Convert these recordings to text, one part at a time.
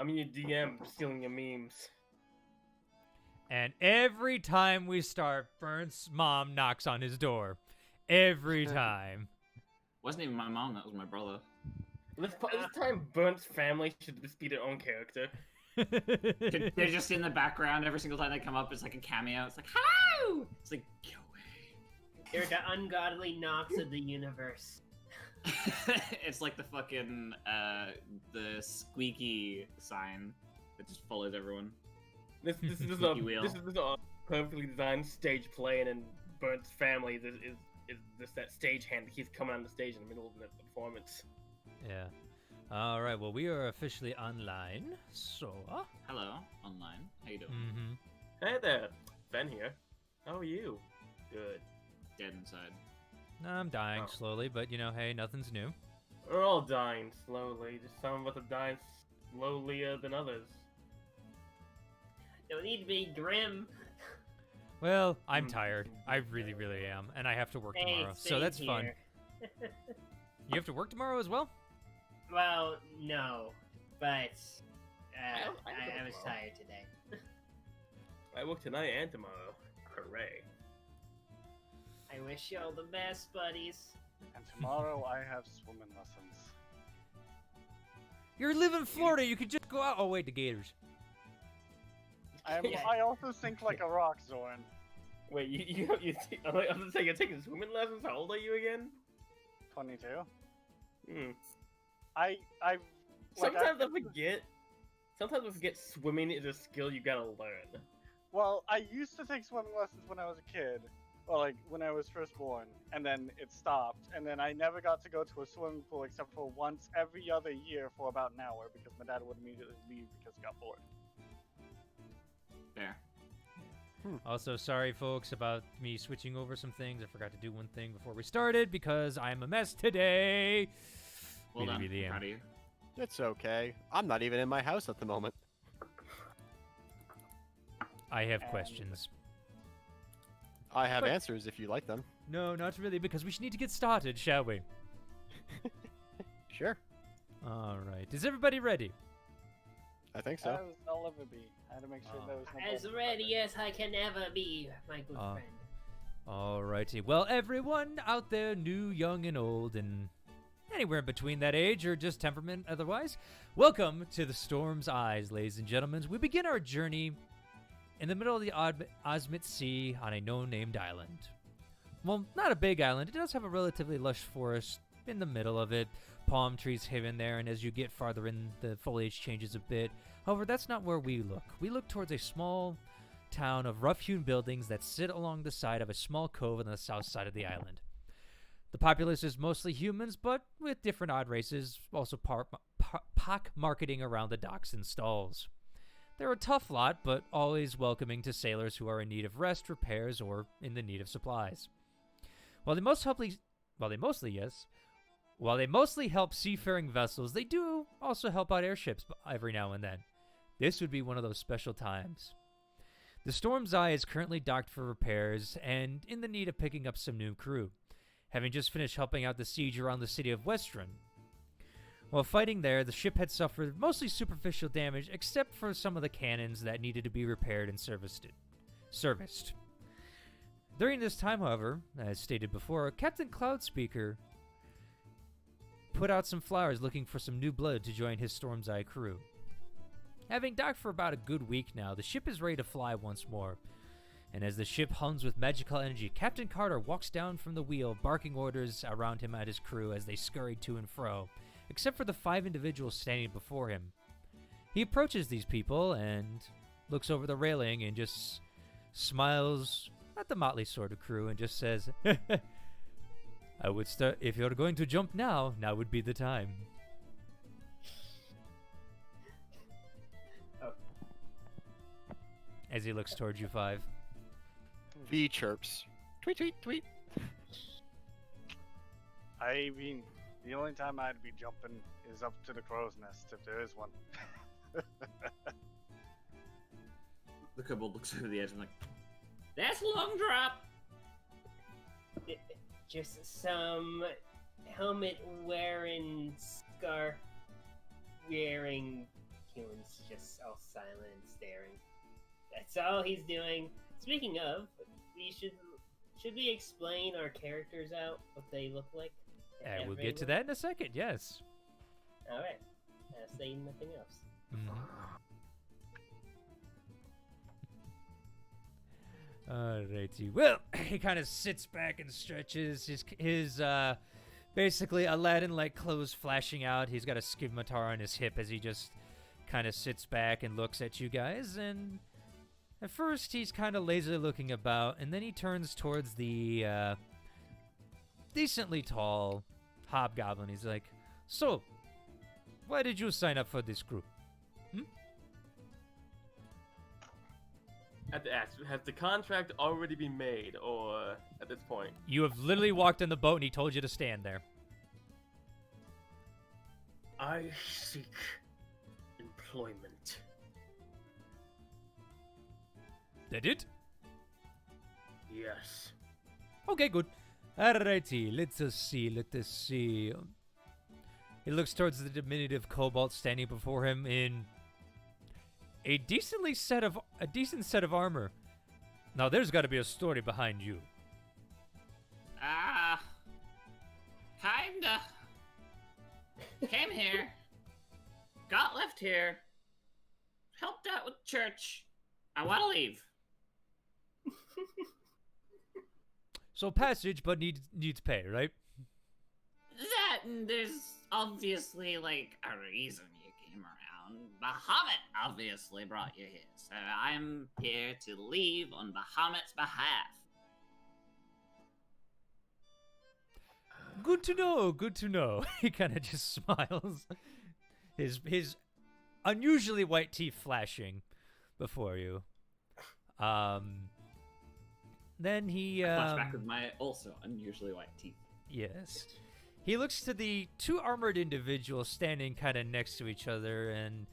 I'm your DM stealing your memes. And every time we start, Burnt's mom knocks on his door. Every time. Wasn't even my mom, that was my brother. This time, Burnt's family should just be their own character. They're just in the background every single time they come up. It's like a cameo. It's like, hello! It's like, go away. They're the ungodly knocks of the universe. It's like the fucking, the squeaky sign that just follows everyone. This is a perfectly designed stage play, and then Burnt's family is just that stagehand that keeps coming on the stage in the middle of the performance. Yeah. All right. Well, we are officially online. So. Hello, online. How you doing? Mm-hmm. Hey there, Ben here. How are you? Good. Dead inside. I'm dying slowly, but hey, nothing's new. We're all dying slowly. Just some of us are dying slowlier than others. Don't need to be grim. Well, I'm tired. I really, really am, and I have to work tomorrow, so that's fun. You have to work tomorrow as well? Well, no, but I I was tired today. I work tonight and tomorrow. Hooray. I wish you all the best, buddies. And tomorrow I have swimming lessons. You live in Florida. You could just go out. Oh wait, the Gators. I also think like a rock, Zorn. Wait, I was gonna say you're taking swimming lessons. How old are you again? 22. Hmm. Sometimes I forget. Sometimes I forget swimming is a skill you gotta learn. Well, I used to take swimming lessons when I was a kid. Well, like when I was first born, and then it stopped, and then I never got to go to a swimming pool except for once every other year for about an hour because my dad would immediately leave because he got bored. There. Also, sorry, folks, about me switching over some things. I forgot to do one thing before we started because I'm a mess today. Well done. Really Proud of you. It's okay. I'm not even in my house at the moment. I have questions. I have answers if you like them. No, not really, because we need to get started, shall we? Sure. All right. Is everybody ready? I think so. As I'll ever be. I had to make sure there was no As ready as I can ever be, my good friend. Alrighty. Well, everyone out there, new, young, and old, and anywhere in between that age or just temperament otherwise, welcome to the Storm's Eyes, ladies and gentlemen. We begin our journey in the middle of the Osmit Sea on a no-named island. Well, not a big island. It does have a relatively lush forest in the middle of it. Palm trees hidden there, and as you get farther in, the foliage changes a bit. However, that's not where we look. We look towards a small town of rough-hewn buildings that sit along the side of a small cove on the south side of the island. The populace is mostly humans, but with different odd races, also pock-marketing around the docks and stalls. They're a tough lot, but always welcoming to sailors who are in need of rest, repairs, or in the need of supplies. While they mostly help seafaring vessels, they do also help out airships every now and then. This would be one of those special times. The Storm's Eye is currently docked for repairs and in the need of picking up some new crew, having just finished helping out the siege around the city of Westron. While fighting there, the ship had suffered mostly superficial damage except for some of the cannons that needed to be repaired and serviced. During this time, however, as stated before, Captain Cloudspeaker put out some flowers looking for some new blood to join his Storm's Eye crew. Having docked for about a good week now, the ship is ready to fly once more. And as the ship hums with magical energy, Captain Carter walks down from the wheel, barking orders around him at his crew as they scurry to and fro, except for the 5 individuals standing before him. He approaches these people and looks over the railing and just smiles at the motley sort of crew and just says, I would start, if you're going to jump now would be the time. Oh. As he looks towards you 5. V chirps. Tweet, tweet, tweet. I mean, the only time I'd be jumping is up to the crow's nest, if there is one. The kobold looks over the edge and like, that's a long drop! Just some helmet-wearing, scarf-wearing human's just all silent and staring. That's all he's doing. Speaking of, should we explain our characters out, what they look like? We'll get to that in a second, yes. Alright. Say nothing else. Alrighty. Well, he kind of sits back and stretches his basically Aladdin-like clothes flashing out. He's got a scimitar on his hip as he just kind of sits back and looks at you guys. And at first, he's kind of lazily looking about, and then he turns towards the decently tall hobgoblin. He's like, "So, why did you sign up for this group?" I have to ask, has the contract already been made, or at this point? You have literally walked on the boat and he told you to stand there. I seek employment. That it? Yes. Okay, good. Alrighty, let us see. He looks towards the diminutive kobold standing before him in a decent set of armor. Now, there's got to be a story behind you. Kinda. Came here. Got left here. Helped out with church. I want to leave. So passage, but needs pay, right? That, and there's obviously, like, a reason you came around. Bahamut obviously brought you here, so I'm here to leave on Bahamut's behalf. Good to know. He kind of just smiles. His unusually white teeth flashing before you. Then he Flashback with my also unusually white teeth. Yes. He looks to the two armored individuals standing kind of next to each other, and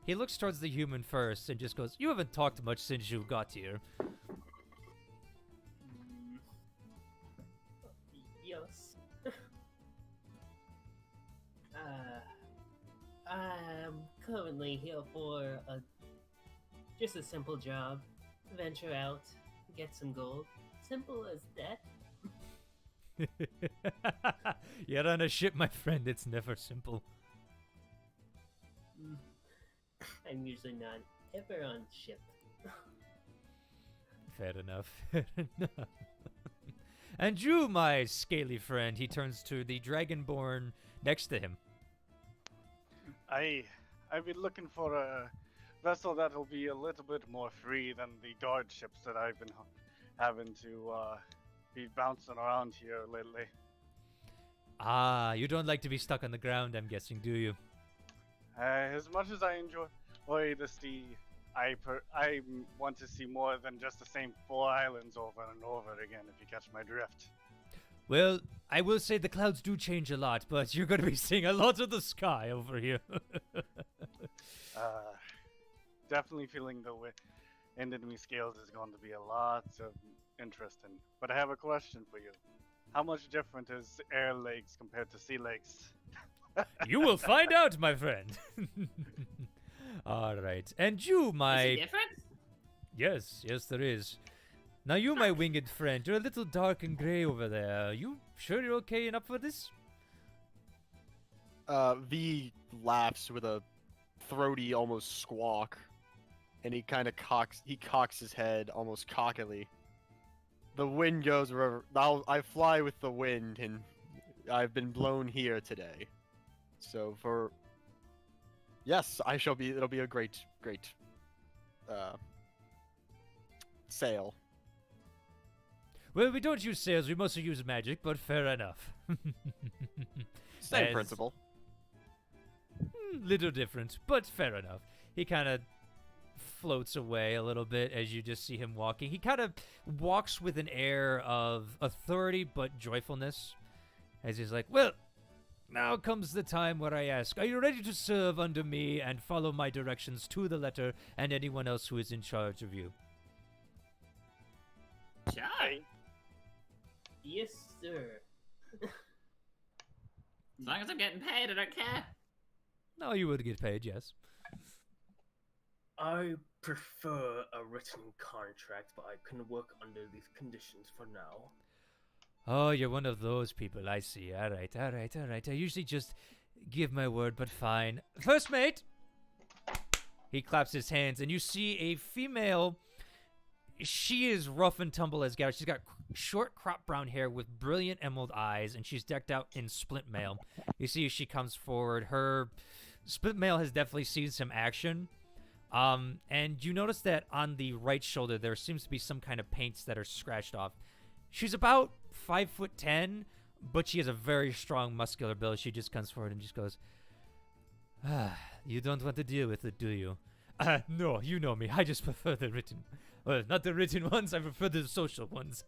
he looks towards the human first and just goes, "You haven't talked much since you got here." Yes. I'm currently here for just a simple job. Venture out, get some gold. Simple as that. You're on a ship, my friend. It's never simple. I'm usually not ever on ship. Fair enough. And you, my scaly friend, he turns to the dragonborn next to him. I've been looking for a vessel that'll be a little bit more free than the guard ships that I've been having to be bouncing around here lately. Ah, you don't like to be stuck on the ground, I'm guessing, do you? As much as I enjoy the sea, I want to see more than just the same 4 islands over and over again, if you catch my drift. Well, I will say the clouds do change a lot, but you're going to be seeing a lot of the sky over here. Definitely feeling the wind in me scales is going to be a lot of interesting. But I have a question for you. How much different is air legs compared to sea legs? You will find out, my friend. All right. And you, my... Is it different? Yes, there is. Now you, my winged friend, you're a little dark and gray over there. You sure you're okay and up for this? V laughs with a throaty, almost squawk, and he kind of cocks his head almost cockily. The wind goes wherever. I fly with the wind, and I've been blown here today. So yes, it'll be a great sail. Well, we don't use sails, we mostly use magic, but fair enough. Same principle. Little different, but fair enough. He kind of floats away a little bit as you just see him walking. He kind of walks with an air of authority but joyfulness as he's like, well, now comes the time where I ask, are you ready to serve under me and follow my directions to the letter and anyone else who is in charge of you? Sure. Yes, sir. As long as I'm getting paid, I don't care. No, you would get paid, yes. I prefer a written contract, but I can work under these conditions for now. Oh, you're one of those people. I see. All right. I usually just give my word, but fine. First mate! He claps his hands, and you see a female. She is rough and tumble as gout. She's got short cropped brown hair with brilliant emerald eyes, and she's decked out in splint mail. You see as she comes forward, her splint mail has definitely seen some action. And you notice that on the right shoulder, there seems to be some kind of paints that are scratched off. She's about 5'10", but she has a very strong muscular build. She just comes forward and just goes, you don't want to deal with it, do you? No, you know me. I just prefer the written. Well, not the written ones. I prefer the social ones.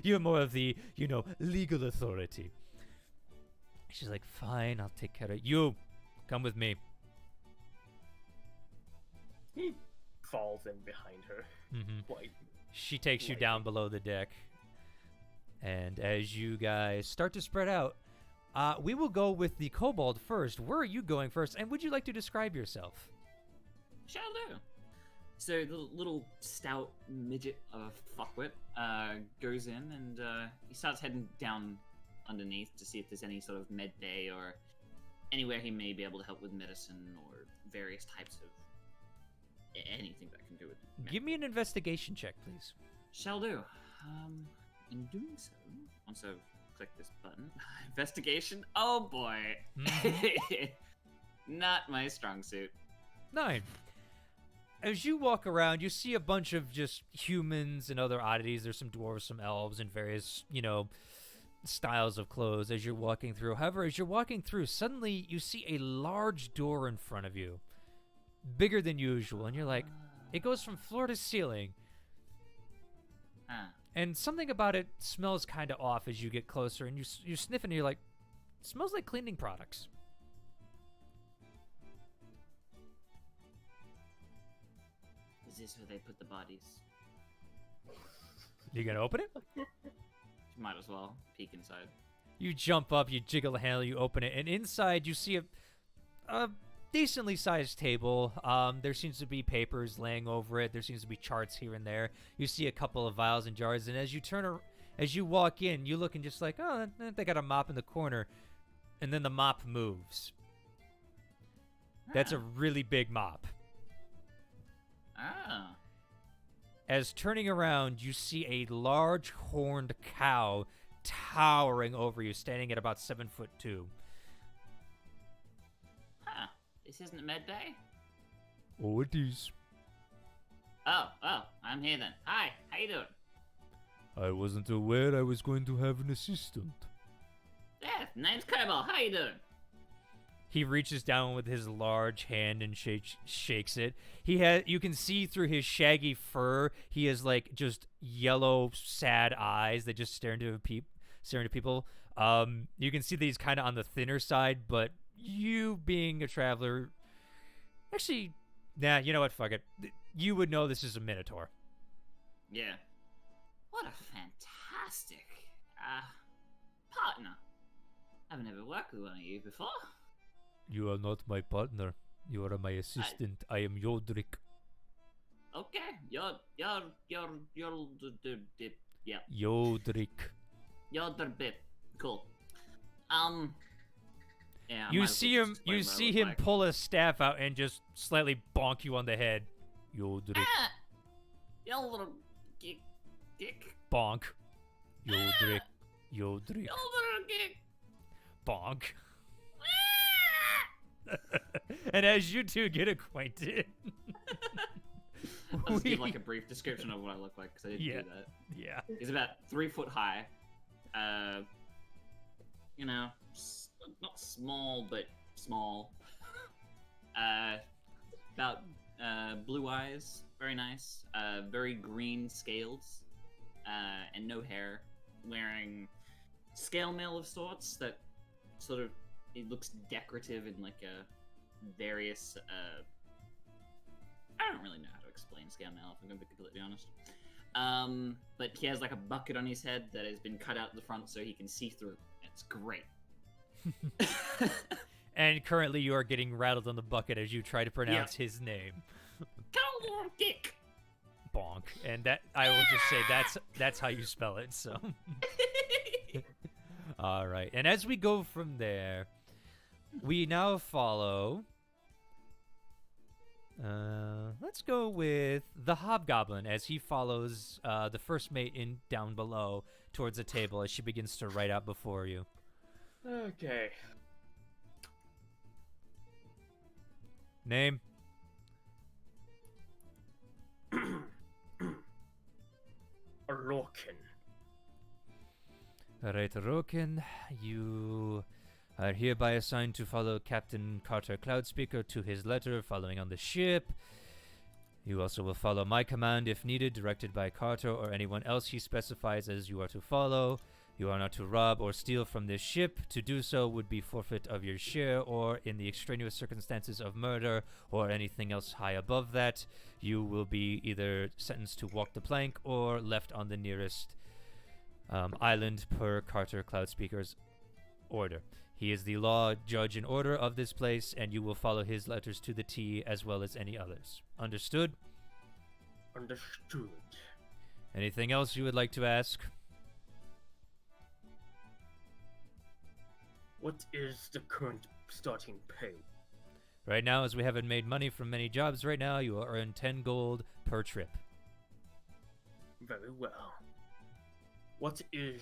You're more of the, legal authority. She's like, fine, I'll take care of you. Come with me. He falls in behind her. She takes you down below the deck. And as you guys start to spread out, we will go with the kobold first. Where are you going first? And would you like to describe yourself? Shall do. So the little stout midget of a fuckwit goes in and he starts heading down underneath to see if there's any sort of med bay or anywhere he may be able to help with medicine or various types of anything that can do with medicine. Give me an investigation check, please. Shall do. In doing so, once I've clicked this button, investigation. Oh boy, not my strong suit. 9. As you walk around, you see a bunch of just humans and other oddities. There's some dwarves, some elves, and various, styles of clothes as you're walking through. However, as you're walking through, suddenly you see a large door in front of you, bigger than usual, and you're like, it goes from floor to ceiling. And something about it smells kind of off as you get closer, and you sniff it, and you're like, it smells like cleaning products. Is this where they put the bodies? You gonna open it? Might as well peek inside. You jump up, you jiggle the handle, you open it, and inside you see a decently sized table. There seems to be papers laying over it. There seems to be charts here and there. You see a couple of vials and jars, and as you walk in, you look and just like, oh, they got a mop in the corner, and then the mop moves. That's a really big mop. Ah. As turning around, you see a large horned cow towering over you, standing at about 7'2". Huh. This isn't a med bay? Oh, it is. Oh, I'm here then. Hi, how you doing? I wasn't aware I was going to have an assistant. Yeah, name's Kobold. How you doing? He reaches down with his large hand and shakes it. You can see through his shaggy fur, he has like just yellow, sad eyes that just stare into people. You can see that he's kind of on the thinner side, but you being a traveler, actually, nah, you know what? Fuck it. You would know this is a minotaur. Yeah. What a fantastic partner. I've never worked with one of you before. You are not my partner. You are my assistant. I am Yodrik. Okay, you're yeah. Yodrik. Bit. Cool. Yeah. You see him pull a staff out and just slightly bonk you on the head. Yodrik. You little dick. Bonk. Yodrik. You little dick. Bonk. And as you two get acquainted, I'll just give like a brief description of what I look like because I didn't do that. Yeah. He's about 3 foot high. Not small, but small. About blue eyes, very nice. Very green scales, and no hair. Wearing scale mail of sorts that sort of. It looks decorative in like a various. I don't really know how to explain scale mail, if I'm going to be completely honest. But he has like a bucket on his head that has been cut out the front so he can see through. It's great. And currently you are getting rattled on the bucket as you try to pronounce his name. Dick. Bonk. And that, I will just say, that's how you spell it, so. All right. And as we go from there, we now follow... let's go with the hobgoblin as he follows the first mate in down below towards the table as she begins to write out before you. Okay. Name? Lorcan. All right, Roken, you are hereby assigned to follow Captain Carter Cloudspeaker to his letter following on the ship. You also will follow my command if needed, directed by Carter or anyone else he specifies as you are to follow. You are not to rob or steal from this ship. To do so would be forfeit of your share, or in the extraneous circumstances of murder or anything else high above that, you will be either sentenced to walk the plank or left on the nearest island per Carter Cloudspeaker's order. He is the law, judge, and order of this place, and you will follow his letters to the T as well as any others. Understood? Understood. Anything else you would like to ask? What is the current starting pay? Right now, as we haven't made money from many jobs right now, you will earn 10 gold per trip. Very well. What is...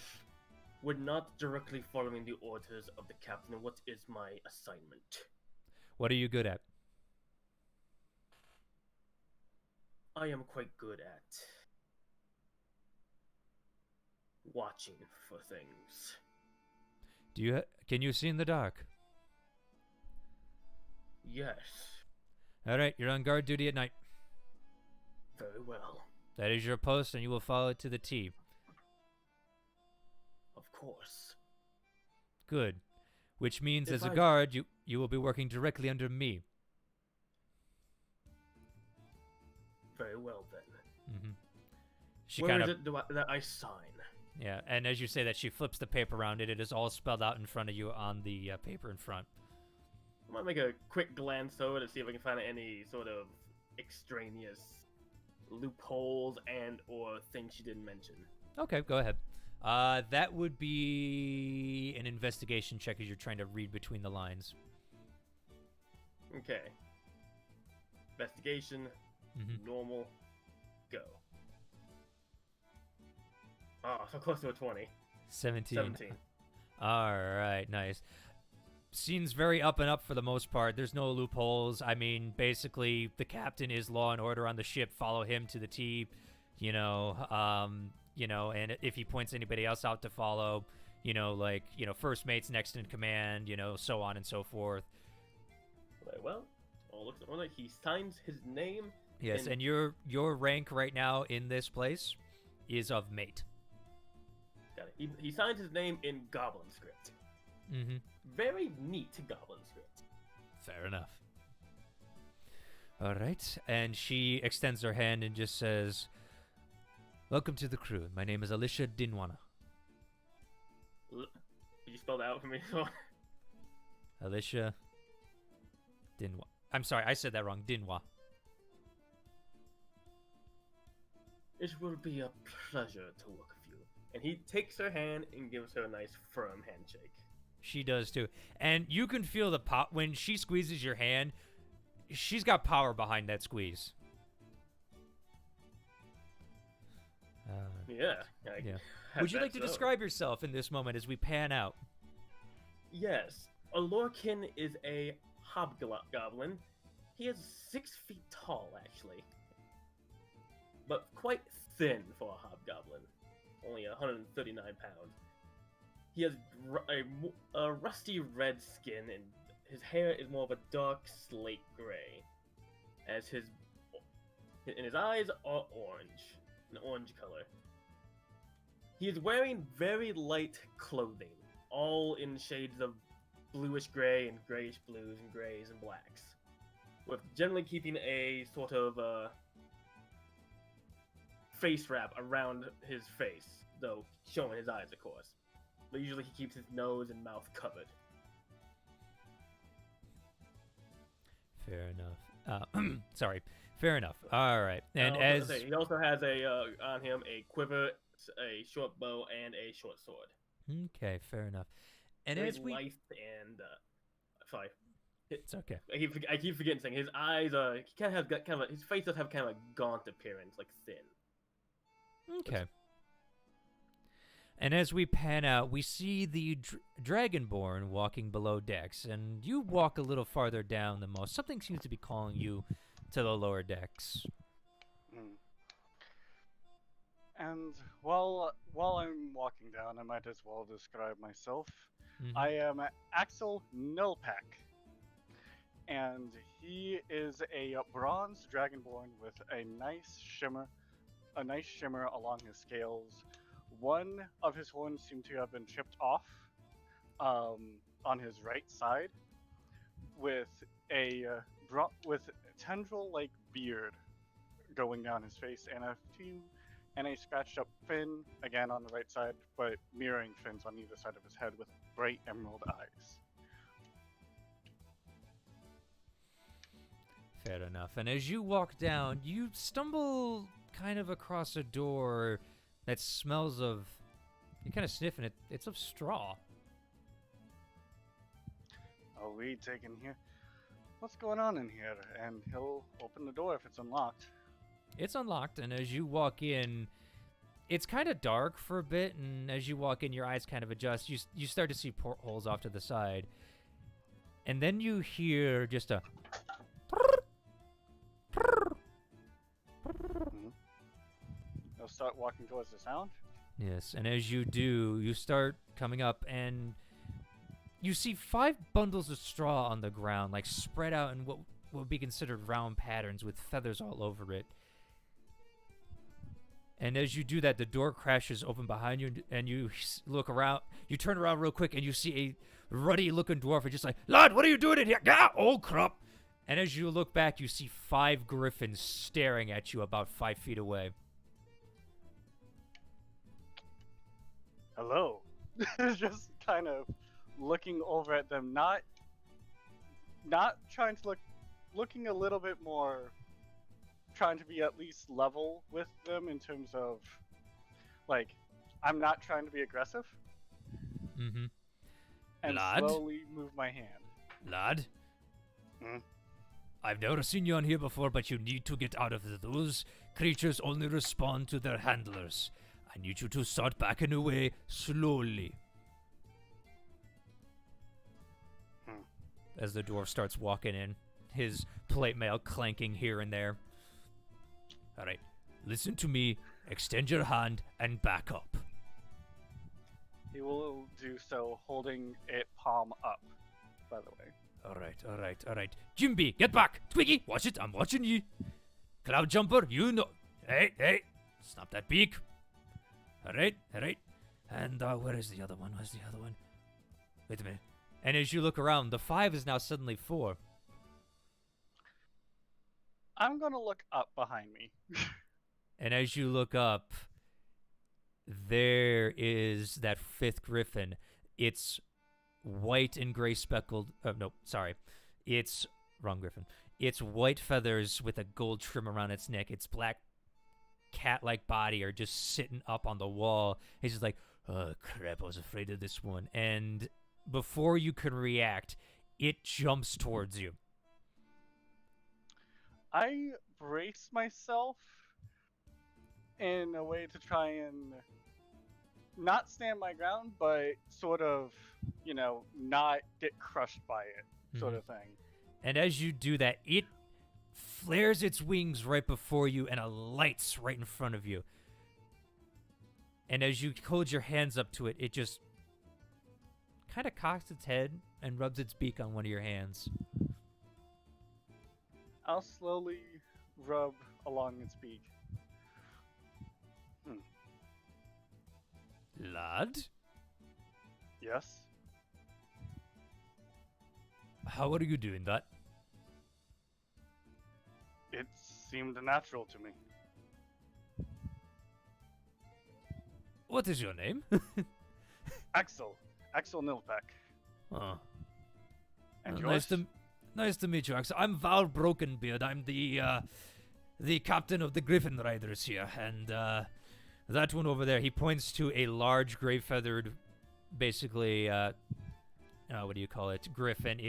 We're not directly following the orders of the captain. What is my assignment? What are you good at? I am quite good at... watching for things. Can you see in the dark? Yes. Alright, you're on guard duty at night. Very well. That is your post, and you will follow it to the T. Of course. Good. Which means, If as a I- guard, you will be working directly under me. Very well then. Mm-hmm. She Where kind is of, it that I sign? yeah. And as you say that, she flips the paper around. It is all spelled out in front of you on the paper in front. I might make a quick glance over to see if I can find any sort of extraneous loopholes and or things she didn't mention. Okay, go ahead. That would be an investigation check as you're trying to read between the lines. Okay. Investigation. Mm-hmm. Normal. Go. Oh, so close to a 20. 17. 17. All right, nice. Seems very up and up for the most part. There's no loopholes. I mean, basically, the captain is law and order on the ship. Follow him to the T. And if he points anybody else out to follow, first mate's next in command, so on and so forth. Very well. Oh, looks like he signs his name. Yes, and your rank right now in this place is of mate. Got it. He signs his name in Goblin script. Mm-hmm. Very neat Goblin script. Fair enough. All right, and she extends her hand and just says, "Welcome to the crew. My name is Alicia Dinwana." Could you spell that out for me? Alicia Dinwa. I'm sorry, I said that wrong. Dinwa. It will be a pleasure to work with you. And he takes her hand and gives her a nice firm handshake. She does too. And you can feel the pop when she squeezes your hand. She's got power behind that squeeze. Yeah. Yeah. Would you like to describe yourself in this moment as we pan out? Yes. A Lorcan is a hobgoblin. He is 6 feet tall, actually. But quite thin for a hobgoblin. Only 139 pounds. He has a rusty red skin, and his hair is more of a dark slate gray. As his eyes are orange, an orange color. He is wearing very light clothing, all in shades of bluish gray and grayish blues and grays and blacks, with generally keeping a sort of face wrap around his face, though showing his eyes, of course. But usually he keeps his nose and mouth covered. Fair enough. Sorry. Fair enough. All right. And I was as gonna say, he also has on him a quiver, a short bow, and a short sword. okay, fair enough. And Very as we, lithe and sorry, it's okay. I keep forgetting saying his eyes. He kind of has got kind of his face does have kind of a gaunt appearance, like thin. Okay. And as we pan out, we see the Dragonborn walking below decks, and you walk a little farther down than most. Something seems to be calling you to the lower decks. Hmm. And while I'm walking down, I might as well describe myself. Mhm. I am Axel Nilpak, and he is a bronze dragonborn with a nice shimmer along his scales. One of his horns seemed to have been chipped off on his right side, with a tendril-like beard going down his face, and a scratched up fin again on the right side, but mirroring fins on either side of his head with bright emerald eyes. Fair enough. And as you walk down, you stumble kind of across a door that smells of. You kind of sniff and it's of straw. Are we taken here? What's going on in here? And he'll open the door if it's unlocked. It's unlocked, and as you walk in, it's kind of dark for a bit, and as you walk in, your eyes kind of adjust. You start to see portholes off to the side, and then you hear just a. He'll start walking towards the sound. Yes, and as you do, you start coming up, and you see 5 bundles of straw on the ground, like spread out in what would be considered round patterns with feathers all over it. And as you do that, the door crashes open behind you, and you look around. You turn around real quick, and you see a ruddy-looking dwarf, and just like, "Lad, what are you doing in here? Ah, oh crap!" And as you look back, you see 5 griffins staring at you about 5 feet away. Hello. Just kind of looking over at them, not trying to looking a little bit more, trying to be at least level with them in terms of, like, I'm not trying to be aggressive. Mm-hmm. And Lad? slowly move my hand. Lad? Hmm? I've never seen you on here before, but you need to get out of there. Those creatures only respond to their handlers. I need you to start backing away slowly. As the dwarf starts walking in, his plate mail clanking here and there. Alright, listen to me, extend your hand, and back up. He will do so, holding it palm up, by the way. Alright. Jimby, get back! Twiggy, watch it, I'm watching you. Cloud Jumper, you know. Hey, stop that beak. Alright. And where is the other one? Wait a minute. And as you look around, the 5 is now suddenly 4. I'm gonna look up behind me. And as you look up, there is that 5th griffin. It's white and gray speckled. It's wrong griffin. It's white feathers with a gold trim around its neck. Its black cat-like body are just sitting up on the wall. He's just like, oh crap, I was afraid of this one. And before you can react, it jumps towards you. I brace myself in a way to try and not stand my ground, but sort of, not get crushed by it, sort of thing. And as you do that, it flares its wings right before you and alights right in front of you. And as you hold your hands up to it, it just kind of cocks its head and rubs its beak on one of your hands. I'll slowly rub along its beak. Lad? Yes? How are you doing that? It seemed natural to me. What is your name? Axel Nilpak. Oh. And Nice yours? Nice to meet you, Axel. I'm Val Brokenbeard. I'm the captain of the Griffin Riders here, and that one over there, he points to a large gray-feathered, basically, what do you call it? Griffin.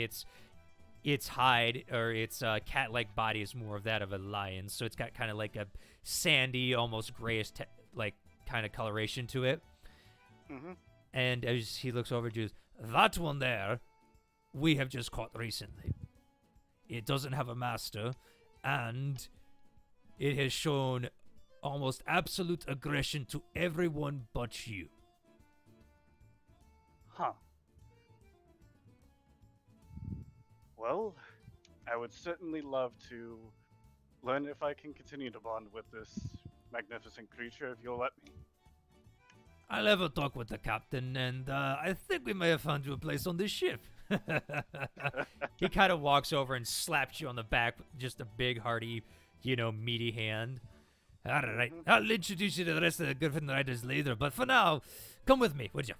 Its hide, or its cat-like body is more of that of a lion, so it's got kind of like a sandy, almost grayish, like, kind of coloration to it. Mm-hmm. And as he looks over to you, that one there, we have just caught recently. It doesn't have a master, and it has shown almost absolute aggression to everyone but you. Huh. Well, I would certainly love to learn if I can continue to bond with this magnificent creature, if you'll let me. I'll have a talk with the captain, and I think we may have found you a place on this ship. He kind of walks over and slaps you on the back with just a big, hearty, meaty hand. All right, I'll introduce you to the rest of the Griffin Riders later, but for now, come with me, would you?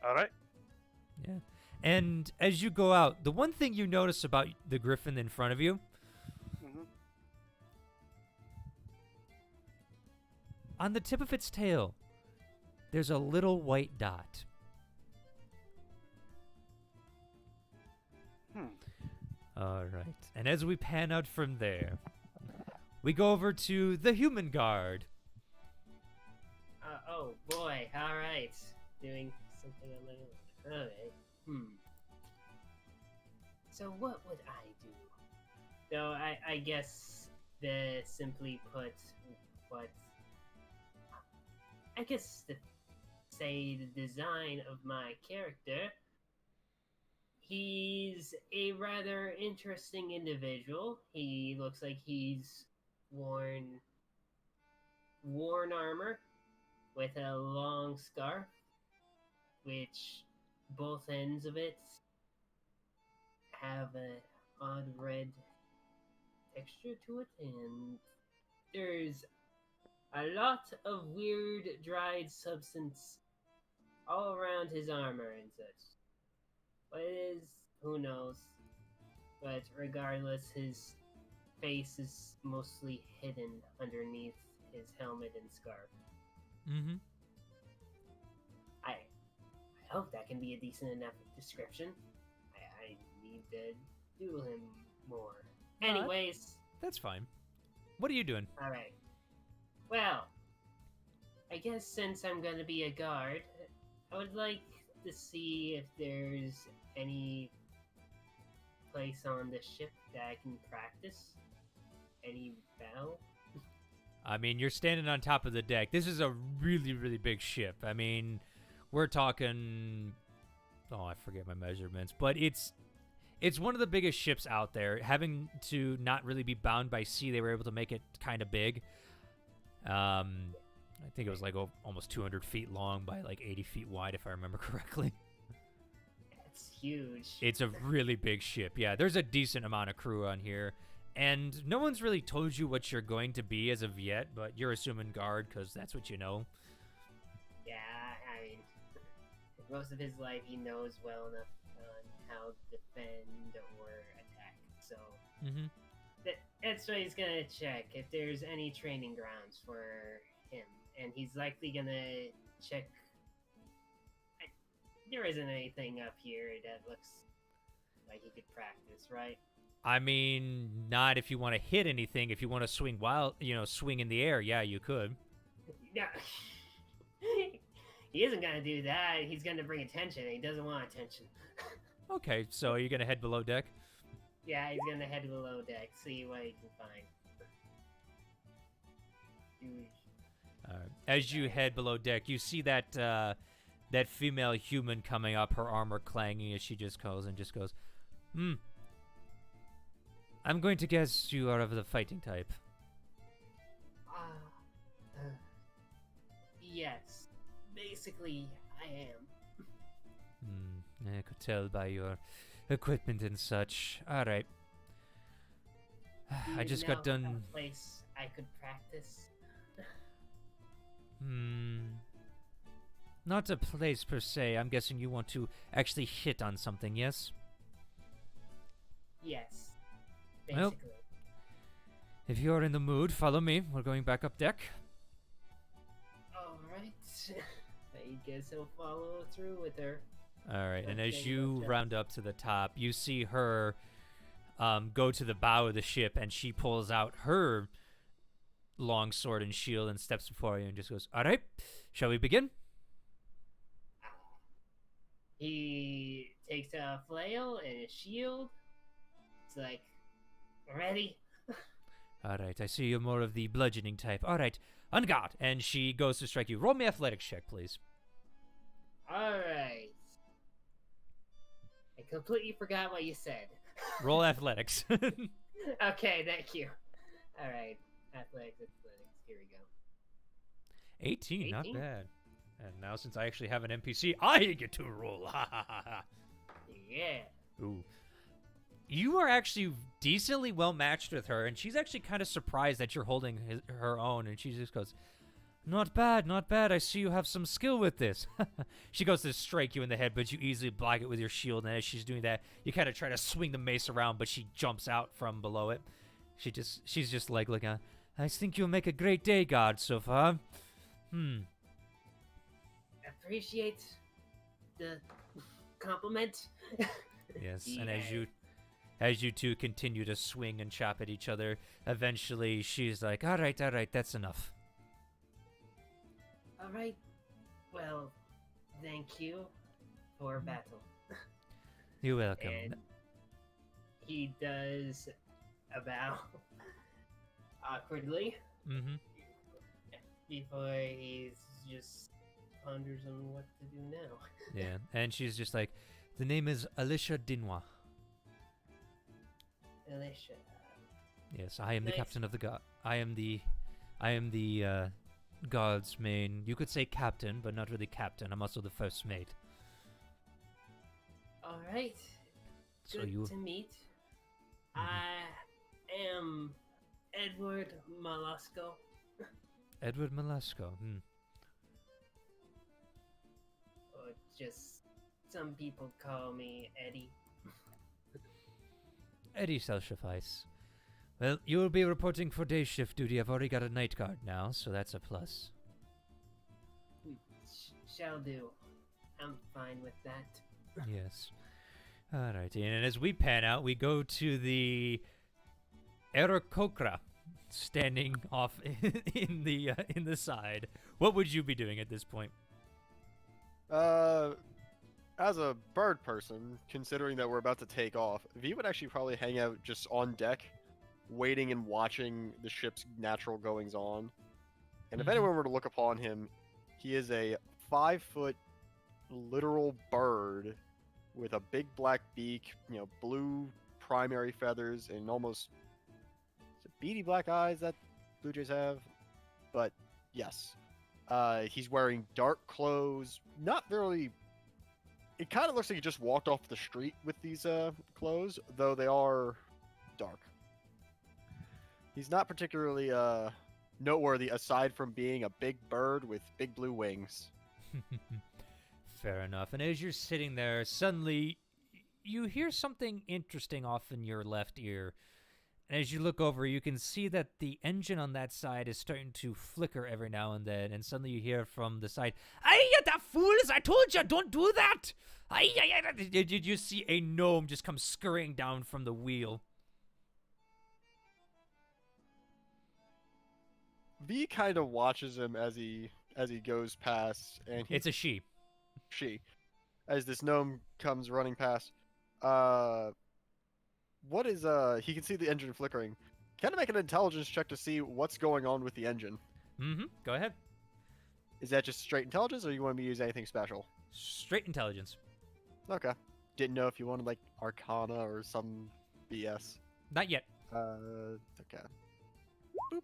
All right. Yeah. And as you go out, the one thing you notice about the Griffin in front of you, Mm-hmm. on the tip of its tail, there's a little white dot. All right. And as we pan out from there, we go over to the human guard. Oh boy, alright. Doing something on my own. Okay. So what would I do? So I guess simply put, to say the design of my character, he's a rather interesting individual. He looks like he's worn armor with a long scarf, which both ends of it have an odd red texture to it, and there's a lot of weird dried substance all around his armor and such. What it is, who knows? But regardless, his face is mostly hidden underneath his helmet and scarf. Mm-hmm. I hope that can be a decent enough description. I need to doodle him more. Anyways. That's fine. What are you doing? Alright. Well, I guess since I'm gonna be a guard, I would like to see if there's any place on the ship that I can practice. Any battle? I mean, you're standing on top of the deck. This is a really, really big ship. I mean, we're talking... Oh, I forget my measurements. But it's one of the biggest ships out there. Having to not really be bound by sea, they were able to make it kind of big. I think it was like almost 200 feet long by like 80 feet wide, if I remember correctly. It's huge. It's a really big ship. Yeah, there's a decent amount of crew on here. And no one's really told you what you're going to be as of yet, but you're assuming guard because that's what you know. Yeah, I mean, most of his life he knows well enough on how to defend or attack. So that's what he's gonna check, if there's any training grounds for him. And he's likely gonna check... There isn't anything up here that looks like he could practice, right? I mean, not if you want to hit anything. If you want to swing swing in the air, yeah, you could. No. He isn't gonna do that. He's gonna bring attention. He doesn't want attention. Okay, so you're gonna head below deck? Yeah, he's gonna head below deck, see what he can find. As you head below deck, you see that that female human coming up, her armor clanging as she just goes, I'm going to guess you are of the fighting type. Yes. Basically, I am. I could tell by your equipment and such. Alright. I just got done... A place I could practice? Not a place per se. I'm guessing you want to actually hit on something, yes? Yes. Well- Basically. If you're in the mood, follow me. We're going back up deck. Alright. I guess he'll follow through with her. All right, and as Okay, you gotcha. round up to the top, you see her go to the bow of the ship, and she pulls out her long sword and shield and steps before you and just goes, "All right, shall we begin?" He takes a flail and a shield. It's like, ready? All right, I see you're more of the bludgeoning type. All right, on guard. And she goes to strike you. Roll me athletics check, please. Alright. I completely forgot what you said. Roll athletics. Okay, thank you. Alright. Athletics. Here we go. 18, not 18? bad. And now since I actually have an NPC, I get to roll. Ha ha ha ha. Yeah. Ooh. You are actually decently well matched with her, and she's actually kind of surprised that you're holding her own, and she just goes, not bad, not bad. I see you have some skill with this. She goes to strike you in the head, but you easily block it with your shield, and as she's doing that, you kind of try to swing the mace around, but she jumps out from below it. She's just like, I think you'll make a great day guard so far. Appreciate the compliment. Yes, and Yeah. as you two continue to swing and chop at each other, eventually she's like, all right, that's enough. Alright. Well, thank you for battle. You're welcome. And he does a bow awkwardly Mm-hmm. before he just ponders on what to do now. Yeah, and she's just like, the name is Alicia Dinois. Alicia. Yes, I am the Nice. captain of the guard. I am the guard's main. You could say captain, but not really captain. I'm also the first mate. Alright. So Good you. to meet. Mhm. I am Edward Mollusco. Edward Malasco. Or just some people call me Eddie. Eddie shall suffice. Well, you will be reporting for day shift duty. I've already got a night guard now, so that's a plus. Shall do. I'm fine with that. Yes. Alright, and as we pan out, we go to the Aarakocra standing off in the side. What would you be doing at this point? As a bird person, considering that we're about to take off, V would actually probably hang out just on deck, waiting and watching the ship's natural goings on. And if Mhm. anyone were to look upon him, he is a 5-foot literal bird with a big black beak, blue primary feathers, and almost beady black eyes that blue jays have. But yes, he's wearing dark clothes. Not really. It kind of looks like he just walked off the street with these clothes, though they are dark. He's not particularly noteworthy aside from being a big bird with big blue wings. Fair enough. And as you're sitting there, suddenly you hear something interesting off in your left ear. And as you look over, you can see that the engine on that side is starting to flicker every now and then. And suddenly you hear from the side, "Aye, you da fools! I told you, don't do that!" Aye, aye, aye. Did you see a gnome just come scurrying down from the wheel? V kind of watches him as he goes past, and It's a she. as this gnome comes running past. What is he can see the engine flickering. Can I make an intelligence check to see what's going on with the engine? Mm-hmm. Go ahead. Is that just straight intelligence, or you want me to use anything special? Straight intelligence. Okay. Didn't know if you wanted like Arcana or some BS. Not yet. Okay. Boop.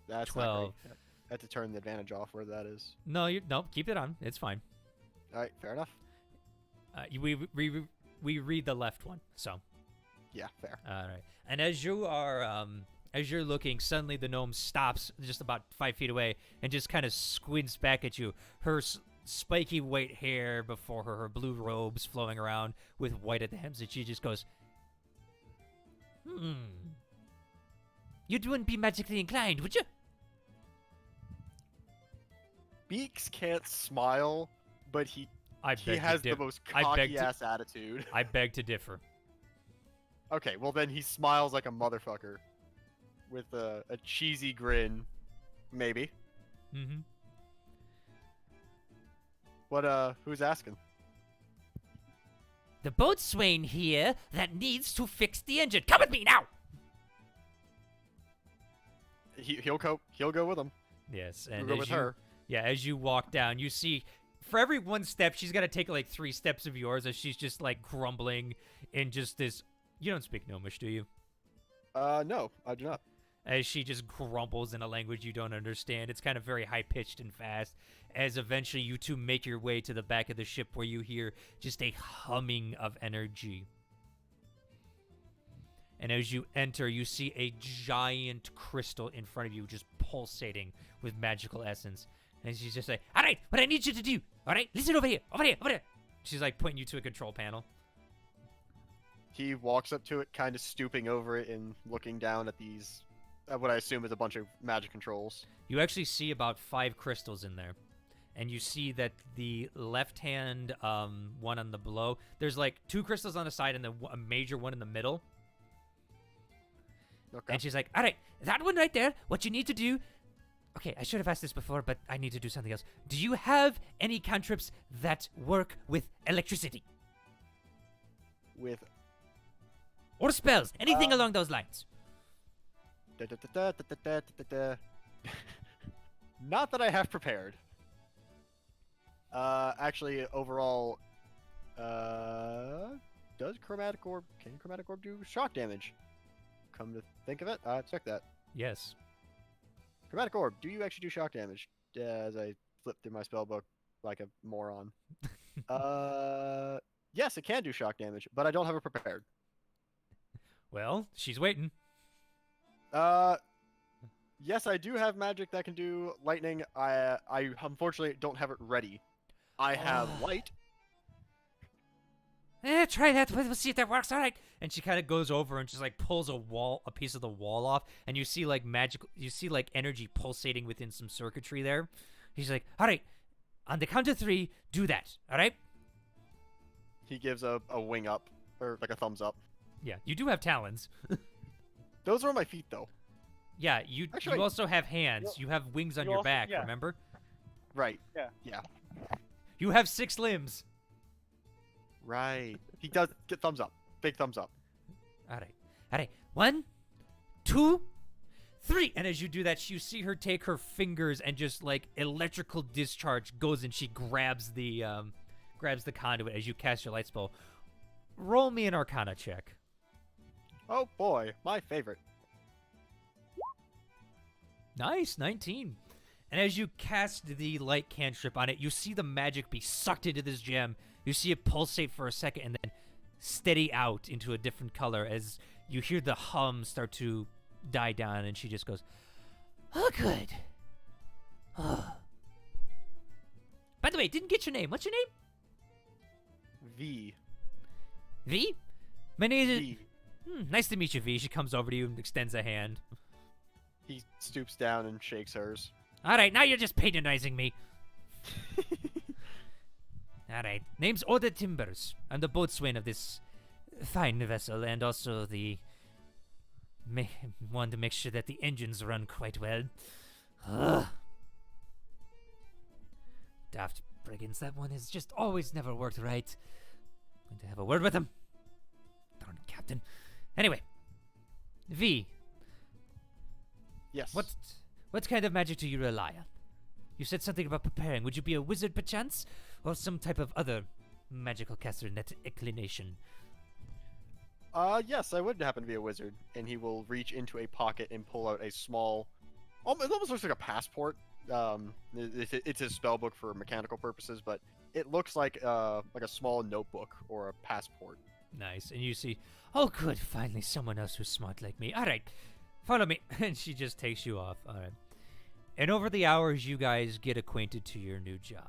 That's 12. Not great. I have to turn the advantage off where that is. No, keep it on. It's fine. All right, fair enough. We read the left one, so. Yeah, fair. All right. And as you are, as you're looking, suddenly the gnome stops just about 5 feet away and just kind of squints back at you. Her spiky white hair before her blue robes flowing around with white at the hems, and she just goes, You wouldn't be magically inclined, would you? Beaks can't smile, but he has the most cocky-ass attitude. I beg to differ. Okay, well then he smiles like a motherfucker. With a cheesy grin. Maybe. Mm-hmm. Who's asking? The boatswain here that needs to fix the engine. Come with me now! He'll go with him. Yes, and He'll go with her. Yeah, as you walk down, you see, for every one step, she's got to take like 3 steps of yours as she's just like grumbling in just this. You don't speak Gnomish, do you? No, I do not. As she just grumbles in a language you don't understand. It's kind of very high-pitched and fast, as eventually you two make your way to the back of the ship where you hear just a humming of energy. And as you enter, you see a giant crystal in front of you just pulsating with magical essence. And she's just like, all right, what I need you to do, all right, listen over here, over here, over here. She's like pointing you to a control panel. He walks up to it, kind of stooping over it and looking down at these, what I assume is a bunch of magic controls. You actually see about 5 crystals in there. And you see that the left-hand one on the below, there's like 2 crystals on the side and a major one in the middle. Okay. And she's like, all right, that one right there, what you need to do... Okay, I should have asked this before, but I need to do something else. Do you have any cantrips that work with electricity? With... Or spells, anything along those lines. Not that I have prepared. Actually, overall, can Chromatic Orb do shock damage? Come to think of it, check that. Yes. Chromatic Orb, do you actually do shock damage? As I flip through my spellbook like a moron. Yes, it can do shock damage, but I don't have it prepared. Well, she's waiting. Yes, I do have magic that can do lightning. I unfortunately don't have it ready. I have light. Try that. We'll see if that works. All right. And she kind of goes over and just like pulls a piece of the wall off, and you see like energy pulsating within some circuitry there. He's like, all right, on the count of 3, do that. All right. He gives a wing up, or like a thumbs up. Yeah, you do have talons. Those are on my feet, though. Yeah, you also have hands. You have wings on your back, remember? Right. Yeah. You have 6 limbs. Right. He does get thumbs up. Big thumbs up. All right. 1, 2, 3. And as you do that, you see her take her fingers and just like electrical discharge goes and she grabs the conduit as you cast your light spell. Roll me an Arcana check. Oh boy, my favorite. Nice, 19. And as you cast the light cantrip on it, you see the magic be sucked into this gem. You see it pulsate for a second and then steady out into a different color as you hear the hum start to die down, and she just goes, oh, good. Oh. By the way, didn't get your name. What's your name? V. V? My name is... V. Nice to meet you, V. She comes over to you and extends a hand. He stoops down and shakes hers. All right, now you're just patronizing me. All right. Name's Oda Timbers. I'm the boatswain of this fine vessel, and also the one to make sure that the engines run quite well. Ugh. Daft brigands. That one has just always never worked right. I'm going to have a word with him. Darn captain. Anyway, V. Yes. What kind of magic do you rely on? You said something about preparing. Would you be a wizard, perchance? Or some type of other magical caster in that inclination? Yes, I would happen to be a wizard. And he will reach into a pocket and pull out a small... it almost looks like a passport. It's his spellbook for mechanical purposes, but it looks like a small notebook or a passport. Nice. And you see, oh, good. Finally, someone else who's smart like me. All right. Follow me. And she just takes you off. All right. And over the hours, you guys get acquainted to your new job.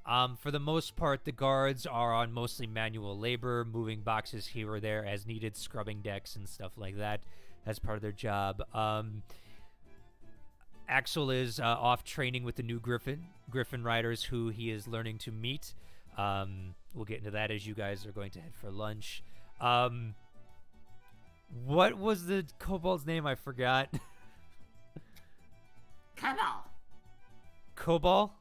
For the most part, the guards are on mostly manual labor, moving boxes here or there as needed, scrubbing decks and stuff like that as part of their job. Axel is off training with the new Griffin riders who he is learning to meet. We'll get into that as you guys are going to head for lunch. What was the kobold's name? I forgot. Cobalt. Cobalt?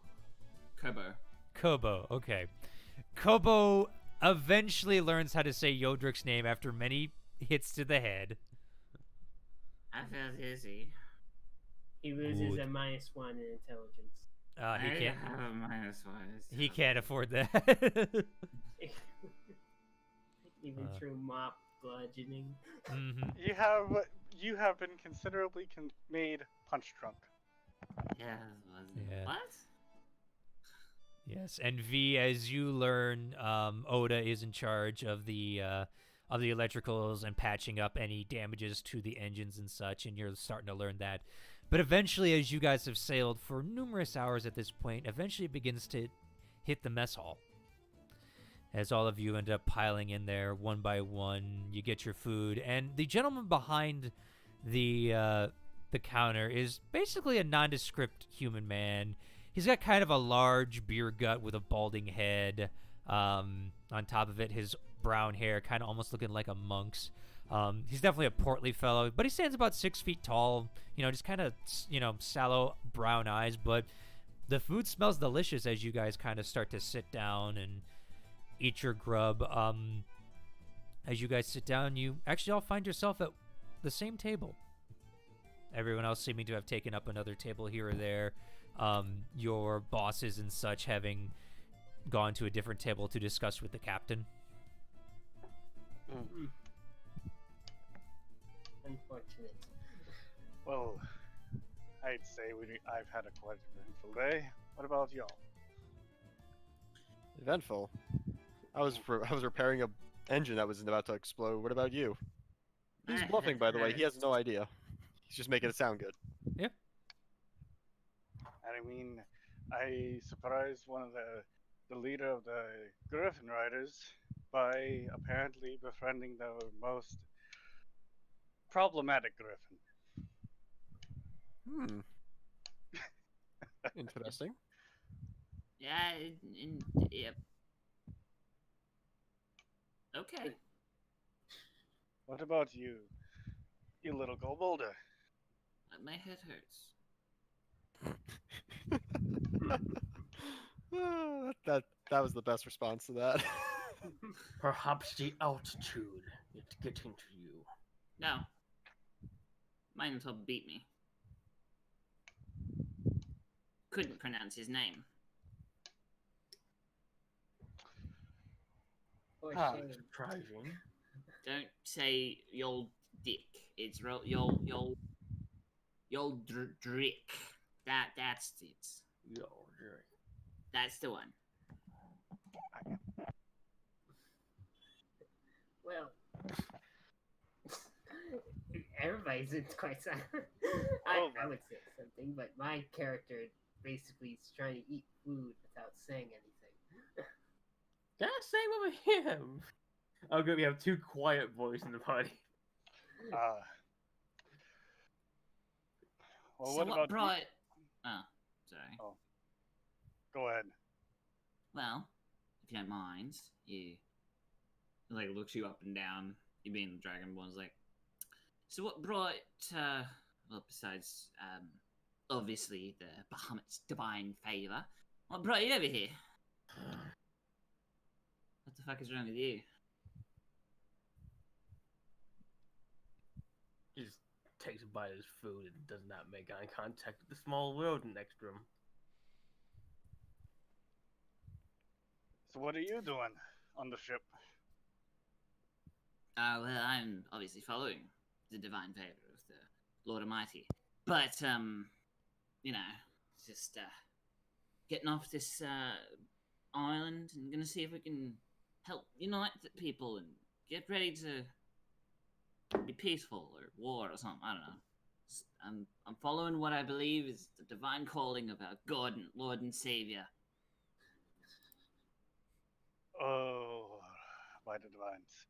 Kobo. Kobo, okay. Kobo eventually learns how to say Yodric's name after many hits to the head. I feel dizzy. He loses Good. a -1 in intelligence. He can't. I have a -1. He can't afford that. Even through mop bludgeoning. Mm-hmm. You have been considerably made punch drunk. Yeah. Yeah. What? Yes, and V, as you learn, Oda is in charge of the electricals and patching up any damages to the engines and such, and you're starting to learn that. But eventually, as you guys have sailed for numerous hours at this point, eventually it begins to hit the mess hall. As all of you end up piling in there one by one, you get your food, and the gentleman behind the counter is basically a nondescript human man. He's got kind of a large beer gut with a balding head. On top of it, his brown hair kind of almost looking like a monk's. He's definitely a portly fellow, but he stands about 6 feet tall. Just kind of, sallow brown eyes. But the food smells delicious as you guys kind of start to sit down and eat your grub. As you guys sit down, you actually all find yourself at the same table. Everyone else seeming to have taken up another table here or there. Your bosses and such having gone to a different table to discuss with the captain. Unfortunate. Well, I'd say I've had a quite eventful day. What about y'all? Eventful. I was repairing a engine that was about to explode. What about you? He's bluffing, by the way. He has no idea. He's just making it sound good. Yeah. I mean, I surprised one of the leader of the Griffin Riders by apparently befriending the most problematic Griffin. Interesting. Yeah. Yep. Okay. What about you, you little kobolder? My head hurts. that was the best response to that. Perhaps the altitude is getting to you. No. Minotaur beat me. Couldn't pronounce his name. For Ah, shame. surprising. Don't say you'll dick. It's you'll drick. That's it. Yo, Jerry. That's the one. Well, everybody's in quite silent. I would say something, but my character basically is trying to eat food without saying anything. Can I say over him? Oh, good. We have two quiet boys in the party. Well, So what about brought? Oh, sorry. Oh. Go ahead. Well, if you don't mind, he looks you up and down. You being the Dragonborn's like. So what brought? Well, besides obviously the Bahamut's divine favor, what brought you over here? What the fuck is wrong with you? He just takes a bite of his food and does not make eye contact with the small rodent next to him. So what are you doing on the ship? Well, I'm obviously following the divine favor of the Lord Almighty. But, just getting off this island and gonna see if we can help unite the people and get ready to be peaceful or war or something. I don't know. I'm following what I believe is the divine calling of our God and Lord and Savior. Oh, by the divines.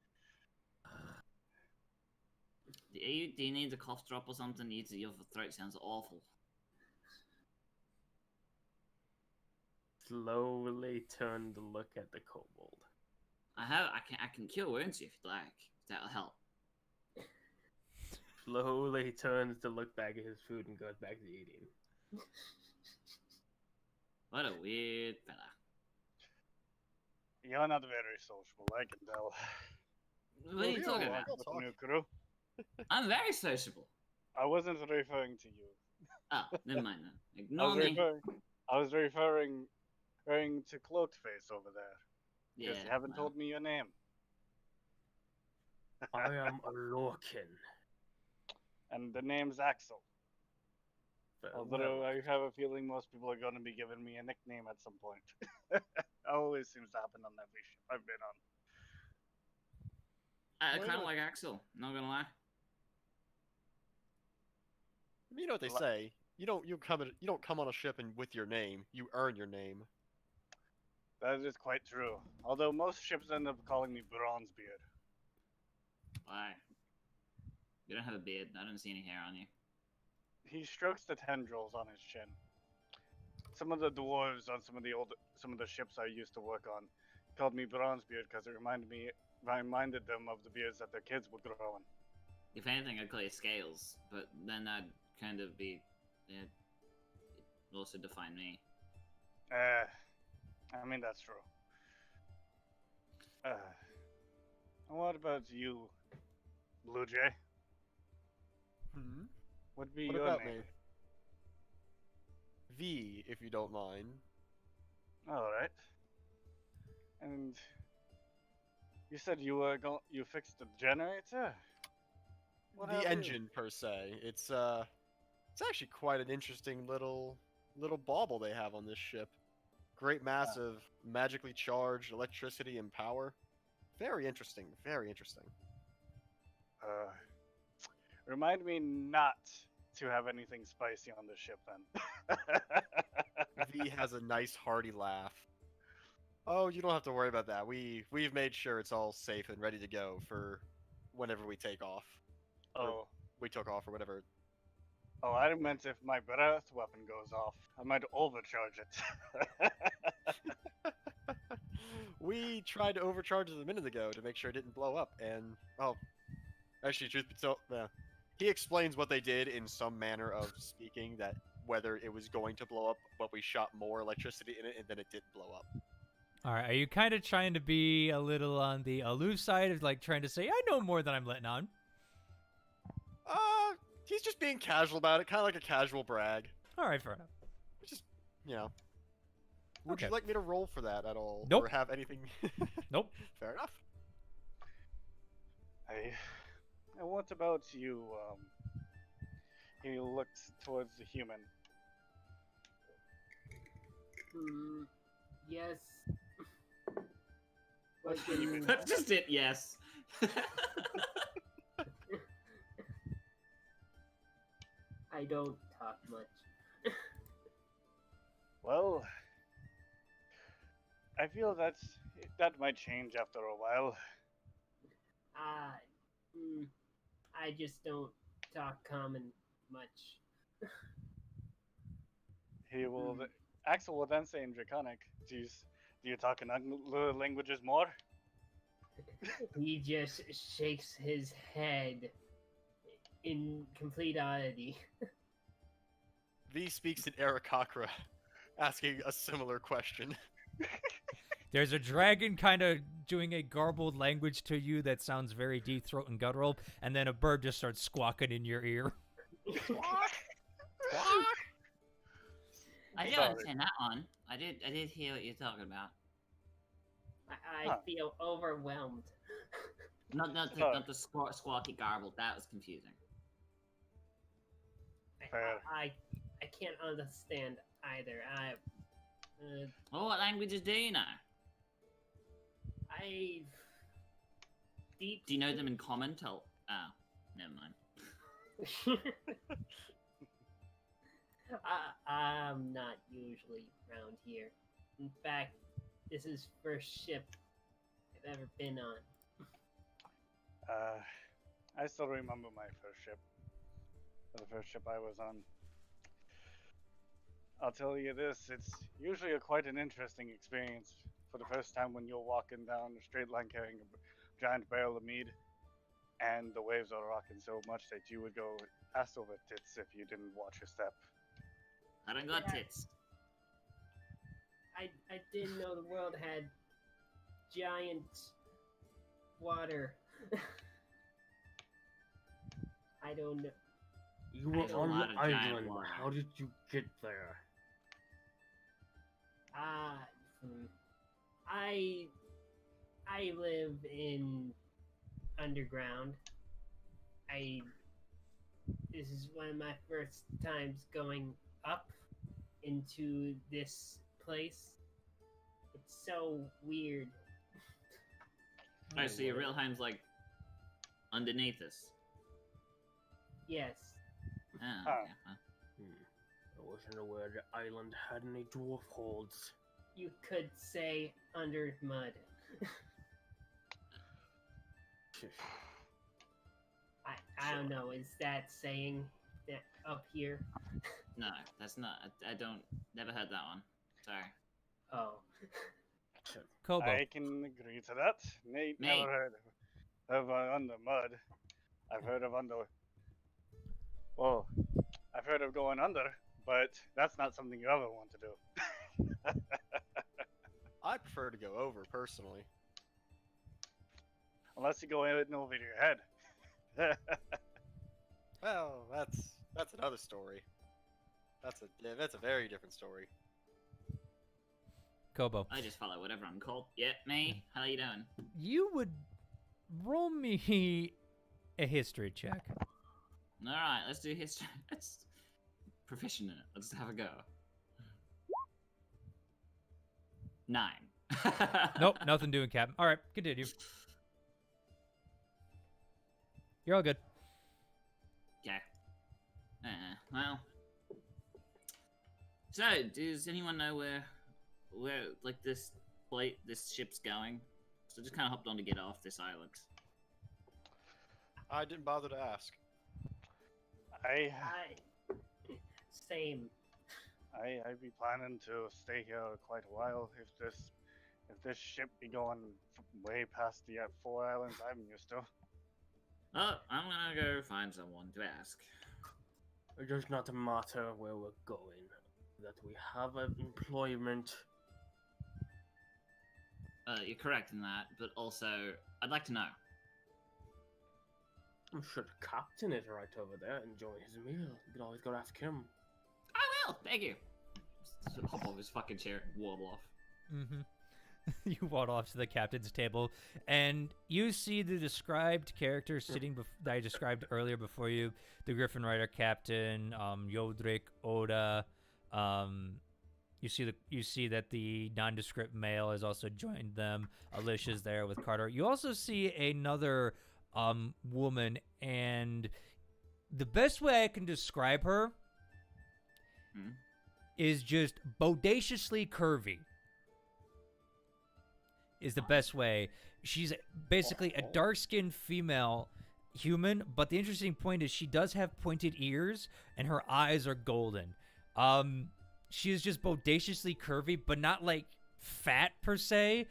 Do you need a cough drop or something? Your throat sounds awful. Slowly turn to look at the kobold. I can cure wounds if you'd like. That'll help. Slowly turns to look back at his food and goes back to eating. What a weird fella. You're not very sociable, I can tell. What are you talking about? With the new crew. I'm very sociable. I wasn't referring to you. Oh, never mind then. Ignore me. I was referring to Cloaked Face over there. Yeah, Because you haven't told me your name. I am a Lorcan. And the name's Axel. Although Well, I have a feeling most people are going to be giving me a nickname at some point. Always seems to happen on every ship I've been on. I kind of like Axel. Not gonna lie. You know what they say. You don't come on a ship and with your name. You earn your name. That is quite true. Although most ships end up calling me Bronzebeard. Why? You don't have a beard. I don't see any hair on you. He strokes the tendrils on his chin. Some of the dwarves on some of the ships I used to work on called me Bronzebeard because it reminded them of the beards that their kids were growing. If anything, I'd call you Scales, but then I'd kind of be, it also define me. I mean that's true. What about you, Blue Jay? Hmm? What'd be What your about name? me? V, if you don't mind. Alright. And you said you fixed the generator? What The have you? engine per se. It's actually quite an interesting little bauble they have on this ship. Great massive, magically charged electricity and power. Very interesting. Very interesting. Remind me not to have anything spicy on the ship then. V has a nice hearty laugh. Oh, you don't have to worry about that. We've made sure it's all safe and ready to go for whenever we take off. Oh. We took off or whatever. Oh, I meant if my breath weapon goes off, I might overcharge it. We tried to overcharge it a minute ago to make sure it didn't blow up, and actually, truth be told, he explains what they did in some manner of speaking, that whether it was going to blow up, but we shot more electricity in it, and then it didn't blow up. All right, are you kind of trying to be a little on the aloof side of like trying to say I know more than I'm letting on? He's just being casual about it, kind of like a casual brag. All right, fair enough. Just, you know. Would Okay. you like me to roll for that at all? Nope. Or have anything? Nope. Fair enough. And what about you? He looked towards the human. Yes. What do you mean? That's just it, yes. I don't talk much. Well, I feel that might change after a while. I just don't talk common much. He will. Axel will then say in Draconic, do you talk in other languages more? He just shakes his head in complete oddity. V speaks in Arakakra, asking a similar question. There's a dragon kind of doing a garbled language to you that sounds very deep throat and guttural, and then a bird just starts squawking in your ear. I did understand that one. I did hear what you're talking about. I feel overwhelmed. Not the squawky garble. That was confusing. Fair. I can't understand either. Well, what languages do you know? Do you know them in common? Never mind. I'm not usually around here. In fact, this is first ship I've ever been on. I still remember my first ship. The first ship I was on. I'll tell you this, it's usually quite an interesting experience for the first time when you're walking down a straight line carrying a giant barrel of mead, and the waves are rocking so much that you would go ass over tits if you didn't watch your step. I don't got Yeah. tits. I didn't know the world had giant water. I don't know. You I were know on a lot the of giant island. water. How did you get there? I live in underground. This is one of my first times going up into this place. It's so weird. Oh, so your real home's like underneath us. Yes. Oh, Oh. okay. Well, I wasn't aware the island had any dwarf holds. You could say under mud. I don't know. Is that saying that up here? no, that's not. I don't. Never heard that one. Sorry. Oh. Kobo. I can agree to that. Nate Me. never heard of under mud. I've heard of under. Well, I've heard of going under, but that's not something you ever want to do. I prefer to go over personally. Unless you go in over your head. Well, that's another story. That's a very different story. Kobo. I just follow whatever I'm called. Yeah, me. How you doing? You would roll me a history check. All right, let's do history. Let's proficient in it. Let's have a go. 9. Nope, nothing doing, Captain. All right, continue. You're all good. Okay. Well. So, does anyone know where like this ship's going? So I just kind of hopped on to get off this island. I didn't bother to ask. Same. I'd be planning to stay here quite a while if this ship be going way past the 4 islands I'm used to. Oh, I'm gonna go find someone to ask. It does not matter where we're going, that we have employment. You're correct in that, but also, I'd like to know. I'm sure the captain is right over there enjoying his meal. You can always go ask him. I will, thank you. Just hop off his fucking chair and waddle off. Mm-hmm. You waddle off to the captain's table, and you see the described character sitting that I described earlier before you. The Griffin Rider captain, Yodrik, Oda. You see that the nondescript male has also joined them. Alicia's there with Carter. You also see another woman, and the best way I can describe her is just bodaciously curvy. Is the best way. She's basically a dark-skinned female human, but the interesting point is she does have pointed ears, and her eyes are golden. She is just bodaciously curvy, but not like fat per se.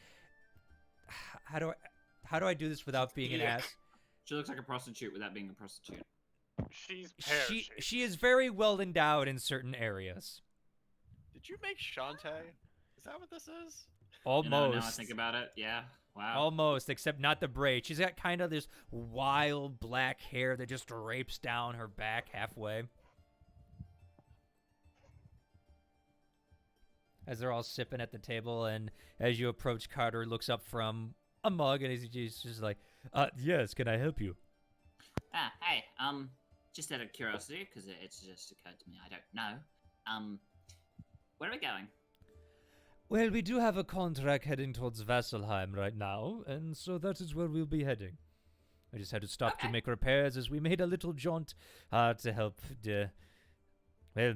How do I do this without being an ass? She looks like a prostitute without being a prostitute. She's pear-shaped. She is very well endowed in certain areas. Did you make Shantae? Is that what this is? Almost. You know, now I think about it, yeah. Wow. Almost, except not the braid. She's got kind of this wild black hair that just drapes down her back halfway. As they're all sipping at the table, and as you approach, Carter looks up from a mug, and he's just like, yes, can I help you? Hey, just out of curiosity, because it's just occurred to me, I don't know. Where are we going? Well, we do have a contract heading towards Vasselheim right now, and so that is where we'll be heading. I just had to stop to make repairs as we made a little jaunt to help. Well,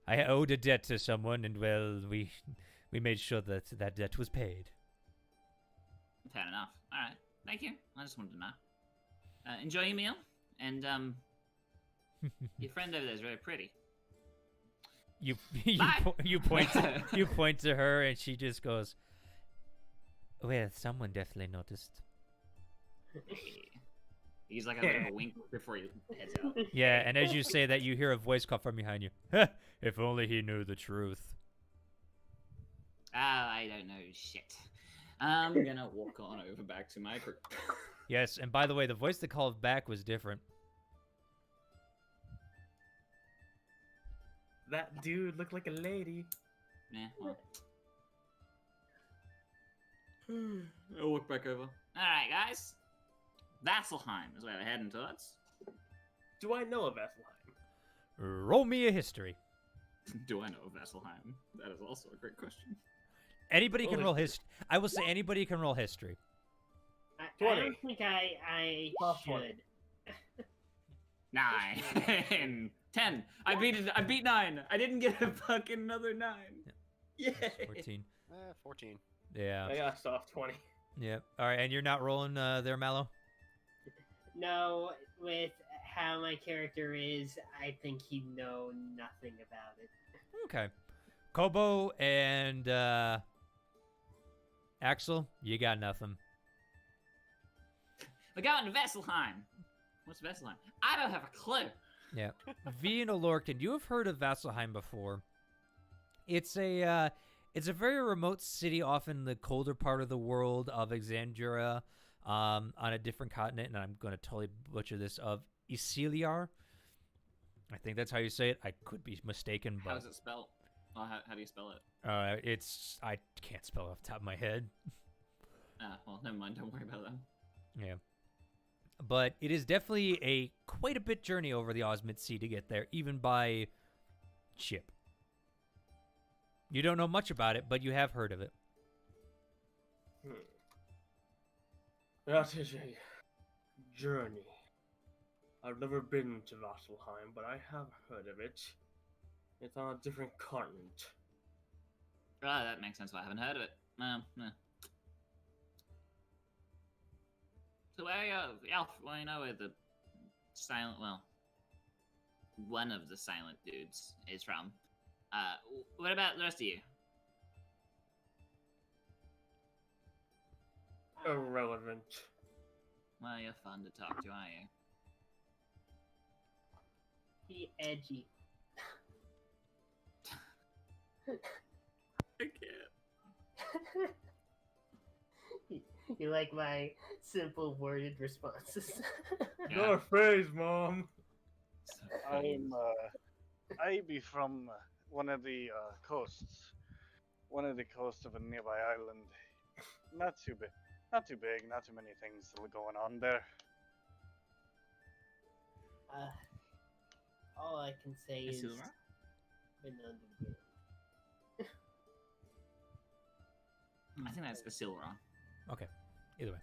I owed a debt to someone, and well, we made sure that that debt was paid. Fair enough. All right. Thank you. I just wanted to know. Enjoy your meal, and your friend over there is very pretty. Bye. You point to her, and she just goes, "Well, someone definitely noticed." He's like a bit of a wink before he heads out. Yeah, and as you say that, you hear a voice come from behind you. If only he knew the truth. I don't know shit. I'm gonna walk on over back to my group. Yes, and by the way, the voice that called back was different. That dude looked like a lady. Yeah, well. I'll walk back over. Alright, guys. Vasselheim is where we're heading towards. Do I know of Vasselheim? Roll me a history. Do I know of Vasselheim? That is also a great question. Anybody can roll history. I will say anybody can roll history. I 20. don't think I Plus should. 20. 9. 10. I beat 9. I didn't get a fucking another 9. Yeah. 14. 14. Yeah. I got soft 20. Yeah. All right, and you're not rolling there, Mallow? No, with how my character is, I think he'd know nothing about it. Okay. Kobo and Axel, you got nothing. We're going to Vasselheim. What's Vasselheim? I don't have a clue. Yeah. V and Alorkin, you have heard of Vasselheim before. It's a very remote city off in the colder part of the world of Exandria, on a different continent, and I'm going to totally butcher this, of Isiliar. I think that's how you say it. I could be mistaken, but... How is it spelled? Well, how do you spell it? I can't spell it off the top of my head. Well, never mind. Don't worry about that. Yeah. But it is definitely quite a bit journey over the Osmid Sea to get there, even by ship. You don't know much about it, but you have heard of it. That is a journey. I've never been to Vasselheim, but I have heard of it. It's on a different continent. Oh, that makes sense why I haven't heard of it. No. So where are you? Alf, well, you know where the silent, well, one of the silent dudes is from. What about the rest of you? Irrelevant. Well, you're fun to talk to, aren't you? He edgy. I can't. You like my simple worded responses? Yeah. Your face, Mom. I be from one of the coasts of a nearby island. Not too big, not too many things going on there. All I can say is Silver? been underground. I think that's Isilron. Okay. Either way,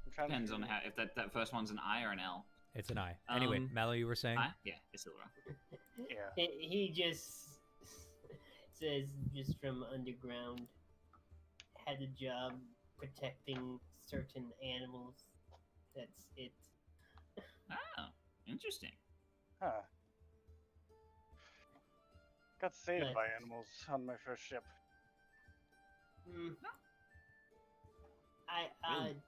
I'm trying Depends to on how if that first one's an I or an L. it's an I. Anyway, Mallow, you were saying? I? Yeah, Isilron. Yeah. He just says just from underground, had a job protecting certain animals. That's it. Oh, interesting. Huh. Got saved Nice. by animals on my first ship. I Mhm.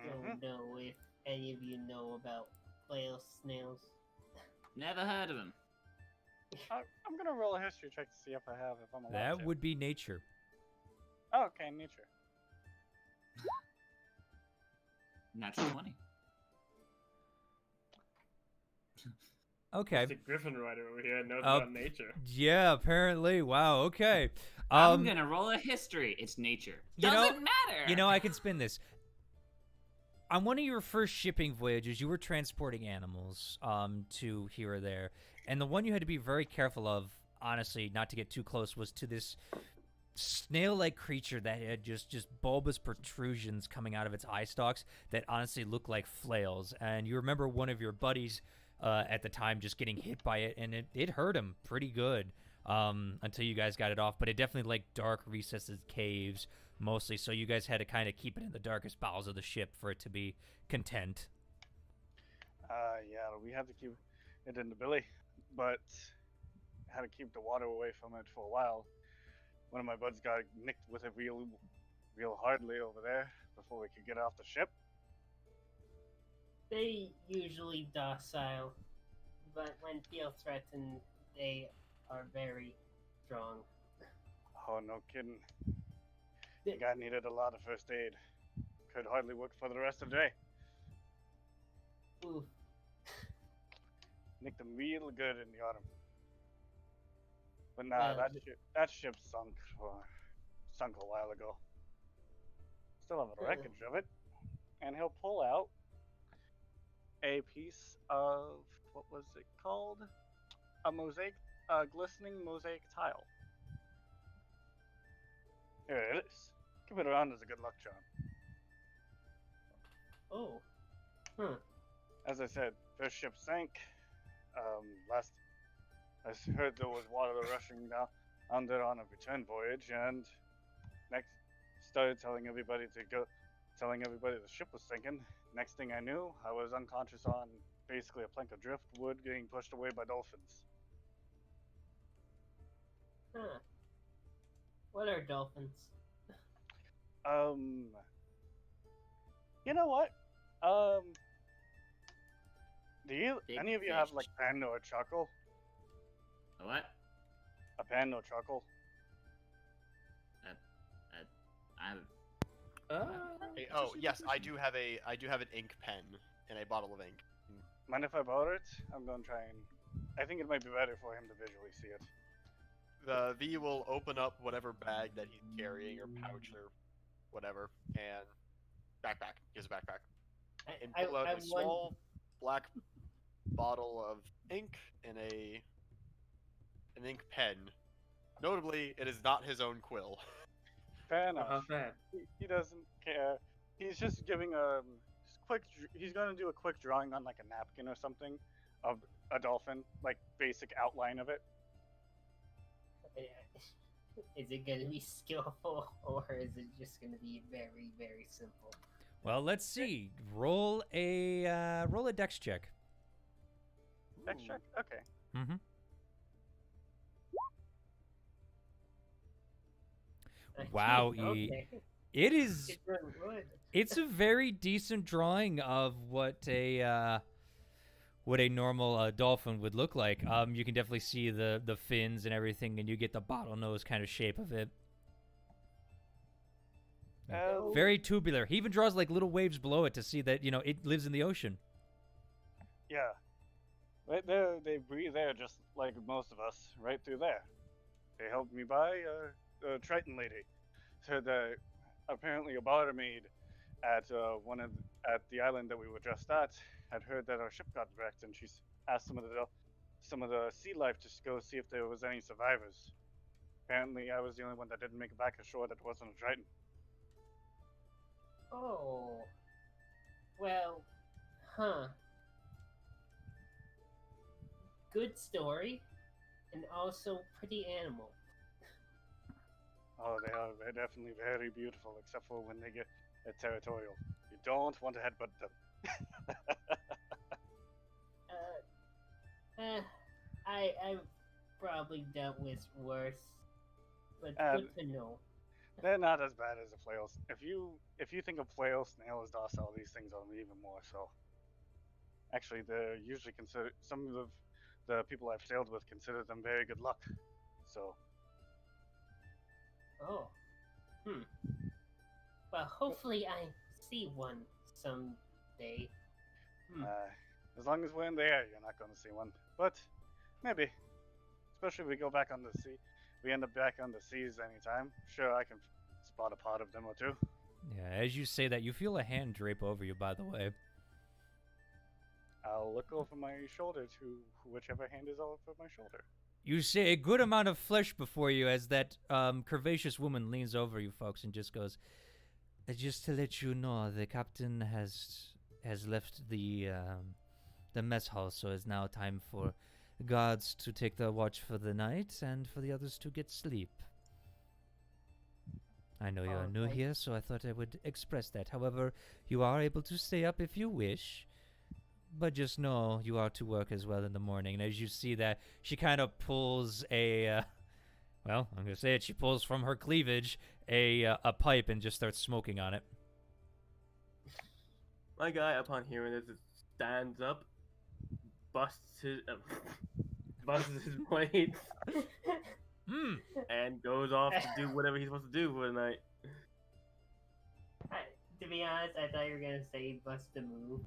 don't know if any of you know about whale snails. Never heard of him. I'm gonna roll a history check to see if I have, if I'm allowed That to. would be nature. Oh, okay, nature. Natural 20. Okay. The Griffin Rider over here knows Oh. about nature. Yeah, apparently. Wow, okay. I'm gonna roll a history. It's nature. You know- Doesn't matter. You know, I can spin this. On one of your first shipping voyages, you were transporting animals to here or there, and the one you had to be very careful of, honestly, not to get too close, was to this snail-like creature that had just bulbous protrusions coming out of its eye stalks that honestly looked like flails. And you remember one of your buddies at the time just getting hit by it, and it hurt him pretty good until you guys got it off. But it definitely like dark recesses, caves, mostly, so you guys had to kind of keep it in the darkest bowels of the ship for it to be content. Yeah, we had to keep it in the billy, but had to keep the water away from it for a while. One of my buds got nicked with it real hardly over there before we could get off the ship. They usually docile, but when feel threatened, they are very strong. Oh, no kidding. The guy needed a lot of first aid. Could hardly work for the rest of the day. Oof. Nicked him real good in the autumn. But nah, that ship sunk a while ago. Still have a wreckage of it. And he'll pull out a piece of, what was it called? A glistening mosaic tile. Here it is. Keep it around as a good luck charm. Oh. As I said, first ship sank. Last I heard there was water rushing down under on a return voyage, and next started telling everybody the ship was sinking. Next thing I knew, I was unconscious on basically a plank of driftwood getting pushed away by dolphins. Huh. What are dolphins? You know what? Do any of you have like pan or chuckle? A what? A pan or chuckle? Yes, I do have an ink pen and a bottle of ink. Mind if I borrow it? I'm gonna try and. I think it might be better for him to visually see it. The V will open up whatever bag that he's carrying, or pouch, or whatever, and backpack. He has a backpack. And pull out a small black bottle of ink and an ink pen. Notably, it is not his own quill. Fair enough. He doesn't care. He's just giving he's gonna do a quick drawing on like a napkin or something of a dolphin, like basic outline of it. Is it gonna be skillful, or is it just gonna be very, very simple? Well, let's see. Roll a dex check. Dex check? Okay. Mm-hmm. Wow, Okay. it is. It's really good. It's a very decent drawing of what a normal dolphin would look like. You can definitely see the fins and everything, and you get the bottlenose kind of shape of it. Very tubular. He even draws like little waves below it to see that it lives in the ocean. Yeah, right there they breathe air just like most of us, right through there. They helped me buy a Triton lady. Said that apparently a barmaid at the island that we were just at had heard that our ship got wrecked, and she asked some of the sea life to go see if there was any survivors. Apparently, I was the only one that didn't make it back ashore that wasn't a Triton. Oh. Well, good story, and also pretty animal. Oh, they're definitely very beautiful, except for when they get territorial. You don't want to headbutt them. I've probably dealt with worse, but good to know. They're not as bad as the flails. If you think of flail, snail as docile, these things are even more so. Actually, they're usually considered, some of the people I've sailed with consider them very good luck. So. Oh. Well, hopefully I see one someday. As long as we're in the air, you're not going to see one. But maybe, especially if we go back on the sea, we end up back on the seas anytime. Sure, I can spot a pod of them or two. Yeah, as you say that, you feel a hand drape over you, by the way. I'll look over my shoulder to whichever hand is over my shoulder. You see a good amount of flesh before you as that curvaceous woman leans over you folks and just goes, just to let you know, the captain has left the mess hall, so it's now time for guards to take the watch for the night and for the others to get sleep. I know you're Oh, new I- here, so I thought I would express that. However, you are able to stay up if you wish. But just know you are to work as well in the morning. And as you see that, she kind of pulls well, I'm going to say it. She pulls from her cleavage a pipe and just starts smoking on it. My guy, upon hearing this, stands up, busts his blades, Hmm. and goes off to do whatever he's supposed to do for the night. To be honest, I thought you were gonna say bust a move.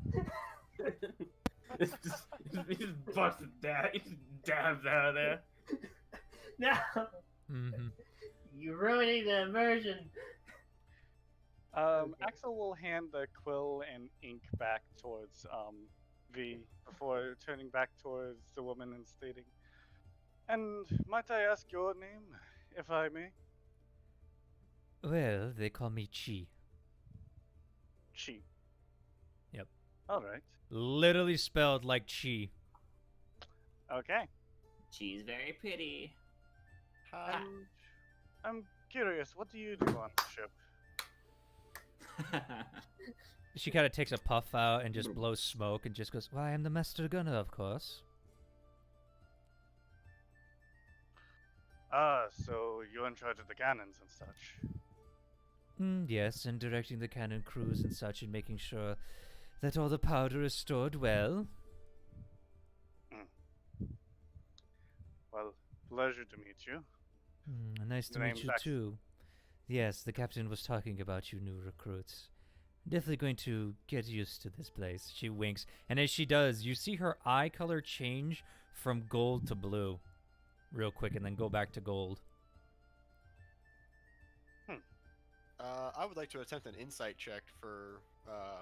He just busted down. He just dabs out of there. No, Mm-hmm. you're ruining the immersion. Axel will hand the quill and ink back towards V before turning back towards the woman and stating, "And might I ask your name, if I may?" Well, they call me Chi. Chi. Yep. All right. Literally spelled like Chi. Okay. She's very pretty. I'm curious. What do you do on the ship? She kind of takes a puff out and just blows smoke and just goes, "Well, I am the master gunner, of course." Ah, so you're in charge of the cannons and such. Yes, and directing the cannon crews and such and making sure that all the powder is stored well. Well, pleasure to meet you. Nice to The meet name's you Axel. too. Yes, the captain was talking about you new recruits. Definitely going to get used to this place. She winks, and as she does, you see her eye color change from gold to blue real quick and then go back to gold. I would like to attempt an insight check for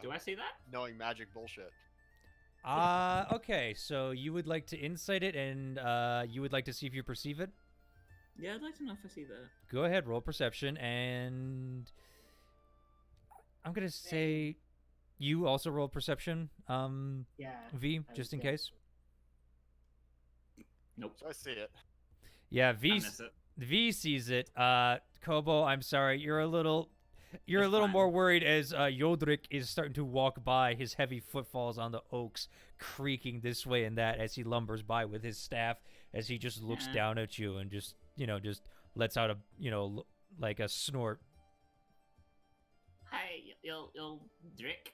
Do I see that? knowing magic bullshit. Okay, so you would like to insight it and you would like to see if you perceive it? Yeah, I'd like to know if I see that. Go ahead, roll perception, and I'm gonna say you also roll perception, Yeah. V, I just would in guess. case. Nope. So I see it. Yeah, I V miss it. V sees it. Kobo, I'm sorry, you're a little It's more fine. worried as Yodrik is starting to walk by, his heavy footfalls on the oaks, creaking this way and that as he lumbers by with his staff, as he just looks Yeah. down at you and just lets out a like a snort. Hey, you'll drink.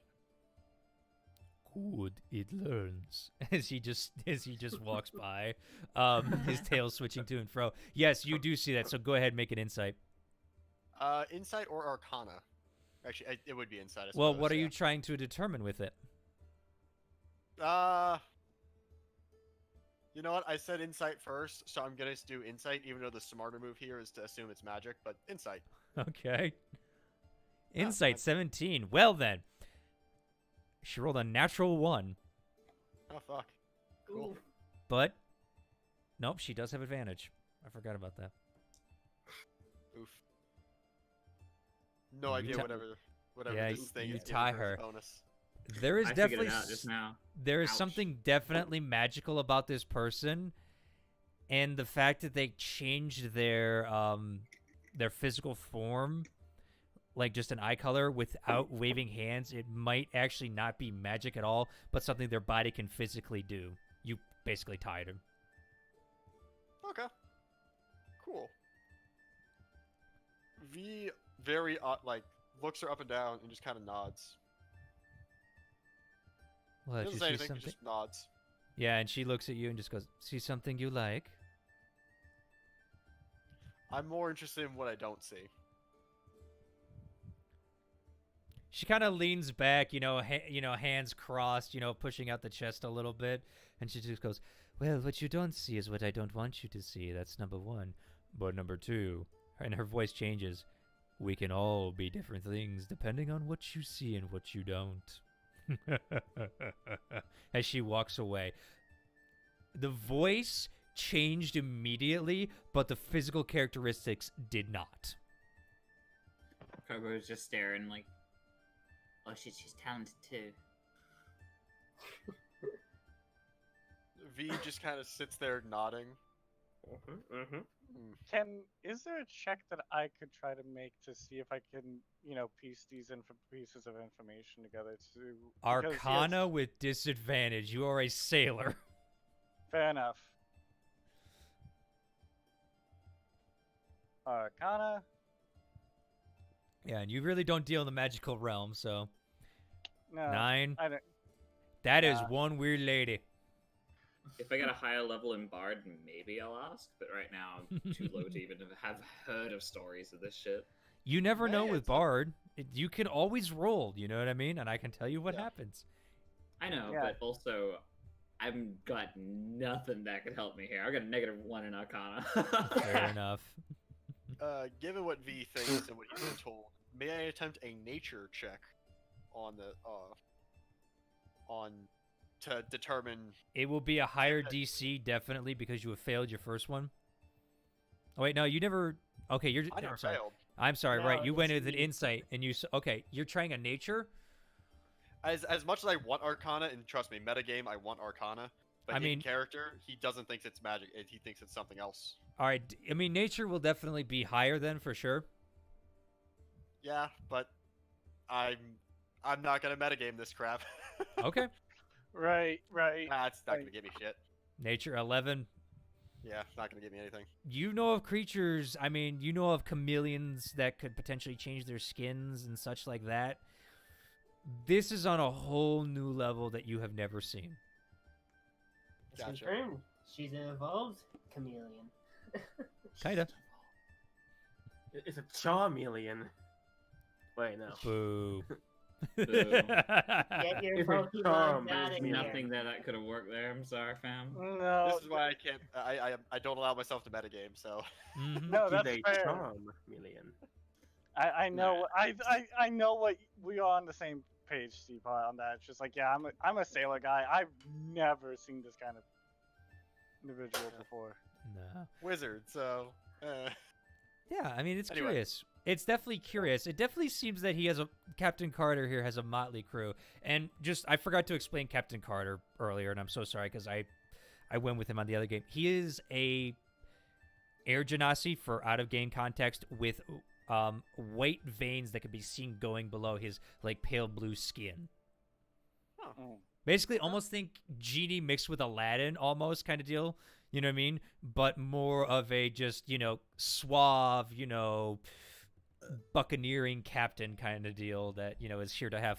Good, it learns as he just walks by, his tail switching to and fro. Yes, you do see that. So go ahead, make an insight. Insight or Arcana? Actually, it would be insight. I Well, suppose, what are yeah. you trying to determine with it? You know what? I said insight first, so I'm gonna do insight, even though the smarter move here is to assume it's magic. But insight. Okay. Yeah, Insight I- 17. Well then, she rolled a natural 1, Oh fuck. Cool. Ooh. but nope, she does have advantage. I forgot about that. Oof. No You idea. ti- Whatever Yeah, this thing you is. giving tie as a her. bonus. There is I figured definitely it out just now. there is Ouch. something definitely magical about this person, and the fact that they changed their physical form, like just an eye color without waving hands. It might actually not be magic at all, but something their body can physically do. You basically tied him. Okay. Cool. V very looks her up and down and just kind of nods. Well, Doesn't you say see anything. something? Just nods. Yeah, and she looks at you and just goes, "See something you like?" I'm more interested in what I don't see. She kind of leans back, hands crossed, pushing out the chest a little bit, and she just goes, "Well, what you don't see is what I don't want you to see. That's number 1. But number 2," and her voice changes, "we can all be different things depending on what you see and what you don't." As she walks away. The voice changed immediately, but the physical characteristics did not. Kobo was just staring like, oh shit, she's talented too. V just kind of sits there nodding, Is there a check that I could try to make to see if I can, piece these pieces of information together to because, Arcana yes, with disadvantage. You are a sailor. fair enough. Arcana. Yeah, and you really don't deal in the magical realm, so No, 9. I don't. That is Yeah. one weird lady. If I get a higher level in Bard, maybe I'll ask. But right now, I'm too low to even have heard of stories of this shit. You never know Yeah, with it's a- Bard. You can always roll, you know what I mean? And I can tell you what Yeah. happens. I know, Yeah. but also, I've got nothing that could help me here. I've got a -1 in Arcana. Fair enough. Given what V thinks and what you've been told, may I attempt a nature check on the to determine? It will be a higher DC, definitely, because you have failed your first one. Oh, wait, no, you never... Okay, you're... I never I'm sorry. failed. I'm sorry, No, right. You went it's with an me. insight, and you... Okay, you're trying a nature? As much as I want Arcana, and trust me, metagame, I want Arcana. But I in mean- character, he doesn't think it's magic. He thinks it's something else. All right, I mean, nature will definitely be higher then, for sure. Yeah, but I'm not gonna metagame this crap. Okay. Right. It's not gonna give me shit. Nature 11. Yeah, it's not gonna give me anything. You know of creatures, I mean, you know of chameleons that could potentially change their skins and such like that. This is on a whole new level that you have never seen. It's Gotcha. confirmed. She's an evolved chameleon. Kinda. It's a Charmeleon. Wait, no. Boo. Boo. Get your It's a Pokemon charm, out of isn't it? here. Nothing that could have worked there. I'm sorry, fam. No. This is why I can't. I don't allow myself to metagame. So Mhm. No, She's that's a fair. Charmeleon. I know. I know what we are on the same page, Steve, on that. It's just like, yeah, I'm a sailor guy. I've never seen this kind of individual before. No. wizard. So Yeah, I mean, it's Anyway. curious. It's definitely curious. It definitely seems that he has Captain Carter here has a motley crew. And I forgot to explain Captain Carter earlier, and I'm so sorry because I went with him on the other game. He is a air genasi for out of game context with white veins that can be seen going below his like pale blue skin. Mm. Basically, almost think Genie mixed with Aladdin, almost kind of deal. You know what I mean? But more of a just suave, buccaneering captain kind of deal that is here to have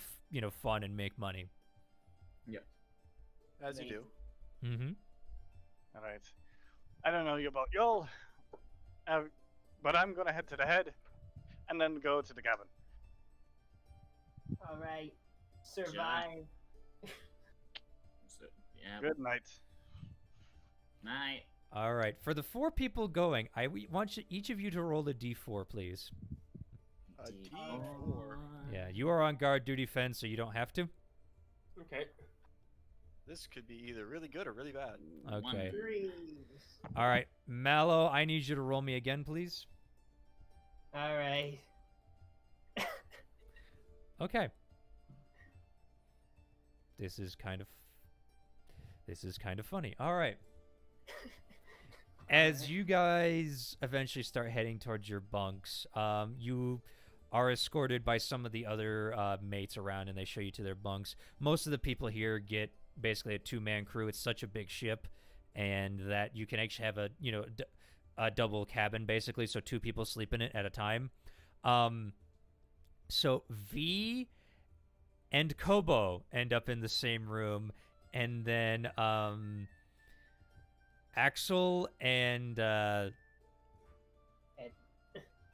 fun and make money. as you do. Mm-hmm. All right. I don't know about y'all, but I'm gonna head to the head, and then go to the cabin. All right. Survive. So, yeah. Good night. Night. All right. For the 4 people going, want each of you to roll a d4, please. A D4. D4. Yeah, you are on guard duty, Fen, so you don't have to. Okay. This could be either really good or really bad. Okay. Breeze. All right. Mallow, I need you to roll me again, please. All right. Okay. This is kind of funny. All right. As you guys eventually start heading towards your bunks, you are escorted by some of the other mates around, and they show you to their bunks. Most of the people here get basically a 2-man crew. It's such a big ship, and that you can actually have a double cabin, basically, so 2 people sleep in it at a time. So V and Kobo end up in the same room, and then Axel and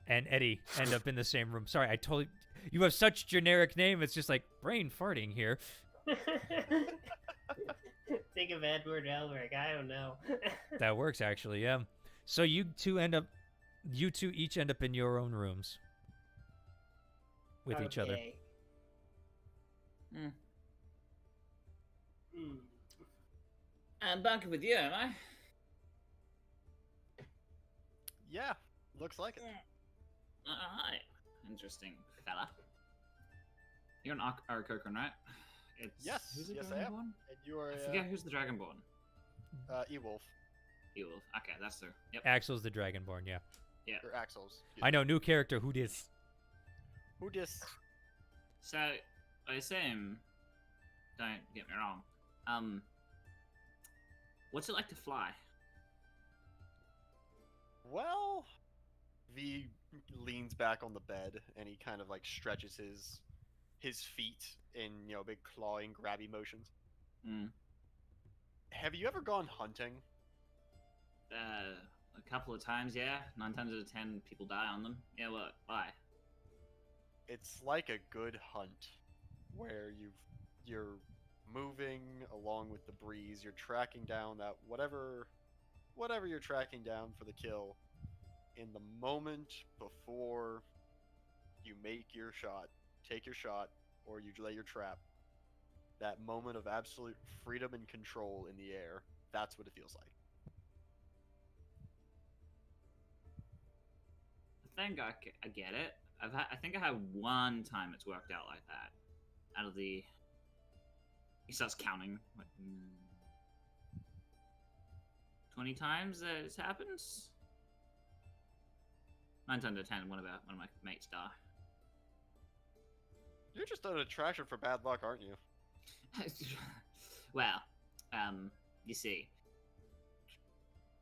Eddie end up in the same room. Sorry, I totally... You have such generic name, it's just like brain farting here. Think of Edward Elric. I don't know. That works, actually, yeah. So you two each end up in your own rooms with each other. Okay. Hmm. Hmm. I'm bunking with you, am I? Yeah, looks like it. Hi. Interesting, fella. You're an Arakokran, right? It's, Yes, who's the yes I am. Dragonborn? And you are I forget who's the Dragonborn. E-Wolf. Eowulf. Okay, that's true. Yep. Axel's the Dragonborn, yeah. Or Axels. I know, new character, who dis? Who dis? So, I assume, don't get me wrong, what's it like to fly? Well, V leans back on the bed and he kind of like stretches his feet in, you know, big clawing, grabby motions. Mm. Have you ever gone hunting? A couple of times, yeah. 9 times out of 10, people die on them. Yeah, what? Why? It's like a good hunt where you're moving along with the breeze, you're tracking down that whatever you're tracking down for the kill in the moment before you make your shot, take your shot, or you lay your trap. That moment of absolute freedom and control in the air, that's what it feels like. I think I get it. I think I had one time it's worked out like that. Out of the... He starts counting. Like, 20 times that it's happened? 9 times out of 10, one of my mates die. You're just an attraction for bad luck, aren't you? Well, you see,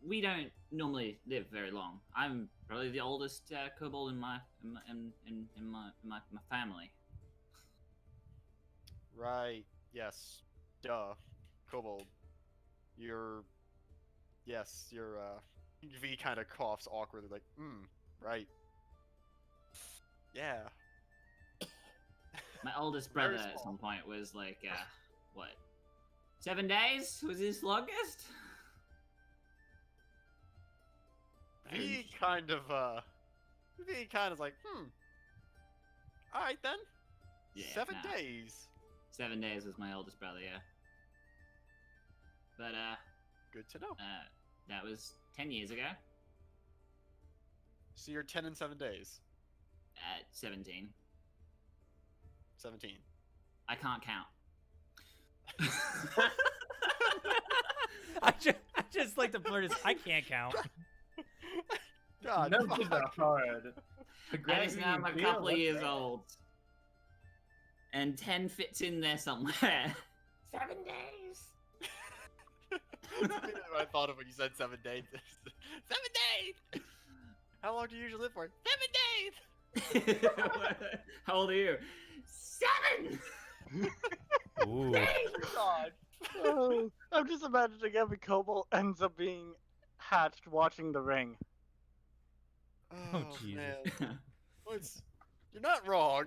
we don't normally live very long. I'm probably the oldest kobold in my family. Right. Yes. Duh. Kobold. Yes, you're, V kind of coughs awkwardly, like, right. Yeah. My oldest Very brother at small. some point was like, what? 7 days was his longest? V kind of is like, alright then. Yeah, 7 nah. days. 7 days was my oldest brother, yeah. But, Good to know. that was 10 years ago. So you're 10 in 7 days. At 17. 17. I can't count. I just like to blurt his, I can't count. God, Numbers fuck. are hard. I just know I'm a couple of years old. And 10 fits in there somewhere. 7 days! I thought of when you said 7 days. 7 days! How long do you usually live for? 7 days! How old are you? 7! Ooh. God. Oh, I'm just imagining every kobold ends up being hatched watching The Ring. Oh, Jesus. Man. Well, you're not wrong.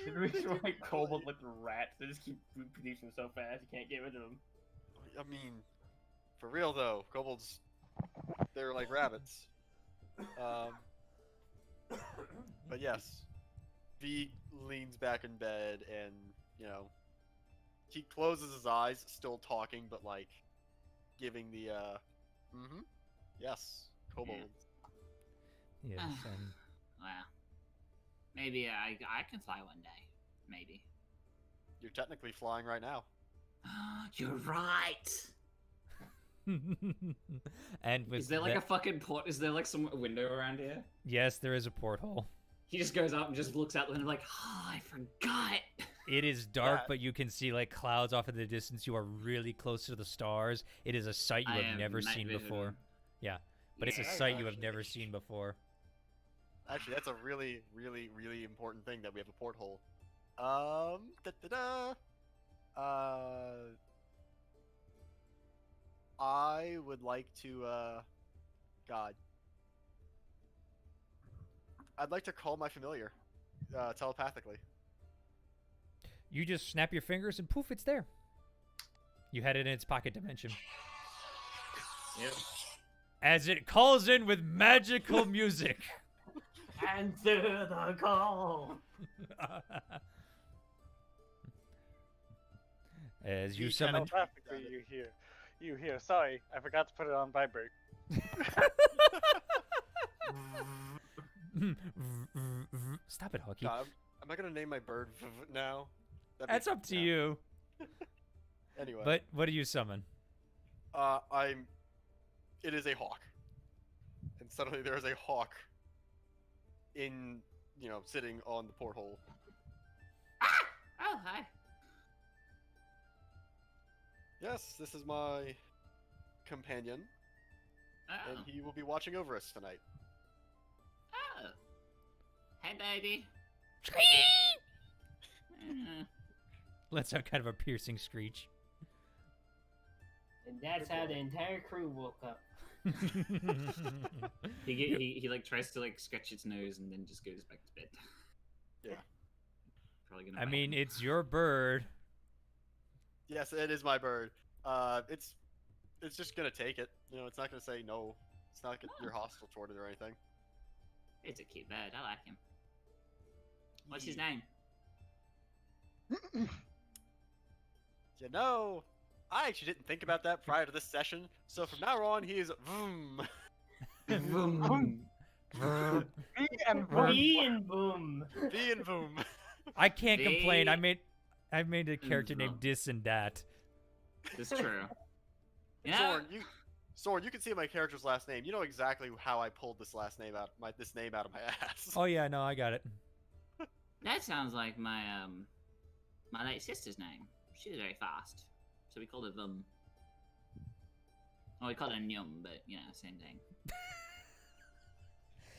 The reason why kobold like rats, they just keep reproducing so fast you can't get rid of them. I mean, for real though, kobolds, they're like rabbits. But yes, V leans back in bed and, you know, he closes his eyes, still talking, but like giving the yes, kobolds. Yes, and Wow. Maybe I can fly one day. Maybe. You're technically flying right now. You're right. and with Is there like that- a fucking port? Is there like some window around here? yes, there is a porthole. He just goes up and just looks out the window like, oh, I forgot. It is dark, Yeah. but you can see like clouds off in the distance. You are really close to the stars. It is a sight you I have have never night seen vision. before. Yeah, but it's a Yeah. sight you have Actually- never seen before. Actually, that's a really, really, really important thing that we have a porthole. Da-da-da. I would like to, God. I'd like to call my familiar, telepathically. You just snap your fingers and poof, it's there. You had it in its pocket dimension. Yep. As it calls in with magical music. Answer the call! As you We summon. Telepathically, you hear. Sorry, I forgot to put it on vibrate. Stop it, Hockey. God, am I gonna name my bird now? That'd be- That's up to yeah. you. Anyway. But what do you summon? I'm. It is a hawk, and suddenly there is a hawk in, sitting on the porthole. Ah! Oh, hi. Yes, this is my companion, Oh. and he will be watching over us tonight. Oh. Hey, baby. Let's have kind of a piercing screech. And that's how the entire crew woke up. He like tries to like scratch its nose and then just goes back to bed. Yeah. Probably gonna. I bite mean, him. it's your bird. Yes, it is my bird. It's just gonna take it. It's not gonna say no. It's not like you're hostile toward it or anything. It's a cute bird. I like him. What's his name? I actually didn't think about that prior to this session. So from now on, he is Vroom. Bee and Bee and boom. Bee and Vroom. I can't complain. I They- made a character Vroom. named Dis and Dat. That's true. Yeah. Zorn, you can see my character's last name. You know exactly how I pulled this name out of my ass. Oh yeah, no, I got it. That sounds like my late sister's name. She was very fast, so we called her Vum. Oh, we called her Nyum, but same thing.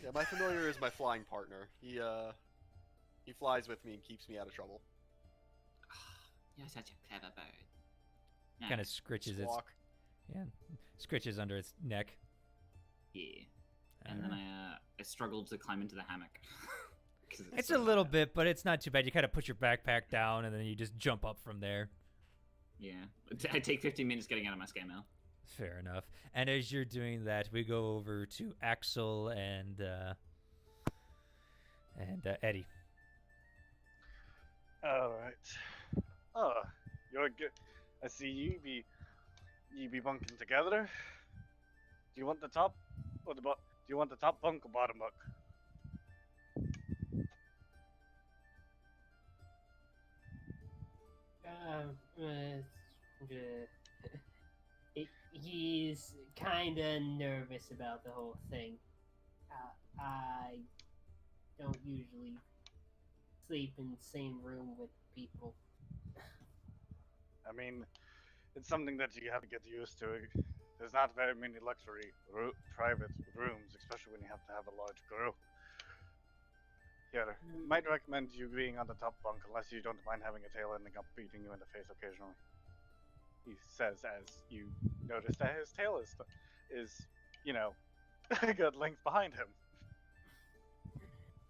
Yeah, my familiar is my flying partner. He flies with me and keeps me out of trouble. You're such a clever bird. No, Kind of scritches its Squawk. scritches under its neck. yeah. And then I struggled to climb into the hammock. 'Cause It's so a little high. bit, but it's not too bad. You kind of put your backpack down and then you just jump up from there. Yeah. I take 15 minutes getting out of my scare mail. Fair enough. And as you're doing that, we go over to Axel and Eddie. All right. Oh, you're good. I see you be bunking together. Do you want the top or the bottom? Do you want the top bunk or bottom bunk? He's kind of nervous about the whole thing. I don't usually sleep in the same room with people. I mean, it's something that you have to get used to. There's not very many luxury private rooms, especially when you have to have a large crew. Here, might recommend you being on the top bunk unless you don't mind having a tail ending up beating you in the face occasionally. He says as you notice that his tail is a good length behind him.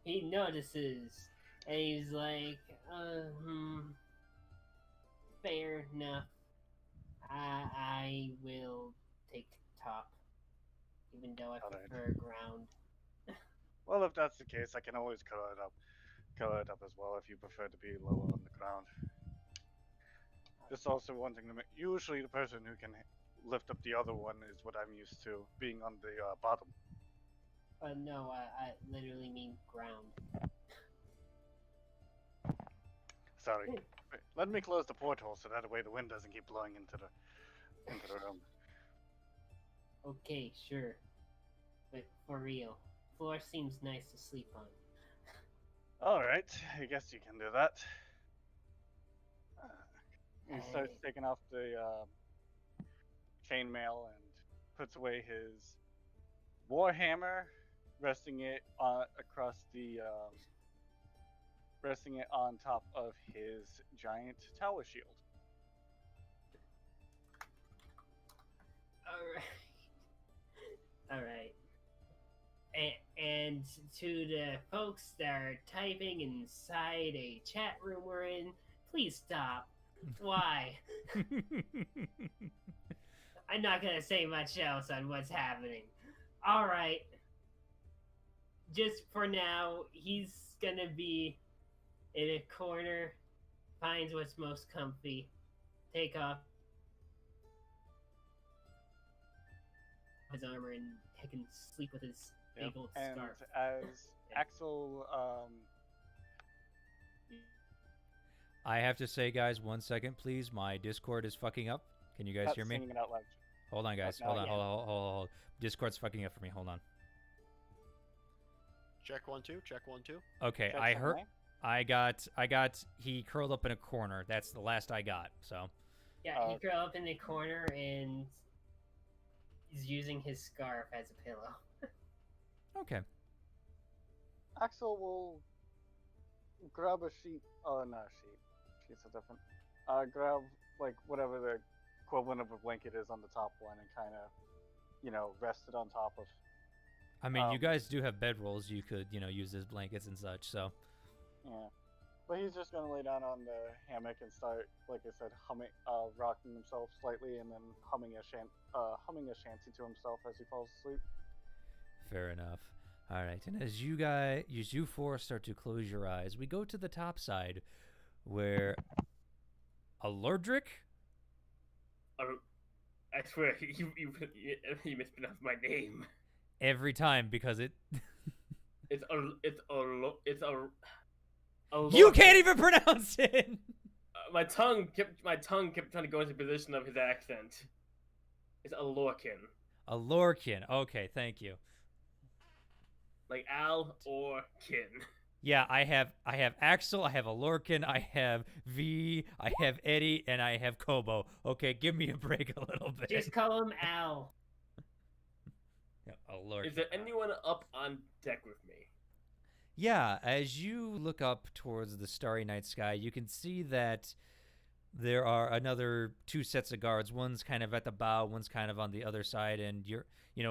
He notices, and he's like, fair enough. I will take top, even though I Alright. prefer ground. Well, if that's the case, I can always color it up as well if you prefer to be lower on the ground. Just also one thing to make. Usually, the person who can lift up the other one is what I'm used to, being on the bottom. No, I literally mean ground. Sorry. Wait, let me close the porthole so that way the wind doesn't keep blowing into the room. Okay, sure. But for real, floor seems nice to sleep on. All right, I guess you can do that. He starts taking off the chainmail and puts away his warhammer, resting it on top of his giant tower shield. All right. And to the folks that are typing inside a chat room we're in, please stop. Why? I'm not gonna say much else on what's happening. All right. Just for now, he's gonna be in a corner, finds what's most comfy, take off his armor, and he can sleep with his big old And scarf. as Axel, I have to say, guys, 1 second, please. My Discord is fucking up. Can you guys not hear me? singing it out loud. Hold on, guys. Not Hold on. yet. Hold. Discord's fucking up for me. Hold on. Check 1 2. Check 1 2. Okay, Check I some heard. way. I got. He curled up in a corner. That's the last I got. So. Yeah, he curled up in the corner and he's using his scarf as a pillow. Okay. Axel will grab a sheet. Oh, not a sheet. Sheets are different. Grab like whatever the equivalent of a blanket is on the top one and kind of, rest it on top of. I mean, you Um, guys do have bedrolls. You could, use as blankets and such. So. Yeah. But he's just gonna lay down on the hammock and start, like I said, rocking himself slightly and then humming a shanty to himself as he falls asleep. Fair enough. All right, and as you four start to close your eyes, we go to the top side, where Alordric. I swear, you mispronounced my name. Every time because it. It's a. You can't even pronounce it. My tongue kept trying to go into the position of his accent. It's a Lorcan. Alorkin. Okay, thank you. Like Al or Kin. Yeah, I have Axel, I have Alorkin, I have V, I have Eddie, and I have Kobo. Okay, give me a break a little bit. Just call him Al. Yeah, Alorkin. Is there anyone up on deck with me? Yeah, as you look up towards the starry night sky, you can see that there are another 2 sets of guards. One's kind of at the bow, one's kind of on the other side, and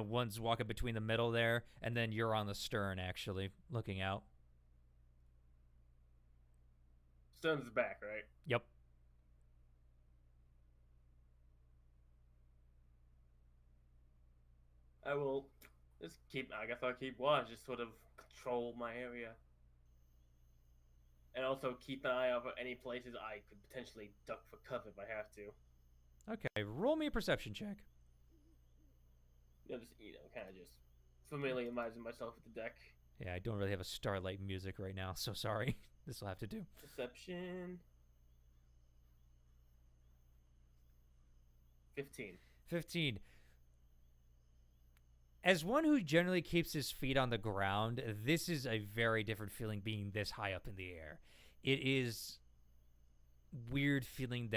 one's walking between the middle there, and then you're on the stern, actually, looking out. Stern's back, right? Yep. I guess I'll keep watch, just sort of control my area. And also keep an eye out for any places I could potentially duck for cover if I have to. Okay, roll me a perception check. Kind of just familiarizing myself with the deck. Yeah, I don't really have a starlight music right now, so sorry. This will have to do. Perception. 15. 15. As one who generally keeps his feet on the ground, this is a very different feeling being this high up in the air. It is weird feeling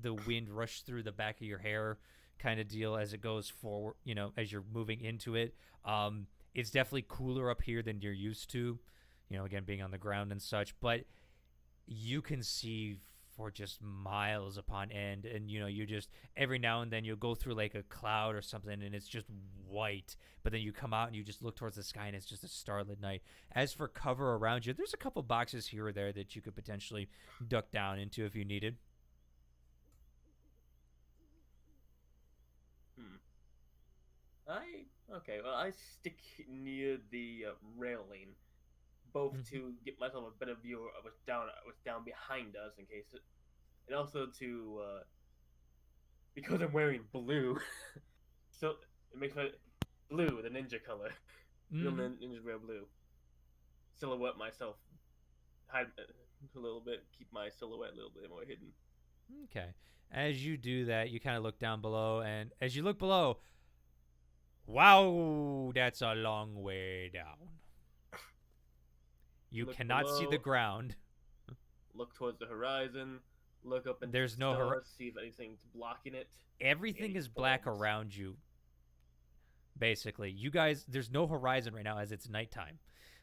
the wind rush through the back of your hair kind of deal as it goes forward, as you're moving into it. It's definitely cooler up here than you're used to, again, being on the ground and such, but you can see for just miles upon end, and you just every now and then you'll go through like a cloud or something and it's just white, but then you come out and you just look towards the sky and it's just a starlit night. As for cover around you, there's a couple boxes here or there that you could potentially duck down into if you needed. I stick near the railing, both to get myself a better view of what's down behind us in case and also to because I'm wearing blue, so it makes my blue the ninja color. Ninjas wear blue. Silhouette myself, hide a little bit, keep my silhouette a little bit more hidden. Okay. As you do that, you kind of look down below, and as you look below, wow, that's a long way down. You Look cannot see below. the ground. Look towards the horizon. Look up and There's no see if anything's blocking it. Everything Any is black storms. around you. Basically, you guys, there's no horizon right now as it's nighttime.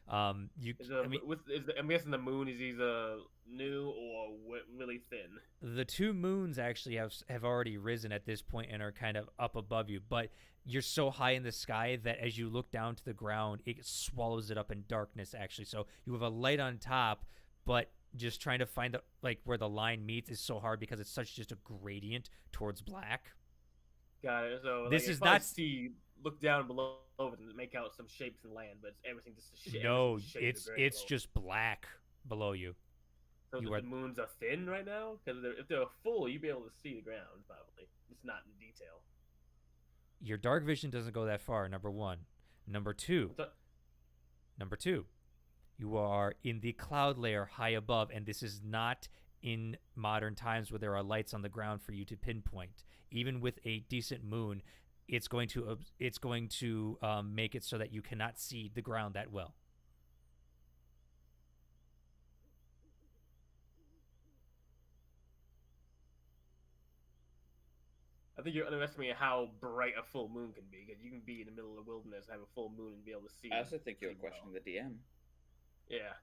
I'm guessing the moon is either new or really thin. The 2 moons actually have already risen at this point and are kind of up above you, but you're so high in the sky that as you look down to the ground, it swallows it up in darkness, actually. So you have a light on top, but just trying to find where the line meets is so hard because it's such just a gradient towards black. Got it. So This is if I not- look down below it and make out some shapes in land, but it's everything just a shape. No, it's just black below you. So you the are- moons are thin right now because if they're full, you'd be able to see the ground probably. It's not in detail. Your dark vision doesn't go that far, number 1. Number 2, you are in the cloud layer high above, and this is not in modern times where there are lights on the ground for you to pinpoint. Even with a decent moon, it's going to make it so that you cannot see the ground that well. I think you're underestimating how bright a full moon can be, because you can be in the middle of the wilderness and have a full moon and be able to see. I also think you're see well. questioning the DM. Yeah.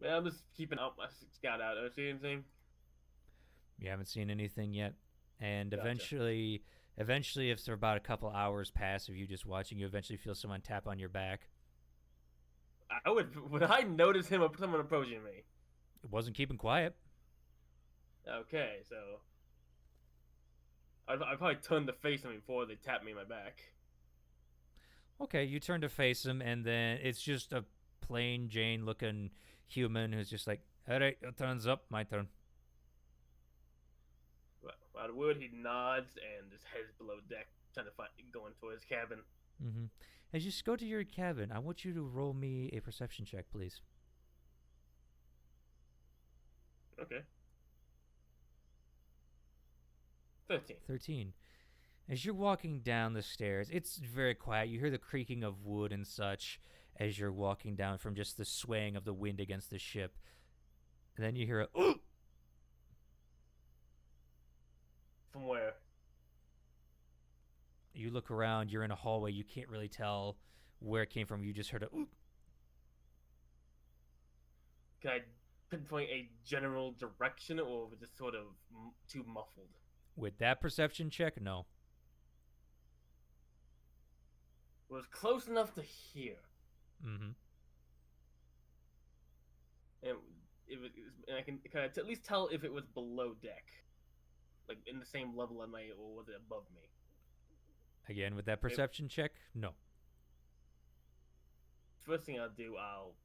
Man, I'm just keeping up my scout out. Ever see anything? You haven't seen anything yet, and Gotcha. eventually, if about a couple hours pass of you just watching, you eventually feel someone tap on your back. Would I notice him or someone approaching me? It wasn't keeping quiet. Okay, so I'd probably turn to face them before they tap me in my back. Okay, you turn to face him, and then it's just a plain Jane looking human who's just like, all right, your turn's up, my turn. Without a word, he nods and his head's below deck, trying to go into his cabin. Mm-hmm. As you go to your cabin, I want you to roll me a perception check, please. Okay. 13. 13. As you're walking down the stairs, it's very quiet. You hear the creaking of wood and such as you're walking down from just the swaying of the wind against the ship. And then you hear a, "Ooh!" From where? You look around, you're in a hallway. You can't really tell where it came from. You just heard a, "Ooh!" Can I pinpoint a general direction, or was it sort of too muffled? With that perception check, no. It was close enough to hear. Mm-hmm. And and I can at least tell if it was below deck, like in the same level as my, or was it above me? Again, with that perception check, no. First thing I'll do, I'll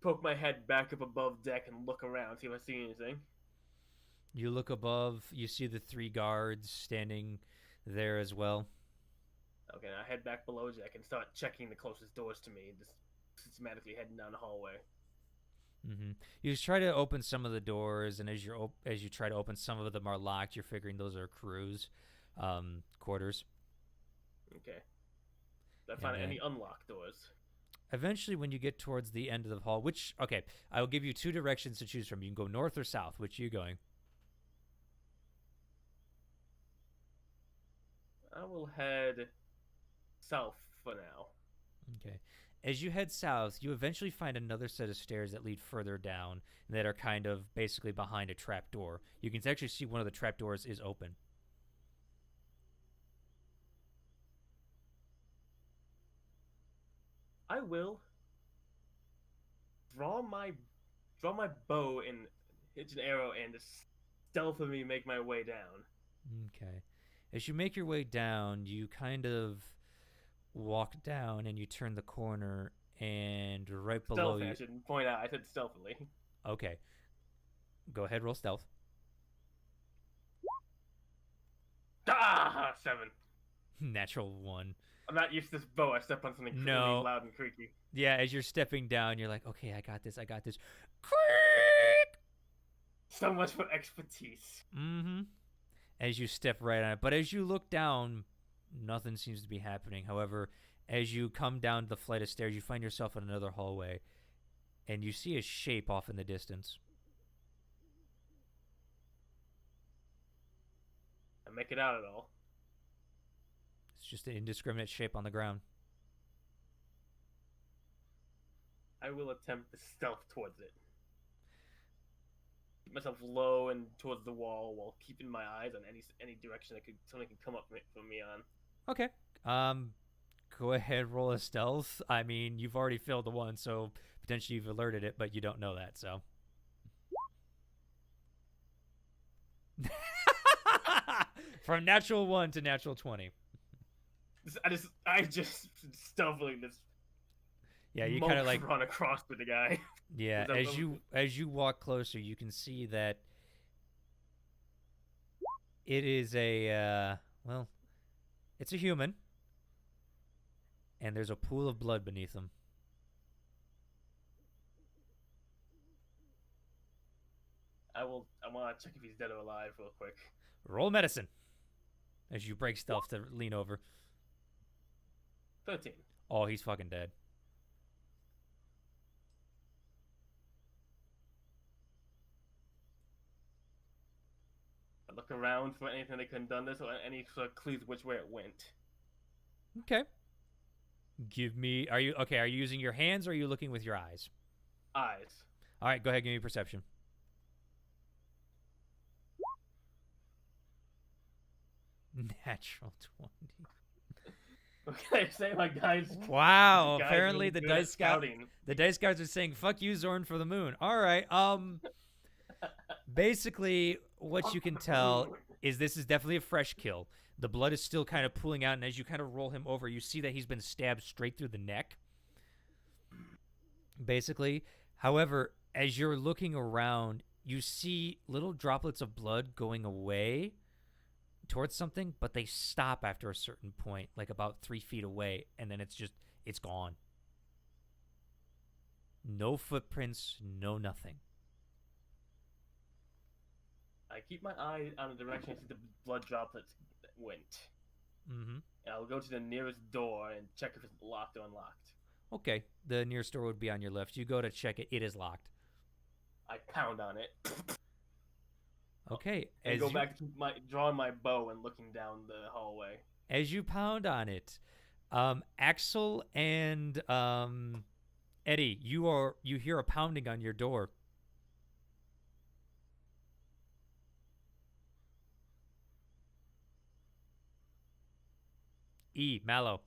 poke my head back up above deck and look around, see if I see anything. You look above, you see the 3 guards standing there as well. Okay, I head back below deck and start checking the closest doors to me, just systematically heading down the hallway. Mm-hmm. You just try to open some of the doors, and as you try to open, some of them are locked. You're figuring those are crews' quarters. Okay. Did I find any unlocked doors? Eventually, when you get towards the end of the hall, I will give you 2 directions to choose from. You can go north or south. Which are you going? I will head south for now. Okay. As you head south, you eventually find another set of stairs that lead further down that are kind of basically behind a trap door. You can actually see one of the trap doors is open. I will draw my bow and hitch an arrow and just stealthily make my way down. Okay. As you make your way down, you kind of walk down and you turn the corner, and right below you... I should point out, I said stealthily. Okay. Go ahead, roll stealth. Ah! 7. Natural 1. I'm not used to this bow. I step on something really loud and creaky. Yeah, as you're stepping down, you're like, okay, I got this. Creak! So much for expertise. Mm-hmm. As you step right on it. But as you look down, nothing seems to be happening. However, as you come down the flight of stairs, you find yourself in another hallway, and you see a shape off in the distance. I make it out at all. It's just an indiscriminate shape on the ground. I will attempt to stealth towards it. Keep myself low and towards the wall while keeping my eyes on any direction something can come up from me on. Okay. Go ahead, roll a stealth. I mean, you've already failed the one, so potentially you've alerted it, but you don't know that, so. From natural 1 to natural 20. I just stealthily just. Yeah, you kind of like run across with the guy. Yeah, as you walk closer, you can see that it is it's a human, and there's a pool of blood beneath him. I want to check if he's dead or alive real quick. Roll medicine as you break stealth to lean over. 13. Oh, he's fucking dead. I look around for anything that could have done this or any sort of clues which way it went. Okay. Give me. Are you using your hands or are you looking with your eyes? Eyes. All right, go ahead. Give me perception. Natural 20. Okay, say my guys. Wow. Guys Apparently really the good at dice scouting. the dice guards are saying "fuck you, Zorn, for the moon." All right. Basically, what you can tell is this is definitely a fresh kill. The blood is still kind of pooling out, and as you kind of roll him over, you see that he's been stabbed straight through the neck. Basically, however, as you're looking around, you see little droplets of blood going away towards something, but they stop after a certain point, like about 3 feet away, and then it's gone. No footprints, no nothing. I keep my eye on the direction I see the blood droplets went. Mm-hmm. And I'll go to the nearest door and check if it's locked or unlocked. Okay, the nearest door would be on your left. You go to check it. It is locked. I pound on it. Okay, And go back to drawing my bow and looking down the hallway. as you pound on it, Axel and Eddie, you hear a pounding on your door. Mallow.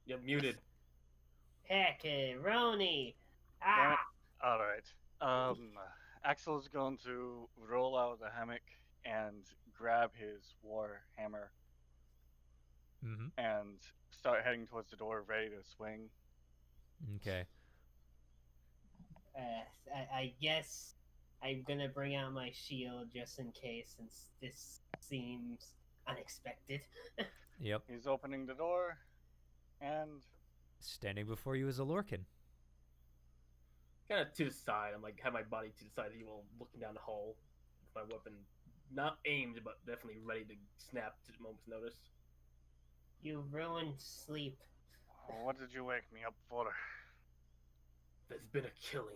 You're muted. Pepperoni. Damn it. Ah. All right. Axel's going to roll out of the hammock and grab his war hammer Mm-hmm. and start heading towards the door, ready to swing. Okay. I guess I'm gonna bring out my shield just in case, since this seems unexpected. Yep. He's opening the door, and Standing before you is a Lorcan. Kind of to the side. I'm like, have my body to the side of you while looking down the hall. With my weapon not aimed, but definitely ready to snap to the moment's notice. You ruined sleep. what did you wake me up for? There's been a killing.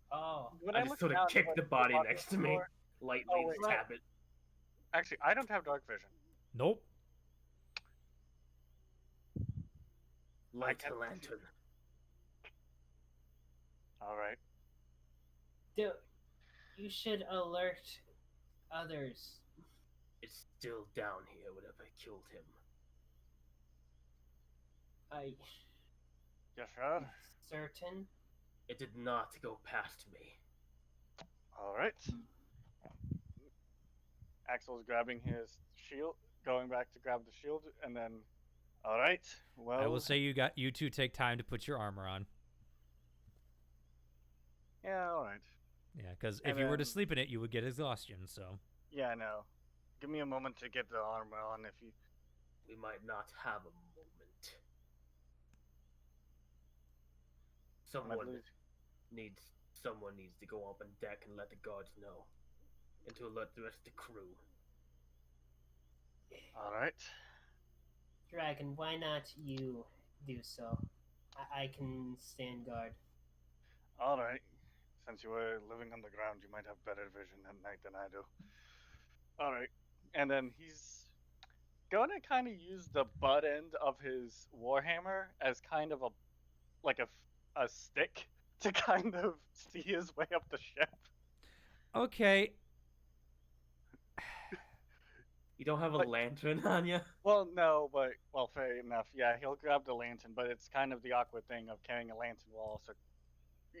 Oh, When I just look sort of down, kick like, the body bottom next of to the me, door- lightly, Oh, wait. just tap it. Actually, I don't have dark vision. Nope. Light can't the lantern. All right. you should alert others. It's still down here whenever I killed him. Yes, sir. Certain? It did not go past me. All right. Axel's grabbing his shield, going back to grab the shield, and then. All right. Well, I will say you two take time to put your armor on. Yeah. All right. Yeah, because if And you were to then- sleep in it, you would get exhaustion. So. Yeah, I know. Give me a moment to get the armor on. If you. We might not have a moment. Someone needs to go up on deck and let the guards know, and to alert the rest of the crew. All right. Dragon, why not you do so? I can stand guard. All right. Since you were living on the ground, you might have better vision at night than I do. All right. And then he's gonna kind of use the butt end of his warhammer as kind of a stick to kind of see his way up the ship. Okay. You don't have a But- lantern on you? Well, no, but fair enough. Yeah, he'll grab the lantern, but it's kind of the awkward thing of carrying a lantern while also.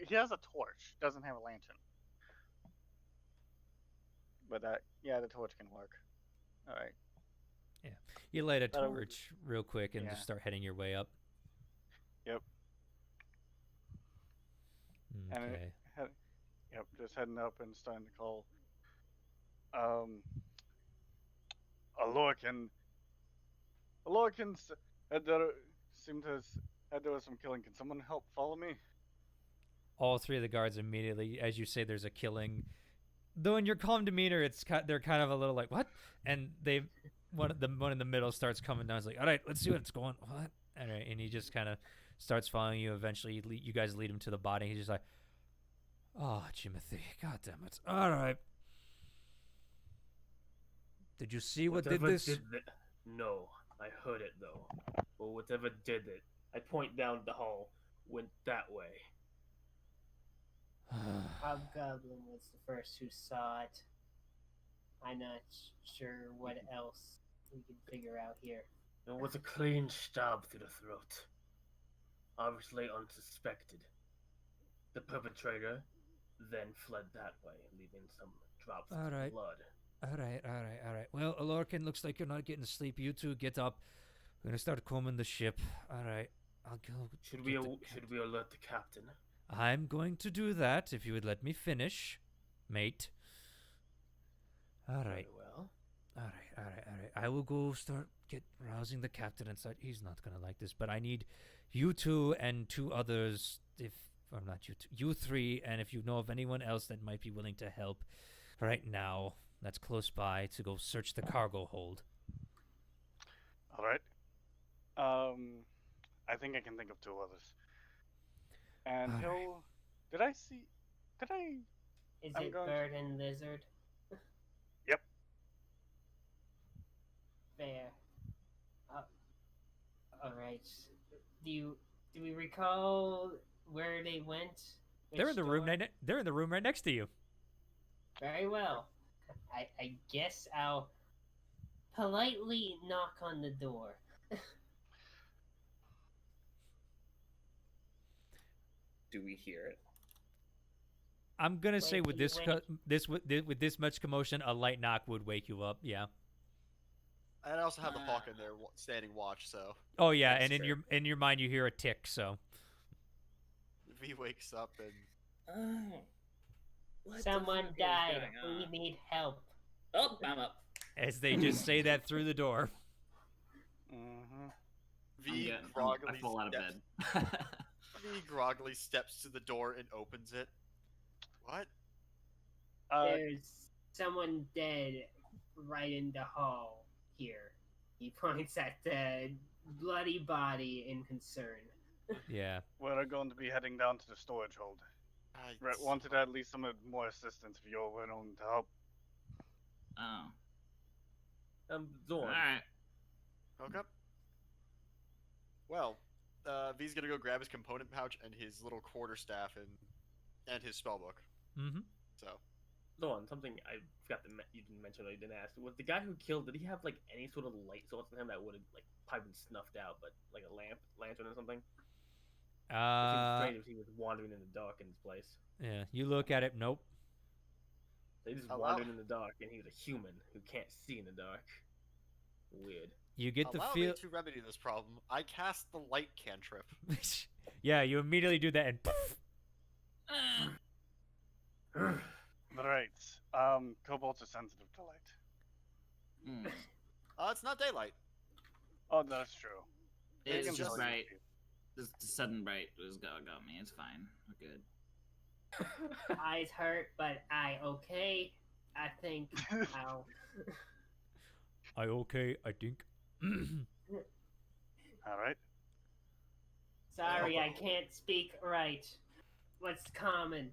He has a torch, doesn't have a lantern. But the torch can work. All right. You light a That'll- torch real quick and yeah. just start heading your way up. Yep. And Okay. Yep, just heading up and starting to call. Lorcan, Lorkins had there seemed to have had there was some killing. Can someone help follow me? All three of the guards immediately, as you say, there's a killing. Though in your calm demeanor, they're kind of a little like what, and one in the middle starts coming down. He's like, all right, let's see what's going. What? All right, and he just kind of starts following you. Eventually, you guys lead him to the body. He's just like, oh, Jimothy, god damn it! All right. Did you see what did Whatever this? No, I heard it though. But whatever did it, I point down the hall, went that way. Hobgoblin was the first who saw it. I'm not sure what else we can figure out here. It was a clean stab through the throat. Obviously unsuspected. The perpetrator then fled that way, leaving some drops All of right. blood. All right. Well, Alorkin, looks like you're not getting sleep. You two get up. We're gonna start combing the ship. All right. I'll go. Should get we alert the captain? I'm going to do that if you would let me finish, mate. All right. Very well. All right. I will go start rousing the captain inside. He's not gonna like this, but I need you two and two others. Or not you two, you three, and if you know of anyone else that might be willing to help, right now, that's close by, to go search the cargo hold. All right. I think I can think of two others. And All he'll. right. Did I? Is I'm it going bird and lizard? Yep. Fair. Alright. Do we recall where they went? They're in Which the room. door? They're in the room right next to you. Very well. I guess I'll politely knock on the door. Do we hear it? I'm gonna say Wait, with wait. this much commotion, a light knock would wake you up. Yeah. And I also have the hawk in there standing watch, so Oh yeah, That's and true. in your mind you hear a tick. So if he wakes up and What the Someone fuck is died. going We on? need help. Oh, I'm up. as they just say that through the door. Mm-hmm. V I groggily fall out of steps, bed. V groggily steps to the door and opens it. What? There's someone dead right in the hall here. He points at the bloody body in concern. Yeah. We're going to be heading down to the storage hold. Right, wanted at least some more assistance if you're willing to help. Oh. Zorn. Alright. Okay. Well, V's gonna go grab his component pouch and his little quarterstaff and his spellbook. Mm-hmm. So Zorn, something I forgot you didn't mention or you didn't ask. Was the guy who killed, did he have like any sort of light source on him that would have like probably been snuffed out, but like a lantern or something? It seems strange if he was wandering in the dark in this place. Yeah. You look at it. Nope. They just Allow- wandered in the dark, and he was a human who can't see in the dark. Weird. You get the allow feel. me to remedy this problem. I cast the light cantrip. Yeah. You immediately do that, and Right. Kobolds are sensitive to light. Hmm. It's not daylight. Oh, that's true. They It's can just tell you bright. if The sudden bright was got me. It's fine. We're good. Eyes hurt, but I okay. I think I'll. I okay. I think. All right. Sorry, I can't speak right. What's common?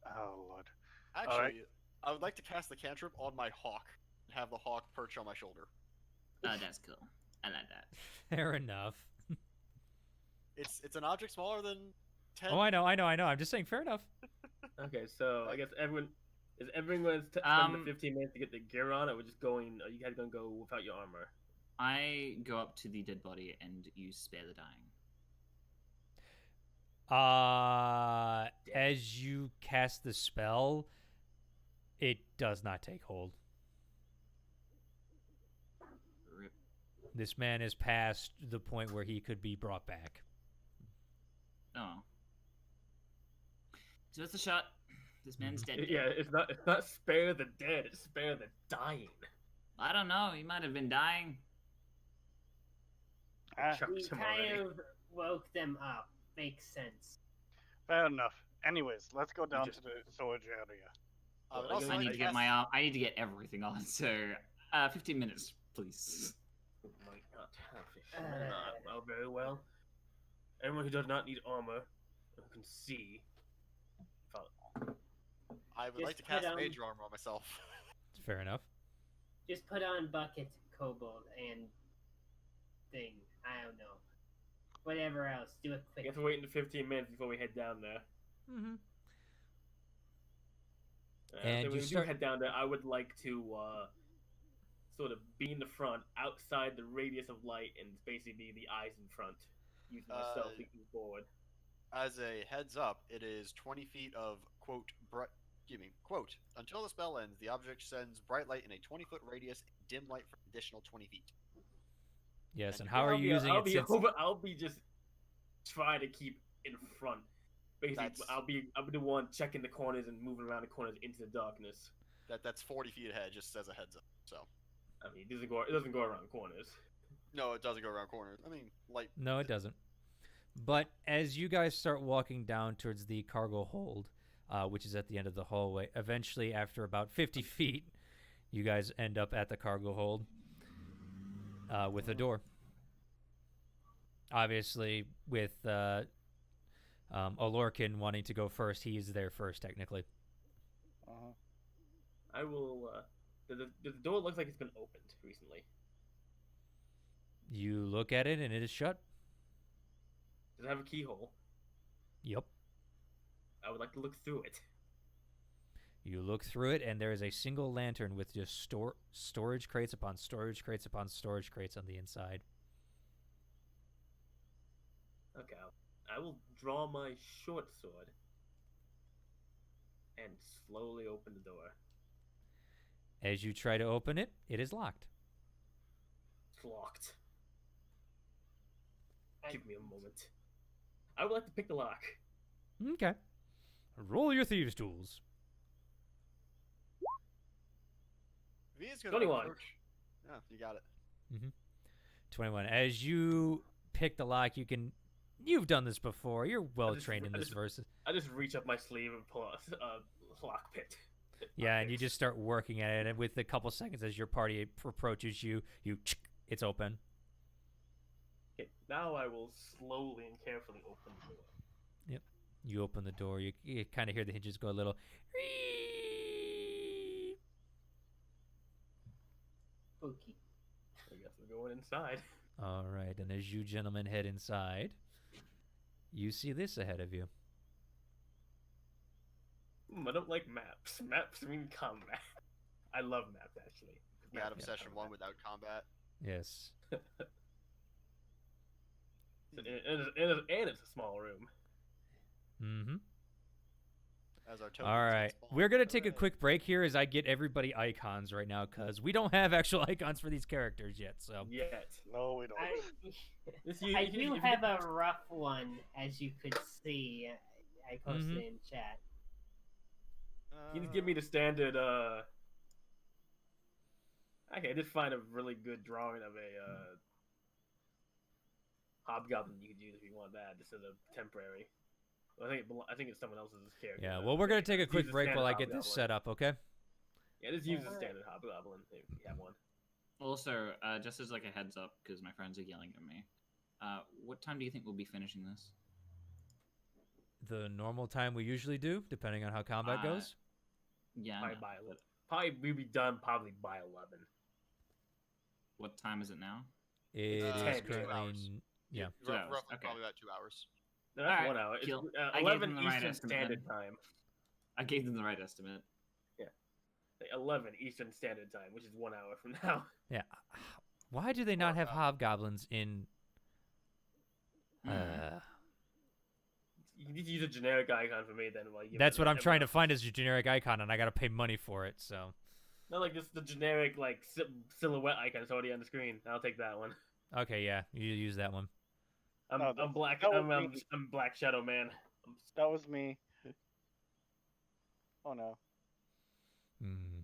Oh lord. Actually, Alright. I would like to cast the cantrip on my hawk and have the hawk perch on my shoulder. Oh, that's cool. I like that. Fair enough. It's an object smaller than 10. Oh, I know. I'm just saying. Fair enough. Okay, so I guess everyone going to spend the 15 minutes to get the gear on, or we're just going? Are you guys gonna go without your armor? I go up to the dead body and use spare the dying. As you cast the spell, it does not take hold. Rip. This man is past the point where he could be brought back. Oh. So it's a shot. This man's dead. Yeah, it's not spare the dead, it's spare the dying. I don't know. He might have been dying. Chuck We him kind already. of woke them up. Makes sense. Fair enough. Anyways, let's go down just- to the storage area. But Well, also, I I need to get cast- my I need to get everything on. So, 15 minutes, please. Might not have it. Oh, very well. Anyone who does not need armor, who can see. I would Just like to put cast on- mage armor on myself. Fair enough. Just put on bucket, kobold, and thing. I don't know. Whatever else. Do it We quick. have to wait in 15 minutes before we head down there. Mm-hmm. so And you when we start- do head down there, I would like to sort of be in the front, outside the radius of light, and basically be the eyes in front, using myself to move forward. As a heads up, it is 20 feet of quote quote, until the spell ends, the object sends bright light in a 20-foot radius, dim light for an additional 20 feet. Yes, and Yeah, how are you using it since... I'll be just trying to keep in front. Basically, That's- I'll be the one checking the corners and moving around the corners into the darkness. That's 40 feet ahead, just as a heads up. So I mean, it doesn't go around corners. no, it doesn't go around corners. I mean, light. No, it doesn't. But as you guys start walking down towards the cargo hold, which is at the end of the hallway, eventually, after about 50 feet, you guys end up at the cargo hold with a door. Obviously, with Olorkin wanting to go first, he is there first, technically. Uh-huh. I will. The door looks like it's been opened recently. You look at it, and it is shut. Does it have a keyhole? Yep. I would like to look through it. You look through it, and there is a single lantern with just storage crates upon storage crates upon storage crates on the inside. Okay, I will draw my short sword and slowly open the door. As you try to open it, it is locked. It's locked. Give me a moment. I would like to pick the lock. Okay. Roll your thieves' tools. V is gonna 21. approach. Yeah, you got it. 21. As you pick the lock, you've done this before. You're well trained in this versus. I just reach up my sleeve and pull a lock pit. Yeah, and you just start working at it, and with a couple seconds as your party approaches you, it's open. Okay, now I will slowly and carefully open the door. You open the door. You kind of hear the hinges go a little. Spooky. I guess we're going inside. All right, and as you gentlemen head inside, you see this ahead of you. I don't like maps. Maps mean combat. I love maps, actually. We out of Maps session combat. 1 without combat. Yes. And it's a small room. Mm-hmm. As our tokens All right, spawn. we're gonna take a Hooray. quick break here as I get everybody icons right now because we don't have actual icons for these characters yet. So Yet. No, we don't. This, I do have a rough one, as you could see. I posted it in chat. You just give me the standard. Okay, I did find a really good drawing of a hobgoblin you could use if you want that. This is a temporary. Well, I think it's someone else's character. yeah, well, we're gonna take a Use quick the break while standard I get this hobgoblin. set up. Okay. Yeah, just use the Alright. standard hobgoblin if you have one. Also, just as like a heads up, because my friends are yelling at me. What time do you think we'll be finishing this? The normal time we usually do, depending on how combat Uh, goes. Yeah. Probably no. by 11. Probably we'll be done probably by 11. What time is it now? It is 10, 2 currently hours. yeah. 2 hours, Roughly, okay. probably about 2 hours. No, that's Alright, 1 hour. It's kill. I gave 11 them the right Eastern estimate Standard then. Time. I gave them the right estimate. 11 Eastern Standard Time, which is 1 hour from now. Yeah. Why do they not have hobgoblins in? You need to use a generic icon for me then. While you That's what I'm trying to find as your generic icon, and I gotta pay money for it. So. Not like just the generic like silhouette icon that's already on the screen. I'll take that one. Okay, yeah, you use that one. I'm No, I'm black. that I'm, would I'm, be- I'm Black Shadow Man. That was me. Oh no. Hmm.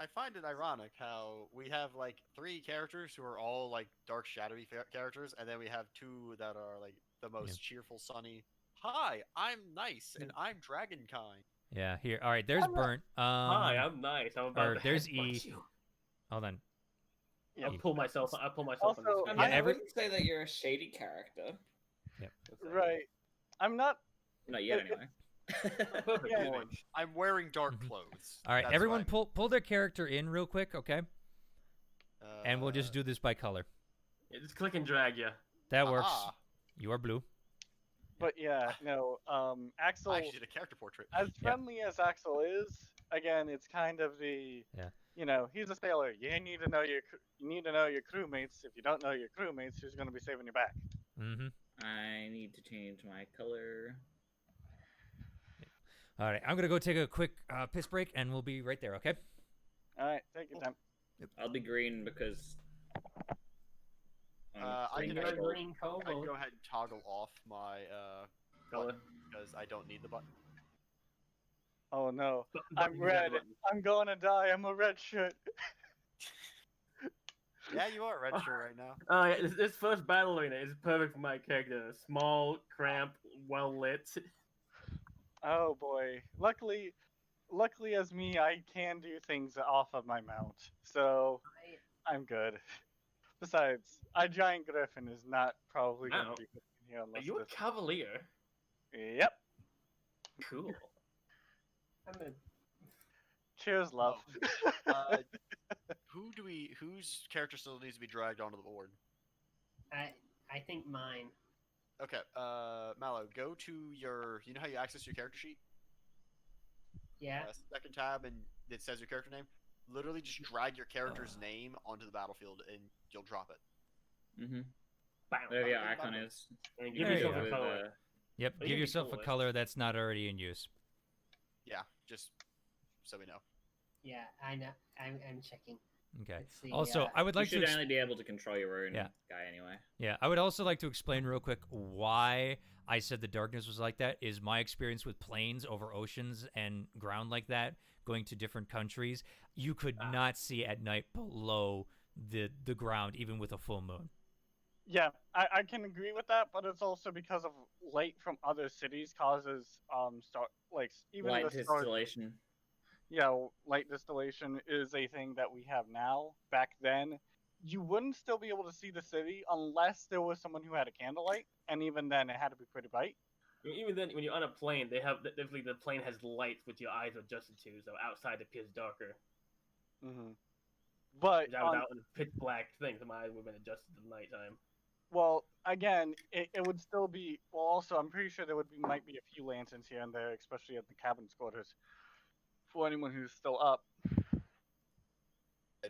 I find it ironic how we have like 3 characters who are all like dark, shadowy characters, and then we have 2 that are like the most cheerful, sunny. Hi, I'm nice, and I'm dragonkind. Yeah, here. All right, there's Burnt. Hi, I'm nice. I'm about or to there's headbutt E. you. Hold on. I'll pull myself. I'll pull myself. Also, on this I guy. mean, I every- wouldn't say that you're a shady character. Right. I'm not. Not yet, It- anyway. Perfect. Yeah. Orange. I'm wearing dark Mhm. clothes. All right, That's everyone, why pull their character in real quick, okay? And we'll just Uh, do this by color. Yeah, just click and drag you. That works. aha. You are blue. But yeah, no. Axel, I actually did a character portrait. as friendly as Axel is, again, it's kind of the. Yeah. You know, he's a sailor. You need to know your crewmates. If you don't know your crewmates, who's going to be saving your back? Mm-hmm. I need to change my color. All right, I'm gonna go take a quick piss break, and we'll be right there, okay? All right, take your time. I'll be green because. I green can You're a actually- green I can kobold. go ahead and toggle off my Color. button because I don't need the button. Oh no, But I'm you got red. it. I'm going to die. I'm a red shirt. Yeah, you are red shirt right now. Oh yeah, this first battle arena is perfect for my character. Small, cramped, well lit. Oh boy. Luckily as me, I can do things off of my mount, so I'm good. Besides, a giant griffin is not probably going to Wow. be here Are unless you a this. cavalier? Yep. Cool. I'm a Cheers, love. Uh, whose character still needs to be dragged onto the board? I think mine. Okay, Mallow, go to your. You know how you access your character sheet? Yeah. Second tab, and it says your character name. Literally, just drag your character's name onto the battlefield, and you'll drop it. Mm-hmm. Bam. There the bam, icon bam. is. And give There you yourself go. a With, color. Yep, But give you'd be yourself a coolest. color that's not already in use. Yeah, just so we know. Yeah, I know. I'm checking. Okay. Let's see, Also, I would You like to should ex- only be able to control your own Yeah. guy anyway. yeah, I would also like to explain real quick why I said the darkness was like that. Is my experience with planes over oceans and ground like that, going to different countries, you could not see at night below the ground, even with a full moon. Yeah, I can agree with that, but it's also because of light from other cities causes even Light the stars. distillation. Yeah, light distillation is a thing that we have now. Back then, you wouldn't still be able to see the city unless there was someone who had a candlelight, and even then, it had to be pretty bright. Even then, when you're on a plane, they have definitely the plane has lights which your eyes are adjusted to, so outside it appears darker. Mm-hmm. But I was out in a pitch black thing, so my eyes would have been adjusted to nighttime. well, again, it would still be. Well, also, I'm pretty sure might be a few lanterns here and there, especially at the cabin's quarters, for anyone who's still up.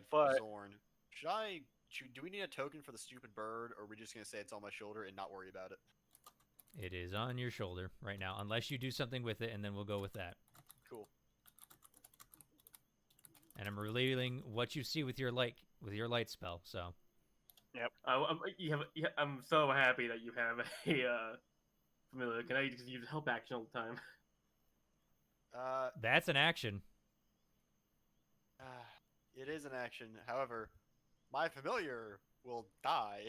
But- Zorn, do we need a token for the stupid bird, or are we just gonna say it's on my shoulder and not worry about it? It is on your shoulder right now, unless you do something with it, and then we'll go with that. Cool. And I'm relating what you see with your light spell. So I'm so happy that you have a familiar. Can I just use help action all the time? that's an action. It is an action. However, my familiar will die.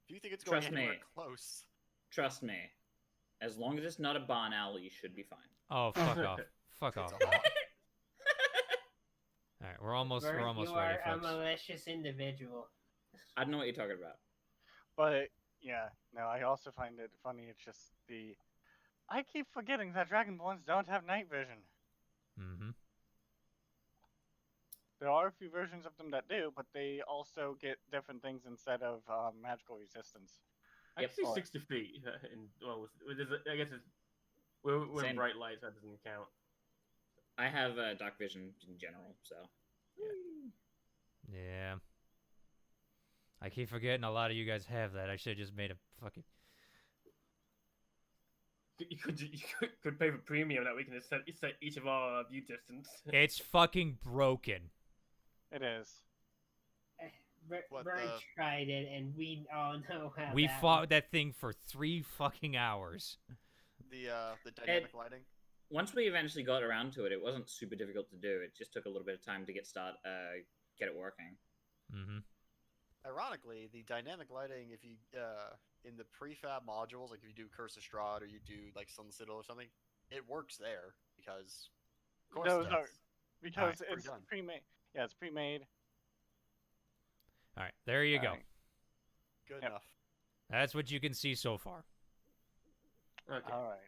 If you think it's going Trust anywhere me. close, Trust me. As long as it's not a barn owl, you should be fine. Oh, fuck off. Fuck off. It's a man. All right, we're almost you ready, are a folks. malicious individual. I don't know what you're talking about. But yeah, no, I also find it funny. It's just I keep forgetting that Dragonborns don't have night vision. Mm-hmm. There are a few versions of them that do, but they also get different things instead of magical resistance. I Yep. can see Oh. 60 feet. I guess we're in Same. bright light, so that doesn't count. I have dark vision in general, so. Yeah. I keep forgetting a lot of you guys have that. I should have just made a fucking... You could pay for premium that we can set each of our view distance. It's fucking broken. It is. What Bert the- tried it, and we all know how We that fought that thing for 3 fucking hours. the dynamic lighting. once we eventually got around to it, it wasn't super difficult to do. It just took a little bit of time to get it working. Mm-hmm. Ironically, the dynamic lighting, if you in the prefab modules, like if you do Curse of Strahd or you do like Sun Citadel or something, it works there because, of course, Those it are does. because Alright, it's pre-done. pre-made. Yeah, it's pre-made. All right, there you go. Alright. Good Yep. enough. That's what you can see so far. Okay. All right.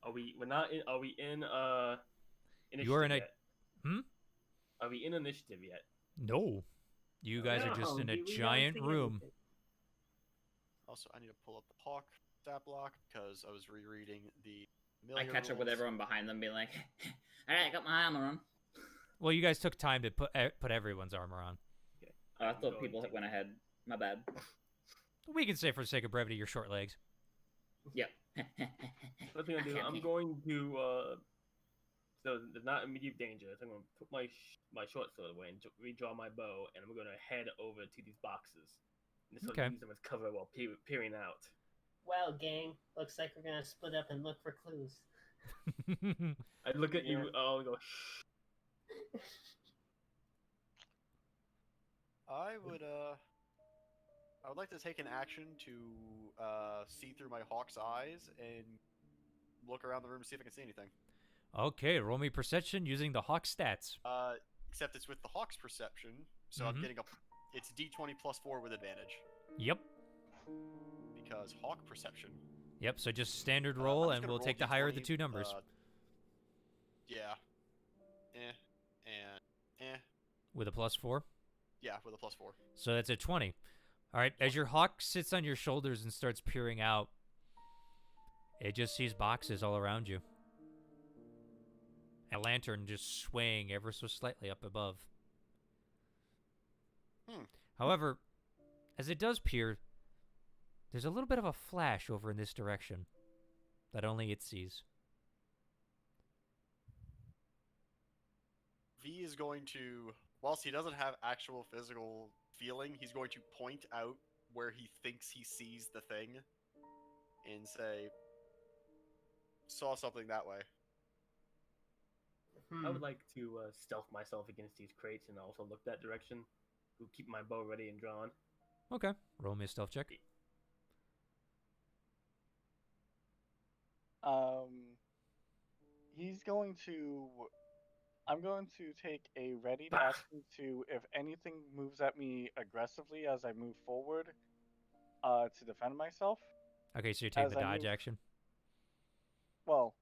Are we? We're not in. Are we in? Initiative You're in a- yet? Hmm? Are we in initiative yet? No. You guys are just No, in a we don't giant see room. anything. Also, I need to pull up the Hawk stat block because I was rereading the. I catch up with rules. everyone behind them, being like, "All right, I got my armor on." Well, you guys took time to put everyone's armor on. Okay. Oh, I I'm thought going people to- went ahead. My bad. We can say for the sake of brevity, your short legs. Yep. What I'm gonna do? I'm going to. So there's not immediate danger. So I'm gonna put my short sword away and redraw my bow, and I'm gonna head over to these boxes. And this Okay. will use them as cover while peering out. Well, gang, looks like we're gonna split up and look for clues. I look at Yeah. you all and go, shh. I would like to take an action to see through my Hawk's eyes and look around the room to see if I can see anything. Okay, roll me perception using the Hawk stats. Except it's with the Hawk's perception, so Mhm. I'm getting it's D20 plus 4 with advantage Yep. because Hawk perception. Yep, so just standard I'm roll, just and gonna we'll roll take the higher of the D20, two numbers. Yeah. With a +4. Yeah, with a plus 4. So that's a 20. All right, as your hawk sits on your shoulders and starts peering out, it just sees boxes all around you. A lantern just swaying ever so slightly up above. However, as it does peer, there's a little bit of a flash over in this direction that only it sees. V is going to, whilst he doesn't have actual physical feeling, he's going to point out where he thinks he sees the thing and say, saw something that way. I would like to stealth myself against these crates and also look that direction. To keep my bow ready and drawn. Okay, roll me a stealth check. He's going to. I'm going to take a ready action to, if anything moves at me aggressively as I move forward, to defend myself. Okay, so you're taking As the I dodge move- action. Well,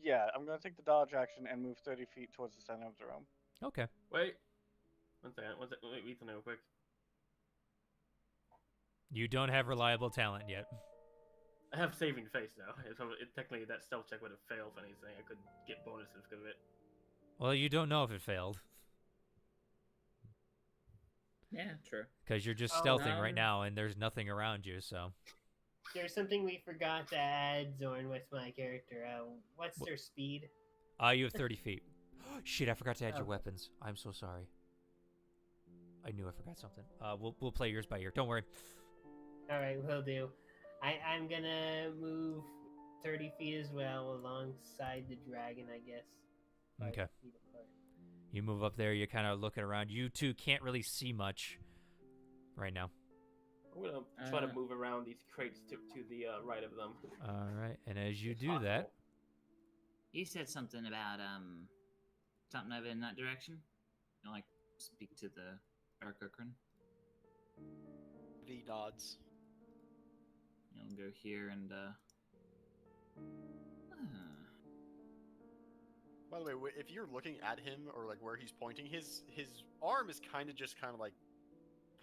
yeah, I'm going to take the dodge action and move 30 feet towards the center of the room. Okay. Wait. One second. Wait, read something real quick. You don't have reliable talent yet. I have saving face now. So technically that stealth check would have failed for anything. I could get bonuses because of it. Well, you don't know if it failed, Yeah, true. because you're just Oh, stealthing right um, now, and there's nothing around you, so... There's something we forgot to add, Zorn, with my character. What's their speed? You have 30 feet. Shit, I forgot to add your Okay. weapons. I'm so sorry. I knew I forgot something. We'll play yours by ear. Don't worry. All right, will do. I'm gonna move 30 feet as well alongside the dragon, I guess. 5 Okay. feet apart. You move up there, you're kind of looking around. You two can't really see much right now. I'm gonna try to move around these crates to the right of them. All right, and as you If do that... possible. You said something about something over in that direction. You know, like speak to the Arkokran. V nods. You'll go here and By the way, if you're looking at him or like where he's pointing, his arm is kind of like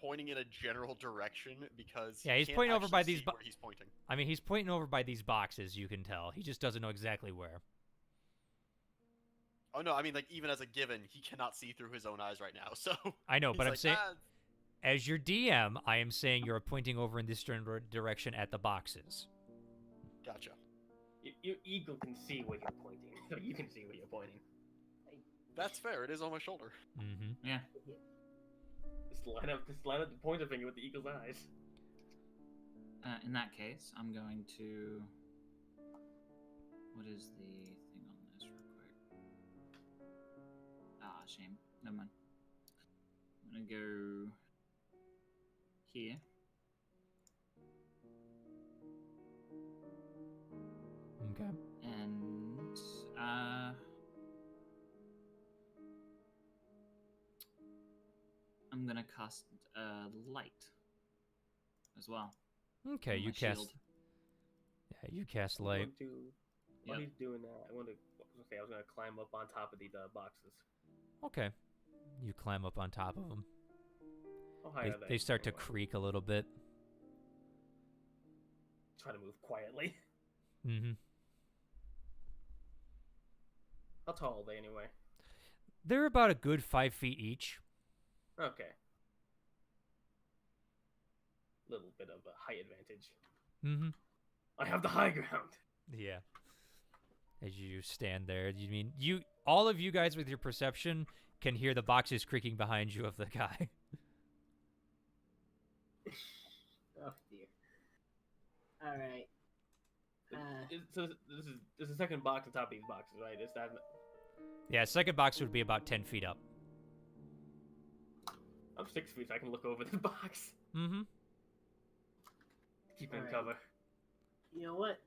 pointing in a general direction because Yeah, he he's can't pointing over by actually these see bo- where he's pointing. I mean, he's pointing over by these boxes, you can tell. He just doesn't know exactly where. Oh no, I mean like even as a given, he cannot see through his own eyes right now. So I know, he's but I'm like, saying... "Ah, As your DM, I am saying you're pointing over in this direction at the boxes. gotcha. Your eagle can see where you're pointing. So you can see where you're pointing. That's fair. It is on my shoulder. Mm-hmm. yeah. Just line up the pointer finger with the eagle's eyes. In that case, I'm going to What is the thing on this real quick? Ah, shame. Never mind. I'm gonna go here. Okay. And I'm gonna cast light as well. Okay, on you my cast. shield. Yeah, you cast I'm light. going to, while Yep. he's doing that, I was gonna climb up on top of these boxes. Okay. You climb up on top of them. How high are They start to anyway? creak a little bit. Try to move quietly. Mm-hmm. How tall are they anyway? They're about a good 5 feet each. Okay. Little bit of a height advantage. Mm-hmm. I have the high ground. Yeah. As you stand there, all of you guys with your perception can hear the boxes creaking behind you of the guy. Oh dear. All right. So this is the second box on top of these boxes, right? Is that? Yeah, second box would be about 10 feet up. I'm 6 feet, so I can look over the box. Mm-hmm. Keep in Alright. cover. You know what?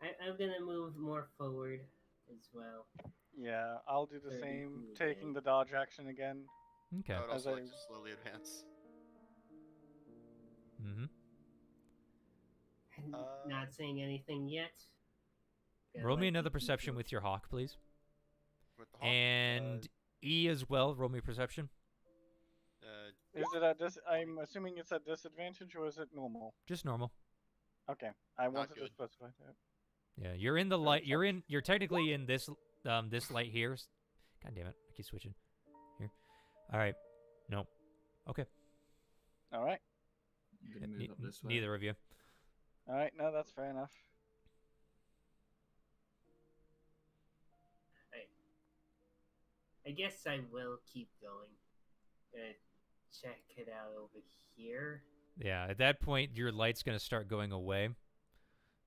I'm gonna move more forward as well. Yeah, I'll do the 30 same, feet taking away. the dodge action again. Okay. I would As also I- like to slowly advance. Mm-hmm. Not saying anything yet. Gonna Roll me let another you keep perception going. with your hawk, please. With the hawk. And E as well. Roll me perception. Is it at I'm assuming it's at disadvantage or is it normal? Just normal. Okay, I wanted to good. specify that. Yeah, you're in the light. You're technically in this this light here. God damn it! I keep switching. Here. All right. No. Okay. All right, I'm gonna move up this way. Neither of you. all right. No, that's fair enough. I guess I will keep going. Gonna check it out over here. Yeah. At that point, your light's gonna start going away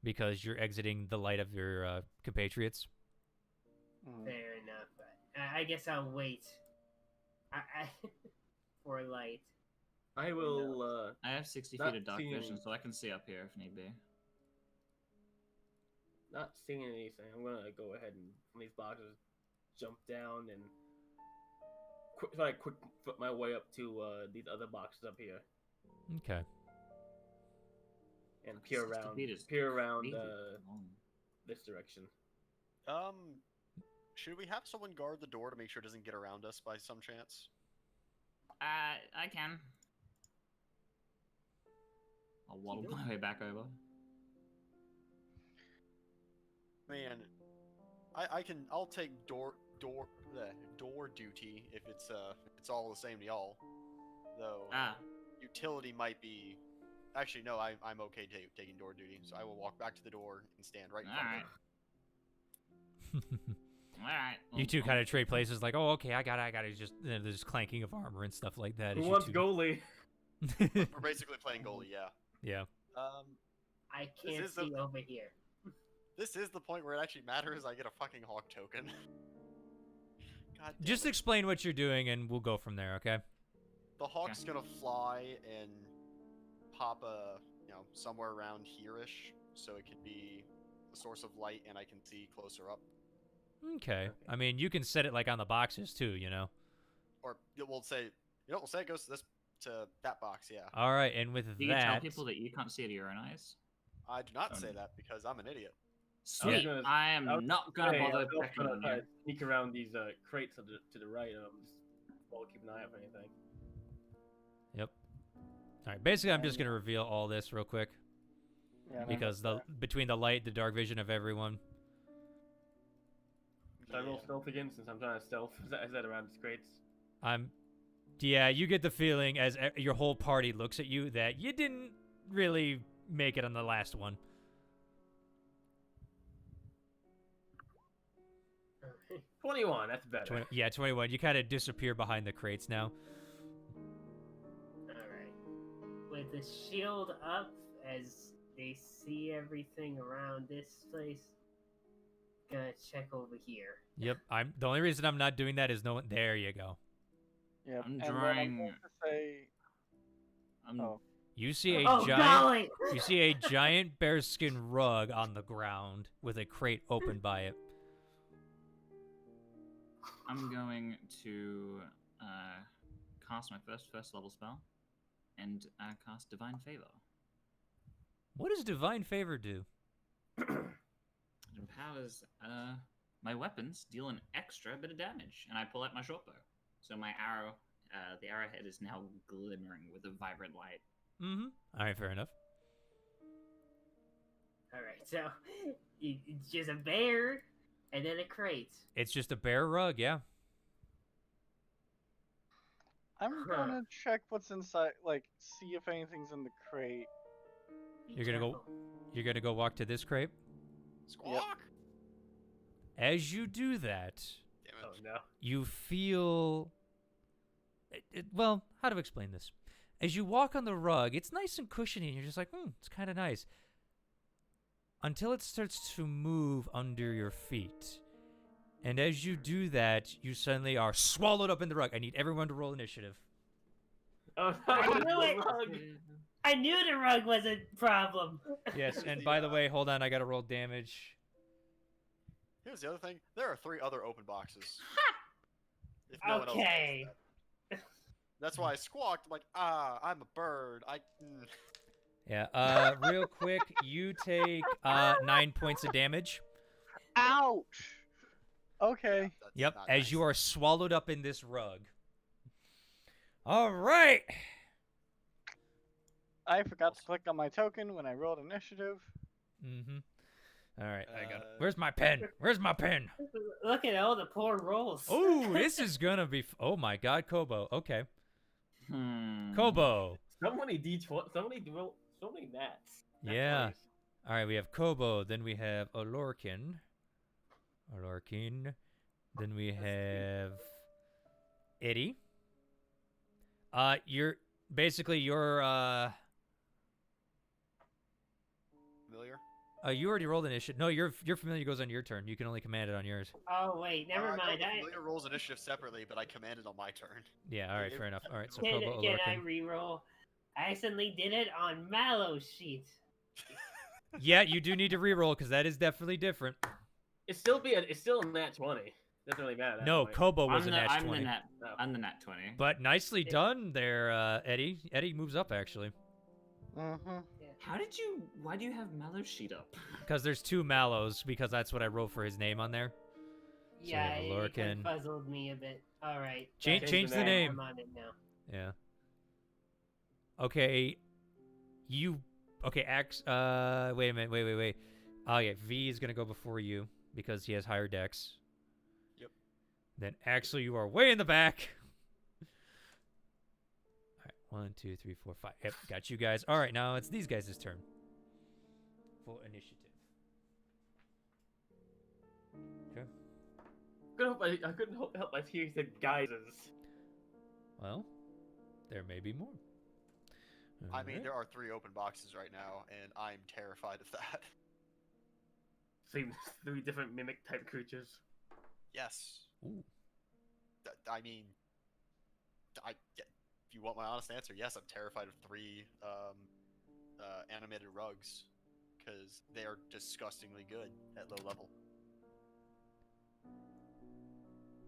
because you're exiting the light of your compatriots. Mhm. Fair enough. I guess I'll wait. I for light. I will. I have 60 Not feet of dark seeing vision, any- so I can see up here if need be. Not seeing anything. I'm gonna go ahead and from these boxes, jump down and quick foot my way up to these other boxes up here Okay. and 60 feet is peer around Really long. this direction. Should we have someone guard the door to make sure it doesn't get around us by some chance? I can. I'll waddle my way back over. Man, I'll take door duty if it's all the same to y'all. Though utility might be. Actually, no, I'm okay taking door duty, so I will walk back to the door and stand right in front Alright. of it. Alright. You two kind of trade places, like, oh, okay, I got it. Just there's clanking of armor and stuff like that. Who as you wants two- goalie? We're basically playing goalie, yeah. Yeah. I can't is the- see over here. This is the point where it actually matters. I get a fucking hawk token. God damn Just it. explain what you're doing, and we'll go from there. Okay. The hawk's gonna fly and pop somewhere around here-ish, so it could be a source of light, and I can see closer up. Okay. I mean, you can set it like on the boxes too, you know. Or we'll say it goes to that box. Yeah. All right, and with Do you tell that, people that you can't see it with your own eyes? I do not say that because I'm an idiot. Sweet. gonna- I am I was not gonna Hey, bother I'm checking gonna on try you. to sneak around these crates to the right. While keep an eye out for anything. Yep. All right. Basically, I'm just gonna reveal all this real quick Yeah, no, because that's between the light, the dark vision of everyone. Should I roll stealth again since I'm trying to stealth? Is that around these crates? Yeah, you get the feeling as your whole party looks at you that you didn't really make it on the last one. 21. That's better. 21. You kind of disappear behind the crates now. Alright. With the shield up, as they see everything around this place, check over here. Yep. I'm the only reason I'm not doing that is no one. There you go. Yep. I'm and then I'm drawing- going to say, oh, You see a Oh, giant. golly! You see a giant bearskin rug on the ground with a crate open by it. I'm going to cast my first level spell and cast Divine Favor. What does divine favor do? It empowers my weapons deal an extra bit of damage, and I pull out my short bow. So my arrow, the arrowhead is now glimmering with a vibrant light. Mm-hmm. All right, fair enough. Alright, so it's just a bear and then a crate. It's just a bear rug, yeah. I'm Huh. gonna check what's inside, like, see if anything's in the crate. Be You're gonna go- careful. You're gonna go walk to this crate. Squawk! As you do that, Damn Oh it. no. you feel. Well, how to explain this? As you walk on the rug, it's nice and cushiony, and you're just like, it's kind of nice. Until it starts to move under your feet. And as you do that, you suddenly are swallowed up in the rug. I need everyone to roll initiative. Oh I no. knew it! Rug. I knew the rug was a problem. Yes, and by the way, hold on, I gotta roll damage. Here's the other thing. There are 3 other open boxes. If no one else Okay. knows that. That's why I squawked. I'm like, I'm a bird. Yeah, real quick, you take 9 points of damage. Ouch! Okay. That's Yep, not as nice. you are swallowed up in this rug. All right. I forgot to click on my token when I rolled initiative. Mm-hmm. All right, I got it. Uh, Where's my pen? Where's my pen? Look at all the poor rolls. Oh, this is gonna be. Oh my God, Kobo. Okay, Hmm. Kobo. So many D20. So many nats. Nat Yeah. 20s. All right, we have Kobo. Then we have Olorkin. Then we have Eddie. You're Familiar? you already rolled initiative. No, your familiar goes on your turn. You can only command it on yours. Oh wait, never I know mind. the familiar rolls initiative separately, but I commanded on my turn. Yeah. All right, It- fair enough. All right, so Can, Kobo, can I Olorkin. reroll? I accidentally did it on Mallow's sheet. Yeah, you do need to reroll because that is definitely different. It's still a nat 20. Doesn't really matter. at that No, point. Kobo was a I'm nat the 20. nat. Oh. I'm the nat 20. But nicely done there, Eddie. Eddie moves up actually Mm-hmm. Why do you have Mallow's sheet up? because there's 2 Mallows because that's what I wrote for his name on there. we Yeah, have a it Lurkin. puzzled me a bit. All right. Change Change the the name. I'm on it now. Yeah. Okay. Okay, Ax. Wait a minute. Wait. Oh yeah, V is gonna go before you because he has higher dex. Yep. Then Axel, you are way in the back. All right, 1, 2, 3, 4, 5. Yep, got you guys. All right, now it's these guys' turn. For initiative. Okay. I couldn't help my hearing said geysers. Well, there may be more. I mean, Alright. there are 3 open boxes right now, and I'm terrified of that. Seems 3 different mimic type creatures. Yes. Ooh. I mean, yeah, if you want my honest answer, yes, I'm terrified of 3 animated rugs because they are disgustingly good at low level.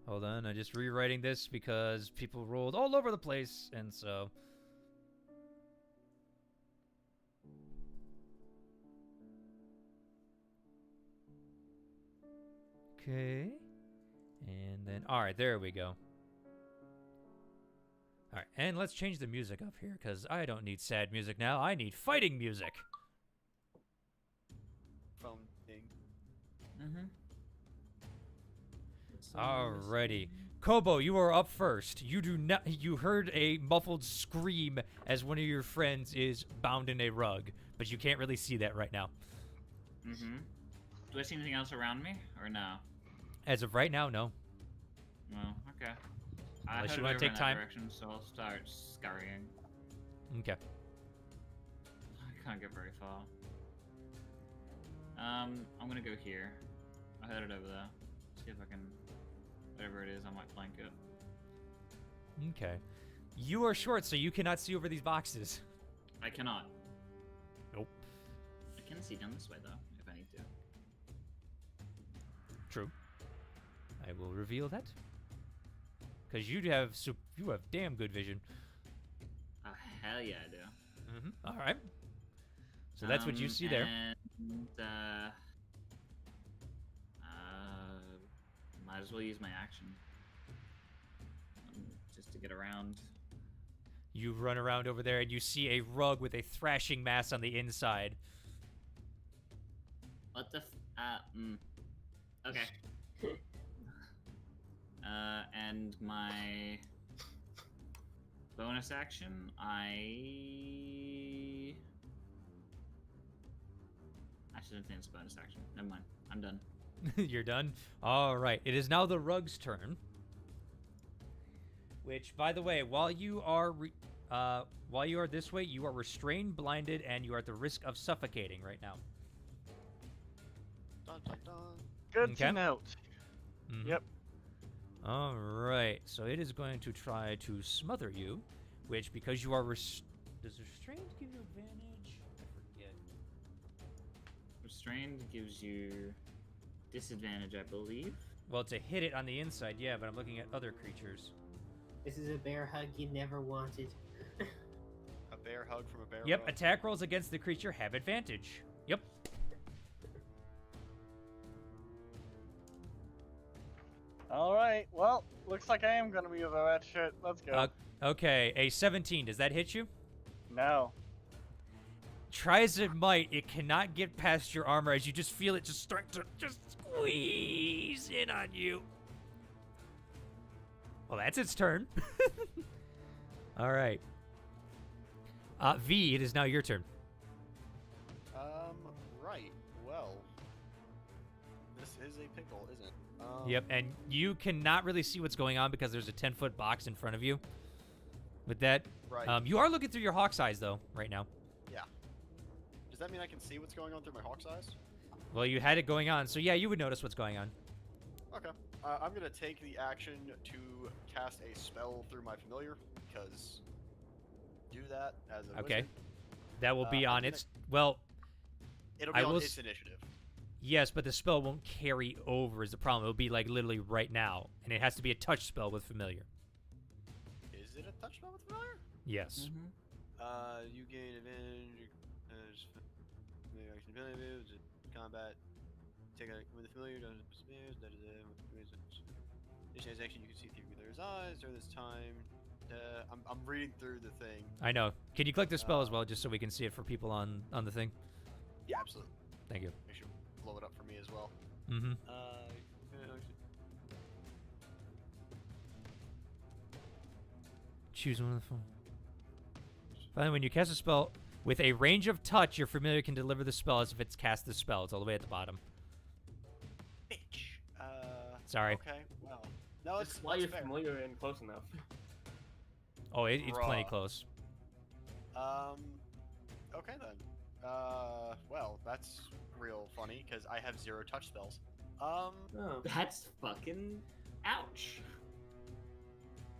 Hold on, I'm just rewriting this because people rolled all over the place, and so. Okay. And then, alright, there we go. Alright, and let's change the music up here, because I don't need sad music now, I need fighting music. Phone ding. Mm-hmm. Alrighty. Kobo, you are up first. You heard a muffled scream as one of your friends is bound in a rug, but you can't really see that right now. Mm-hmm. Do I see anything else around me, or no? As of right now, no. Well, okay. Unless I you wanna wanna take time. direction, so I'll start scurrying. Okay. I can't get very far. I'm gonna go here. I heard it over there. See if I can, whatever it is, I might flank it. Okay. You are short, so you cannot see over these boxes. I cannot. Nope. I can see down this way though, if I need to. True. I will reveal that. Because you have damn good vision. Oh hell yeah, I do. All right. So that's what you see there. And might as well use my action just to get around. You run around over there and you see a rug with a thrashing mass on the inside. What the okay. And my bonus action, I shouldn't think it's bonus action. Never mind. I'm done. You're done? All right. It is now the rug's turn. Which, by the way, while you are this way, you are restrained, blinded, and you are at the risk of suffocating right now. Dun, dun, dun. Good Okay. to note. Mhm. Yep. All right. So it is going to try to smother you, which, because you are does restrained give you advantage? I forget. Restrained gives you disadvantage, I believe. Well, to hit it on the inside, yeah, but I'm looking at other creatures. This is a bear hug you never wanted. A bear hug from a bear Yep, hug. attack rolls against the creature have advantage. Yep. All right. Well, looks like I am gonna be with a red shirt. Let's go. Okay, a 17. Does that hit you? No. Try as it might, it cannot get past your armor as you just feel it just start to just squeeze in on you. Well, that's its turn. All right. V, it is now your turn. Right. Well, this is a pickle, isn't it? Yep, and you cannot really see what's going on because there's a 10-foot box in front of you. With that, Right. you are looking through your hawk's eyes, though, right now. Yeah. Does that mean I can see what's going on through my hawk's eyes? Well, you had it going on, so yeah, you would notice what's going on. Okay. I'm gonna take the action to cast a spell through my familiar, because do that as a Okay. wizard. That will be I'm on gonna- its... Well, It'll I be on will its initiative. yes, but the spell won't carry over is the problem. It'll be, like, literally right now, and it has to be a touch spell with familiar. Is it a touch spell with familiar? Yes. You gain advantage. Combat. Take a with the familiar. That is this action. You can see through familiar's eyes during this time. I'm reading through the thing. I know. Can you click the spell as well, just so we can see it for people on the thing? Yeah, absolutely. Thank you. Make sure to blow it up for me as well. Mm-hmm. Choose one of the four. Finally, when you cast a spell with a range of touch, your familiar can deliver the spell as if it's cast the spell. It's all the way at the bottom. Bitch. Sorry. Okay. Well. No, it's That's why you're fair. familiar and close enough. Oh, it's plenty Bruh. close. Okay then. Well, that's real funny because I have 0 touch spells. Oh. That's fucking ouch.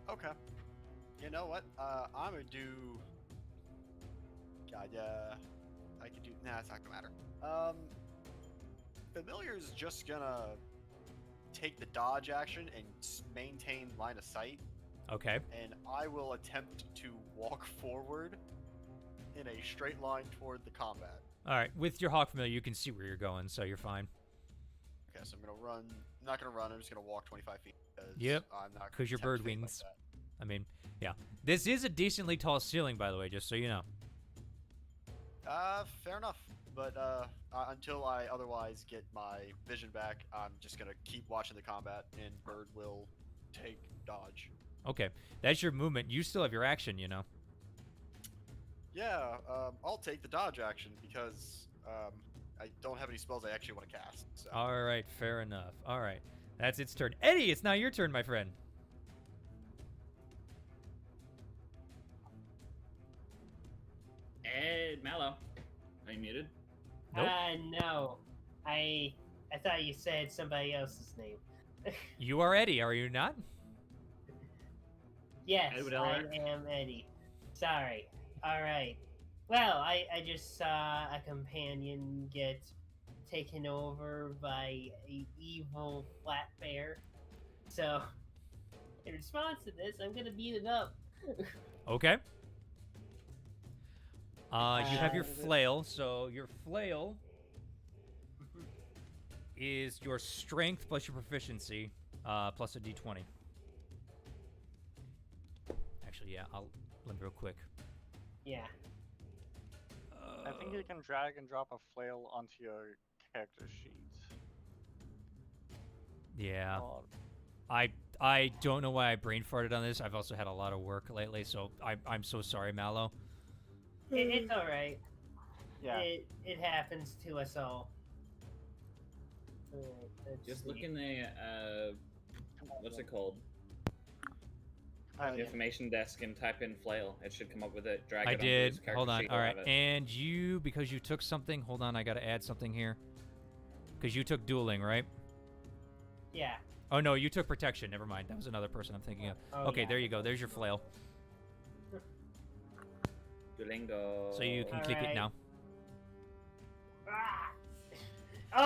Okay. You know what? I'm gonna do. God, I could do. Nah, it's not gonna matter. Familiar's just gonna take the dodge action and maintain line of sight, Okay. and I will attempt to walk forward in a straight line toward the combat. All right. With your hawk familiar, you can see where you're going, so you're fine. Okay, so I'm gonna run. I'm not gonna run. I'm just gonna walk 25 feet. Yep, I'm not. 'cause you're attempt bird to make like wings. that. I mean, yeah. This is a decently tall ceiling, by the way, just so you know. Fair enough. But until I otherwise get my vision back, I'm just gonna keep watching the combat, and Bird will take dodge. Okay. That's your movement. You still have your action, you know. Yeah, I'll take the dodge action because I don't have any spells I actually want to cast. So. All right. Fair enough. All right. That's its turn. Eddie, it's now your turn, my friend. Ed Mallow. Are you muted? Nope. No. I I thought you said somebody else's name. You are Eddie, are you not? Yes, Edward I Elric? am Eddie. Sorry. Alright. Well, I just saw a companion get taken over by a evil flat bear. So, in response to this, I'm gonna beat it up. Okay. You have your Uh, flail, so your flail is your strength plus your proficiency, plus a d20. Actually, yeah, let me real quick. Yeah. I think you can drag and drop a flail onto your character sheet. Yeah. Oh, I don't know why I brain farted on this. I've also had a lot of work lately, so I'm so sorry, Mallow. It's alright. yeah. It happens to us all. Alright, let's Just see. look in the what's it called? I- The information desk and type in flail. It should come up with it. Drag I it onto did. his character Hold on. sheet, All he'll right. have it. And you, because you took something, hold on, I got to add something here. Because you took dueling, right? Yeah. Oh, no, you took protection. Never mind. That was another person I'm thinking of. Oh, Okay, yeah. there you go. There's your flail. Duolingo. So you can kick it Alright. now. Ah!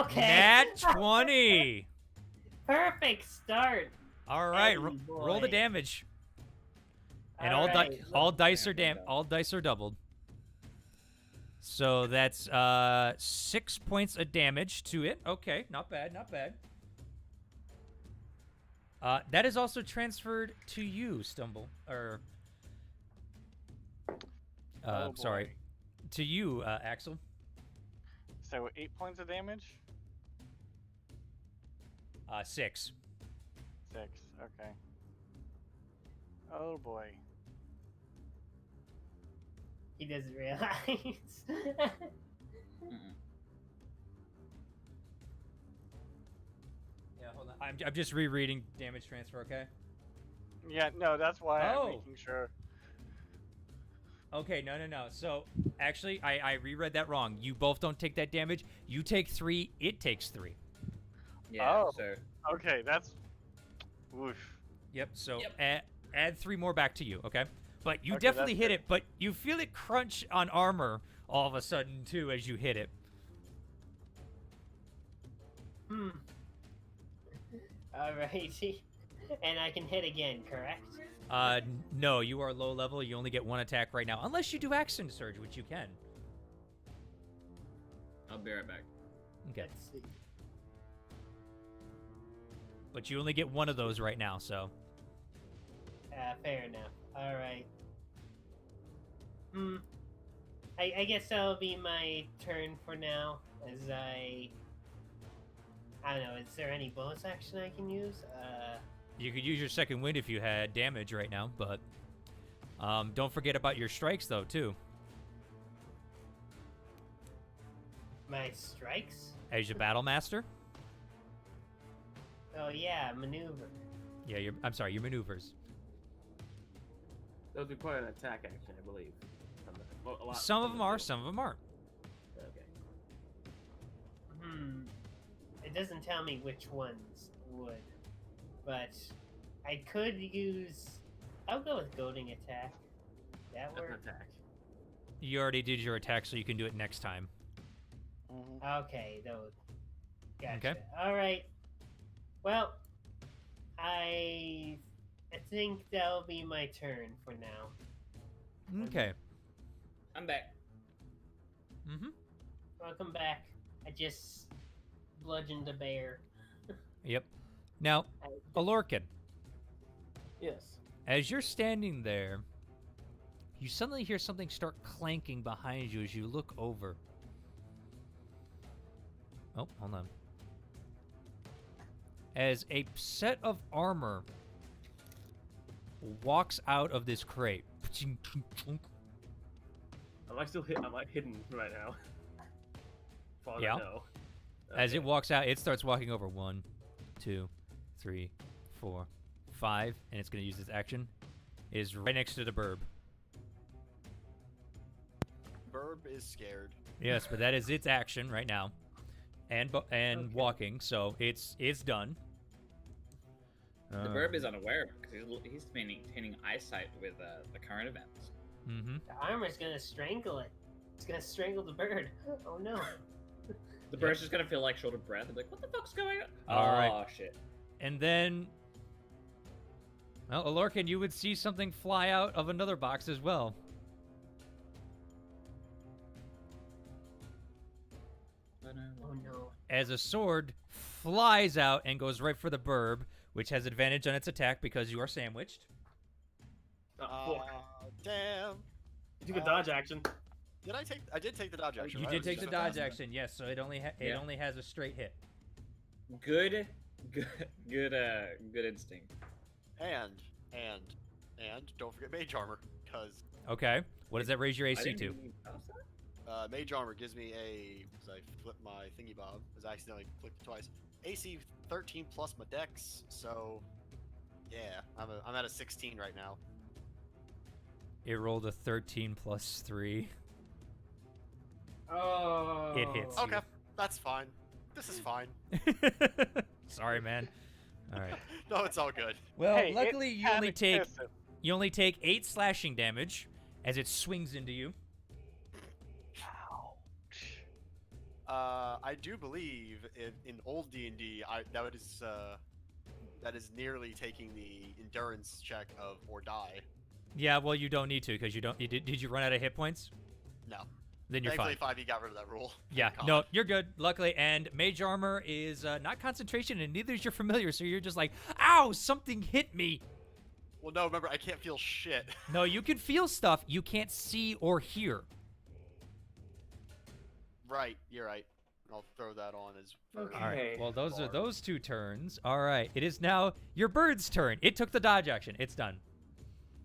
Okay. Nat 20! Perfect start. All right, Hey, roll the boy. damage. And Alright, all dice Yeah, are all dice are doubled. So that's 6 points of damage to it. Okay, not bad, not bad. That is also transferred to you, Stumble. Or Oh, sorry, boy. to you, Axel. So 8 points of damage? 6. 6, okay. Oh boy. He doesn't realize. Mm-mm. Yeah, hold on. I'm just rereading damage transfer. Okay. Yeah, no, that's why Oh. I'm making sure. Okay, no. So, actually, I reread that wrong. You both don't take that damage. You take 3, it takes 3. Yeah. Oh. So Okay, that's... Oof. Yep, so Yep. add 3 more back to you, okay? But you Okay, definitely that's hit good. it, but you feel it crunch on armor all of a sudden, too, as you hit it. Hmm. Alrighty. And I can hit again, correct? No, you are low level. You only get 1 attack right now, unless you do Accent Surge, which you can. I'll be right back. Okay. Let's see. But you only get 1 of those right now, so. Fair enough. Alright. I guess that'll be my turn for now, as I don't know, is there any bonus action I can use? You could use your second wind if you had damage right now, but don't forget about your strikes, though, too. My strikes? As your battle master. Oh yeah, maneuver. Yeah, I'm sorry, your maneuvers. Those require an attack action, I believe. Well, a lot- Some of them are, do. some of them aren't. Okay. It doesn't tell me which ones would, but I could use. I'll go with goading attack. That That's an work? attack. You already did your attack, so you can do it next time. Okay, those. Gotcha. Okay. All right. Well, I think that'll be my turn for now. Okay. I'm back. Mm-hmm. Welcome back. I just bludgeoned a bear. Yep. Now, Alorkin, Yes. as you're standing there, you suddenly hear something start clanking behind you as you look over. Oh, hold on. As a set of armor walks out of this crate. Am I still hidden right now? As far as Yeah. I know. As it Okay. walks out, it starts walking over 1, 2, 3, 4, 5, and it's going to use its action. It is right next to the burb. Burb is scared. Yes, but that is its action right now. and Okay. walking, so it's done. The bird is unaware because he's maintaining eyesight with the current events. Mm-hmm. The armor's gonna strangle it. It's gonna strangle the bird. Oh no. The bird's just gonna feel like short of breath and be like, what the fuck's going on? All right. Oh, shit. And then, well, Alorcan, you would see something fly out of another box as well. Oh no. As a sword flies out and goes right for the burb, which has advantage on its attack because you are sandwiched. Oh, Damn. you took a dodge action. Did I take? I did take the dodge action. You right? did Was take it the just a dodge fast? action, yes. So it only Yeah. only has a straight hit. Good instinct. And don't forget mage armor, because Okay. What does that raise your I AC didn't to? even notice that. mage armor gives me a. Because I flipped my thingy bob. Because I accidentally clicked it twice. AC 13 plus my dex. So, yeah, I'm at a 16 right now. It rolled a 13 plus 3. Oh. It hits. Okay, that's fine. This is fine. Sorry, man. All right. No, it's all good. Well, Hey, luckily it's you only take cataclysm. 8 slashing damage as it swings into you. I do believe in old D&D, that is nearly taking the endurance check of or die. Yeah, well, you don't need to because you don't. Did you run out of hit points? No. Then you're Thankfully, fine. 5e got rid of that rule. Yeah, Thank no, God. you're good. Luckily, and mage armor is not concentration, and neither is your familiar. So you're just like, ow, something hit me. Well, no, remember, I can't feel shit. No, you can feel stuff. You can't see or hear. Right, you're right. I'll throw that on as. Okay. All right. Well, those are Barb. those 2 turns. All right. It is now your bird's turn. It took the dodge action. It's done.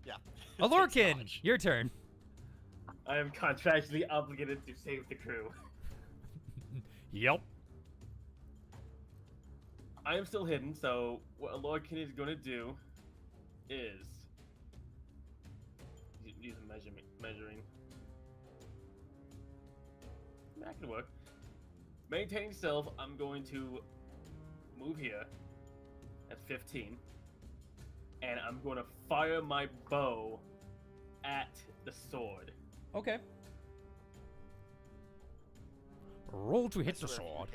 Yeah. Alorcan, Dodge. your turn. I am contractually obligated to save the crew. Yep. I am still hidden, so what Alorcan is going to do is use a measuring. That can work. Maintaining stealth, I'm going to move here at 15, and I'm going to fire my bow at the sword. Okay. Roll to I hit the swear if you sword.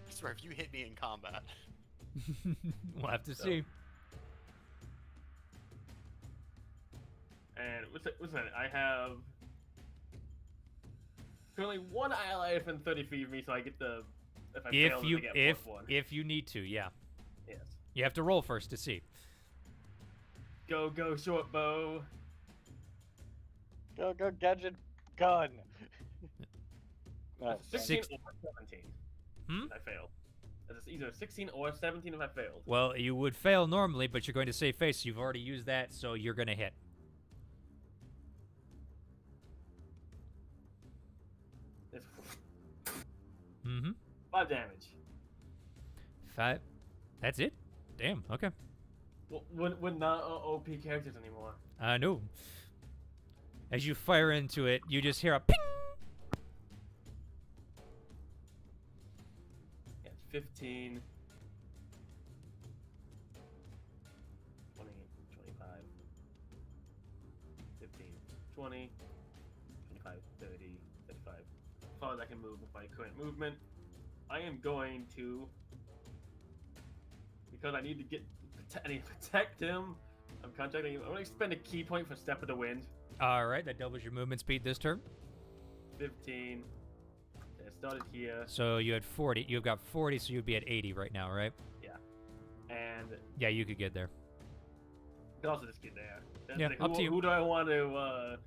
I swear, if you hit me in combat. We'll have to So- see. And what's that? I have currently 1 ally within 30 feet of me, so I get the. If I fail, then I get +1. If you need to, yeah. Yes. You have to roll first to see. Go, short bow. Go, gadget gun. That's Nice. 16 Six- or 17. Hmm? If I fail. It's either 16 or 17 if I failed. Well, you would fail normally, but you're going to save face. You've already used that, so you're going to hit. It's Mm-hmm. 5 damage. 5. That's it? Damn, okay. Well, we're not OP characters anymore. No. As you fire into it, you just hear a ping! Yeah, it's 15. 20, 25. 15, 20, 25, 30, 35. As far as I can move with my current movement, I am going to, because I need to I need to protect him. I'm contracting him. I'm going to spend a key point for Step of the Wind. All right, that doubles your movement speed this turn. 15. It started here. So you had 40. You've got 40, so you'd be at 80 right now, right? And Yeah, you could get there. you can also just get there. That's Yeah, up to you. Who do I want to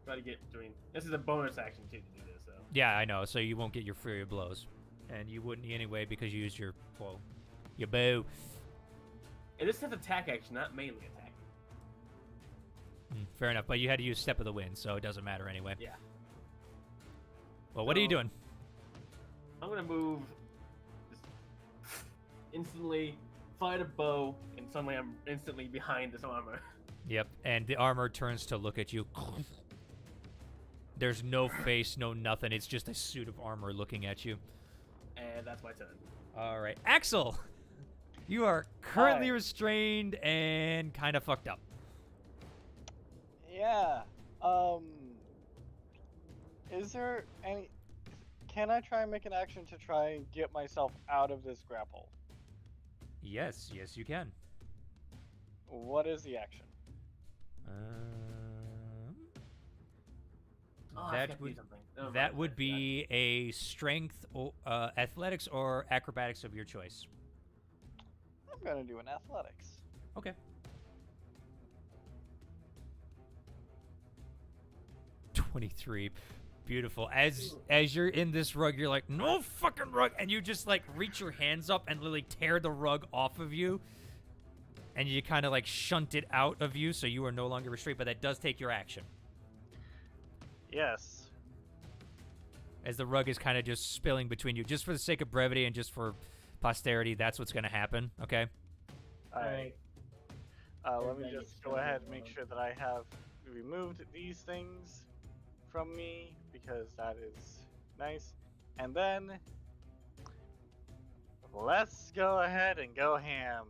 try to get doing? This is a bonus action too to do this, so. Yeah, I know. So you won't get your fury blows, and you wouldn't anyway because you used your your bow. And this is attack action, not melee attack. Fair enough, but you had to use Step of the Wind, so it doesn't matter anyway. Yeah. Well, what are you So- doing? I'm gonna move just instantly, fire the bow, and suddenly I'm instantly behind this armor. Yep, and the armor turns to look at you. There's no face, no nothing. It's just a suit of armor looking at you. And that's my turn. All right, Axel, you are currently Hi. restrained and kind of fucked up. Yeah. Is there any? Can I try and make an action to try and get myself out of this grapple? Yes, you can. What is the action? Oh, I That forgot to do would something. Never that mind, would I forgot. be a strength, athletics, or acrobatics of your choice. I'm gonna do an athletics. Okay. 23. Beautiful. As you're in this rug, you're like, no fucking rug, and you just like reach your hands up and literally tear the rug off of you, and you kind of like shunt it out of you, so you are no longer restrained. But that does take your action, Yes. as the rug is kind of just spilling between you, just for the sake of brevity and just for posterity. That's what's gonna happen. Okay. Alright. Alright. Let me Everybody just gets go ahead and one. make sure that I have removed these things from me because that is nice. And then let's go ahead and go ham.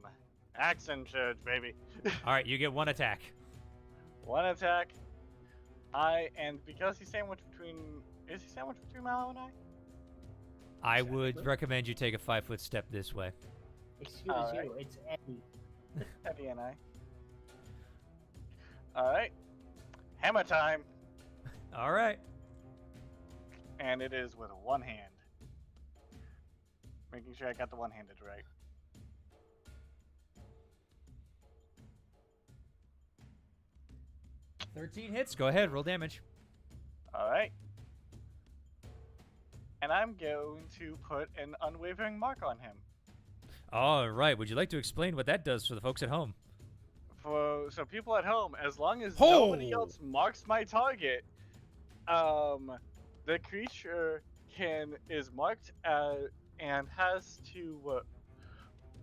Accent charge, baby. All right, you get one attack. One attack. And because he's sandwiched between, is he sandwiched between Mallow and I? I would recommend you take a 5-foot step this way. Excuse Alright. you, it's Eddie. Eddie and I. Alright. Hammer time. All right. And it is with one hand. Making sure I got the one-handed right. $13 hits. Go ahead, roll damage. Alright. And I'm going to put an unwavering mark on him. All right. Would you like to explain what that does for the folks at home? So people at home, as long as Ho! nobody else marks my target, the creature is marked and has to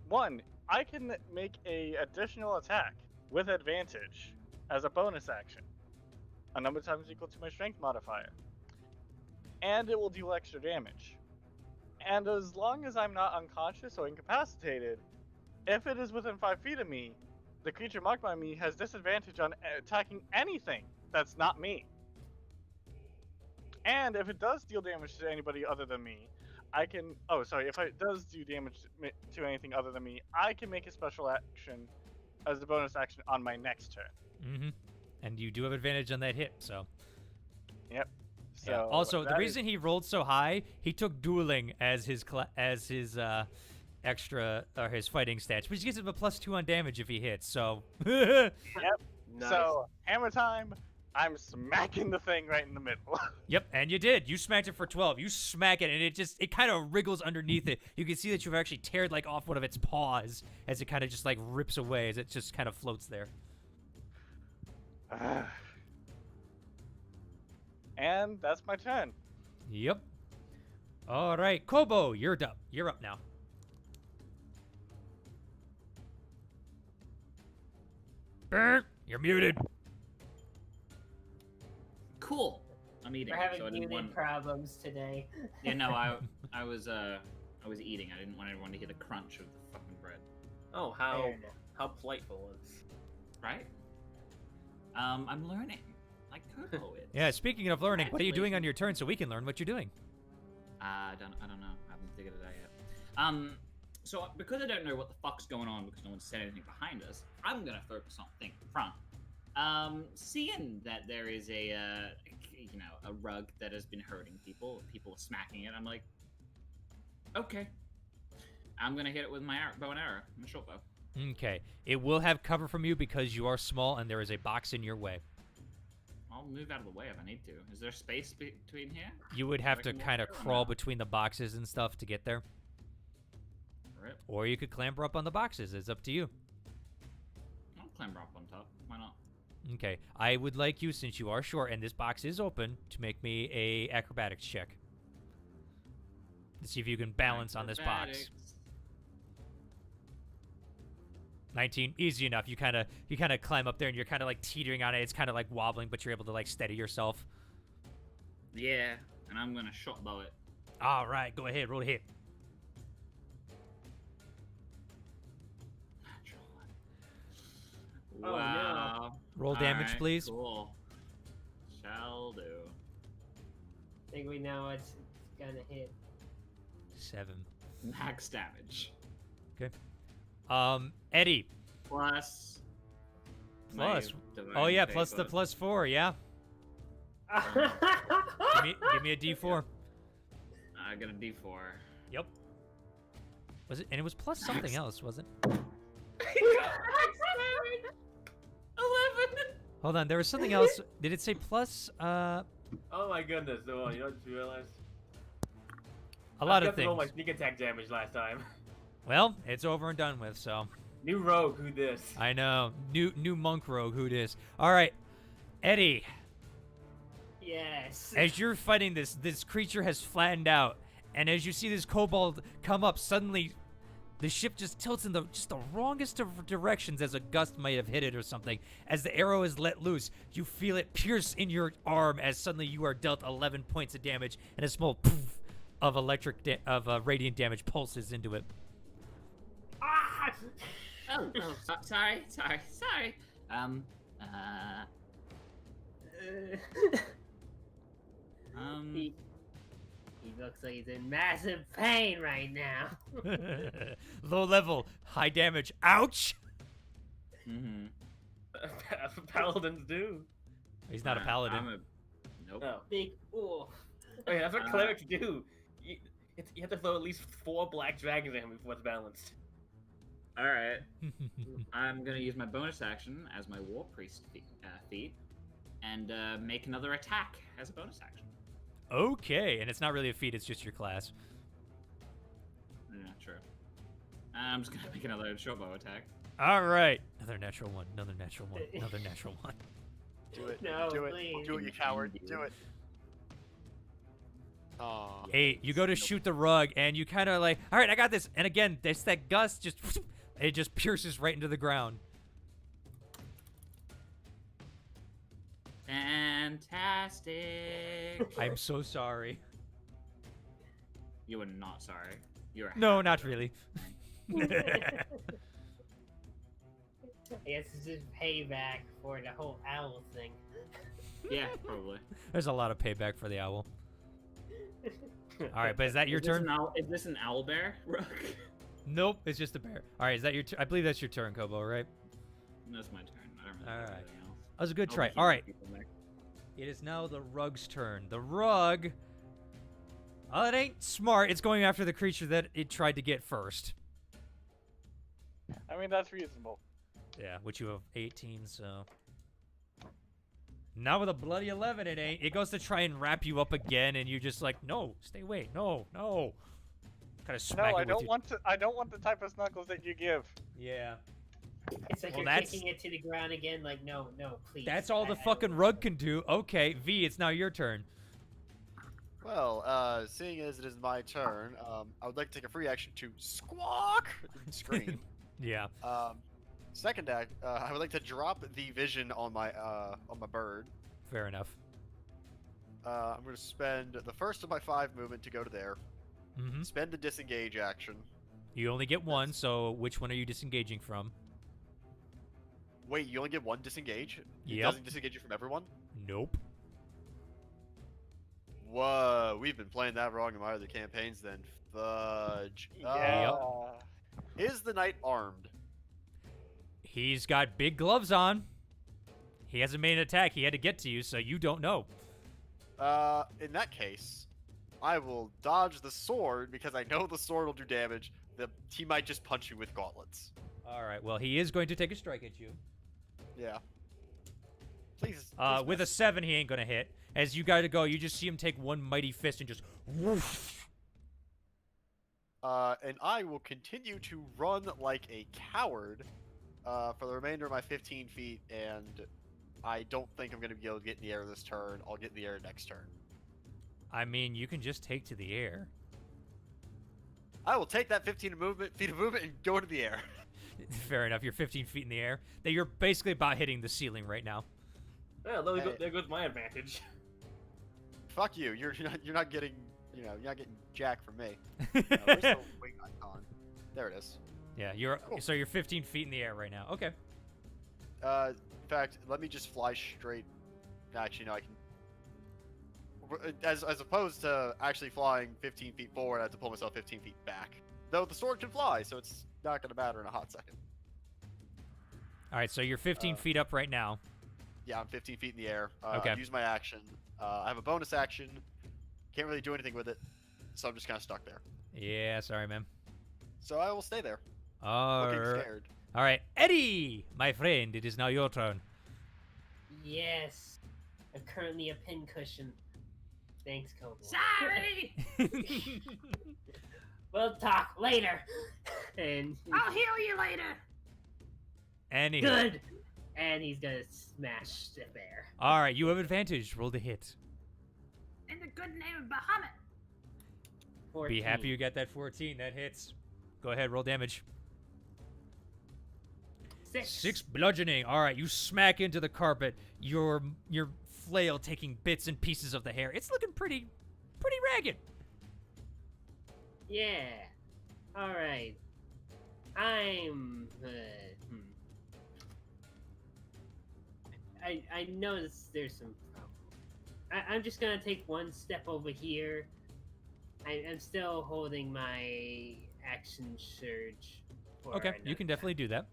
one. I can make a additional attack with advantage as a bonus action, a number of times equal to my strength modifier, and it will deal extra damage. And as long as I'm not unconscious or incapacitated, if it is within 5 feet of me, the creature marked by me has disadvantage on attacking anything that's not me. And if it does deal damage to anybody other than me, I can... Oh, sorry. If it does do damage to anything other than me, I can make a special action as a bonus action on my next turn. Mm-hmm. And you do have advantage on that hit, so. Yep. So Yeah. Also, the that reason he rolled so high, he took dueling as his extra or his fighting stats, which gives him a +2 on damage if he hits. So. Yep. Nice. So, hammer time. I'm smacking the thing right in the middle. Yep, and you did. You smacked it for 12. You smack it, and it kind of wriggles underneath it. You can see that you've actually teared like off one of its paws as it kind of just like rips away as it just kind of floats there. And that's my turn. Yep. All right, Kobo, you're up. You're up now. Burr, you're muted. Cool. I'm eating, We're having so I didn't muted want. problems today. Yeah, no, I was eating. I didn't want everyone to hear the crunch of the fucking bread. Oh, Fair enough. how politeful is. Right? I'm learning, like Coco is. Yeah, speaking of learning, what are you doing on your turn so we can learn what you're doing? I don't know. I haven't figured it out yet. So because I don't know what the fuck's going on because no one said anything behind us, I'm gonna focus on things in front. Seeing that there is a rug that has been hurting people are smacking it, I'm like, okay, I'm gonna hit it with my bow and arrow, my short bow. Okay. It will have cover from you because you are small and there is a box in your way. I'll move out of the way if I need to. Is there space between here? You would have I to can walk kind of through or crawl not? between the boxes and stuff to get there. Rip. Or you could clamber up on the boxes. It's up to you. I'll climber up on top. Why not? Okay. I would like you, since you are short and this box is open, to make me a acrobatics check. To see if you can balance on this box. Acrobatics. 19, easy enough. You kind of climb up there and you're kind of like teetering on it. It's kind of like wobbling, but you're able to like steady yourself. Yeah, and I'm gonna short bow it. All right, go ahead, roll a hit. Natural one. Oh, no. Wow. Roll damage, Alright, please. Cool. Shall do. I think we know it's gonna hit. 7. Max damage. Eddie. Plus. Plus. my divine Oh yeah, fate plus the bonus. +4. Yeah. Give me a D4. I got a D4. Yep. Was it? And it was plus something else, wasn't? 11. Hold on, there was something else. Did it say plus? Oh my goodness, you know what I just realized? A lot I of forgot to roll my things. sneak attack damage last time. Well, it's over and done with. So New rogue, who this? I know. New monk rogue. Who dis? All right, Eddie. Yes. As you're fighting this creature has flattened out, and as you see this kobold come up, suddenly the ship just tilts in the wrongest of directions as a gust might have hit it or something. As the arrow is let loose, you feel it pierce in your arm as suddenly you are dealt 11 points of damage, and a small poof of radiant damage pulses into it. Ah! Sorry. he looks like he's in massive pain right now. Low level, high damage. Ouch! Mm-hmm. That's what paladins do. He's not a paladin. Nope. No. Big oof. Okay, that's what clerics do. You have to throw at least 4 black dragons at him before it's balanced. Alright. I'm gonna use my bonus action as my war priest feat, and make another attack as a bonus action. Okay, and it's not really a feat, it's just your class. Yeah, true. I'm just gonna make another short bow attack. All right. Another natural one, another natural one, another natural one. Do it. No, do it. please. Do it, you coward. Do it. Aw. Hey, you go to shoot the rug, and you kind of like, all right, I got this. And again, there's that gust, it just pierces right into the ground. Fantastic. I'm so sorry. You are not sorry. You are. No, happy. not really. I guess it's just payback for the whole owl thing. Yeah, probably. There's a lot of payback for the owl. All right, but is that your Is this turn? an is this an owl bear, Rook? Nope, it's just a bear. All right, is that your turn? I believe that's your turn, Kobo, right? That's my turn. I don't really All have right. anything else. That was a good I'll try. be All right, keeping people there. it is now the rug's turn. The rug. Oh, it ain't smart. It's going after the creature that it tried to get first. I mean, that's reasonable. Yeah, which you have 18, so. Now with a bloody 11, it ain't. It goes to try and wrap you up again, and you're just like, no, stay away, no. Kind of smack No, it I with don't your- want to. I don't want the type of snuggles that you give. Yeah. It's like Well, you're that's- kicking it to the ground again, like, no, please. That's all the I fucking don't- rug can do. Okay, V, it's now your turn. Well, seeing as it is my turn, I would like to take a free action to squawk and scream. Yeah. Second act, I would like to drop the vision on my bird. Fair enough. I'm going to spend the first of my 5 movement to go to there. Mm-hmm. Spend the disengage action. You only get one, so which one are you disengaging from? Wait, you only get 1 disengage? It Yep. doesn't disengage you from everyone? Nope. Whoa, we've been playing that wrong in my other campaigns then. Fudge. Yeah. Is the knight armed? He's got big gloves on. He hasn't made an attack. He had to get to you, so you don't know. In that case, I will dodge the sword because I know the sword will do damage. He might just punch you with gauntlets. All right. Well, he is going to take a strike at you. Yeah. Please. With a 7, he ain't gonna hit. As you gotta go, you just see him take one mighty fist and just whoosh. And I will continue to run like a coward for the remainder of my 15 feet, and I don't think I'm going to be able to get in the air this turn. I'll get in the air next turn. I mean, you can just take to the air. I will take that 15 feet of movement and go into the air. Fair enough. You're 15 feet in the air. That you're basically about hitting the ceiling right now. Yeah, there goes my advantage. Fuck you. You're not getting you're not getting jack from me. Where's the wing icon? There it is. Yeah, Cool. so you're 15 feet in the air right now. Okay. In fact, let me just fly straight. Actually, no, I can. As opposed to actually flying 15 feet forward, I have to pull myself 15 feet back. Though the sword can fly, so it's not gonna matter in a hot second. All right, so you're 15 feet up right now. Yeah, I'm 15 feet in the air. Okay. I've used my action. I have a bonus action. Can't really do anything with it, so I'm just kind of stuck there. Yeah, sorry, man. So I will stay there, All looking right. scared. All right, Eddie, my friend, it is now your turn. Yes. I'm currently a pincushion. Thanks, Kobo. Sorry! We'll talk later. And I'll heal you later! Anywho. good. And he's gonna smash the bear. All right, you have advantage. Roll the hit. In the good name of Bahamut. 14. Be happy you got that 14. That hits. Go ahead, roll damage. 6 bludgeoning. All right, you smack into the carpet. Your flail taking bits and pieces of the hair. It's looking pretty ragged. Yeah. All right. I'm. I noticed there's some problem. I'm just gonna take one step over here. I'm still holding my action surge. For Okay, you can another definitely do that. time.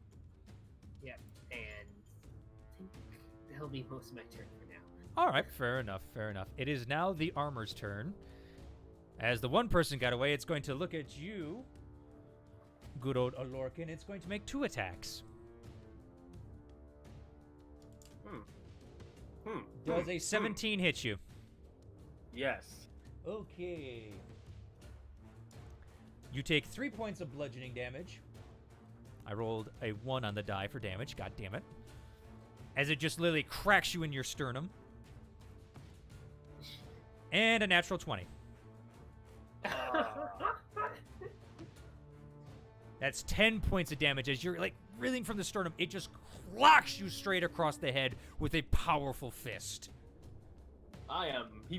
Yep, and I think that'll be most of my turn for now. All right, fair enough, fair enough. It is now the armor's turn. As the one person got away, it's going to look at you, good old Alorkin. It's going to make 2 attacks. Does a 17 hit you? Yes. Okay. You take 3 points of bludgeoning damage. I rolled a 1 on the die for damage. God damn it. As it just literally cracks you in your sternum. And a natural 20. That's 10 points of damage. As you're like reeling from the sternum, it just clocks you straight across the head with a powerful fist. He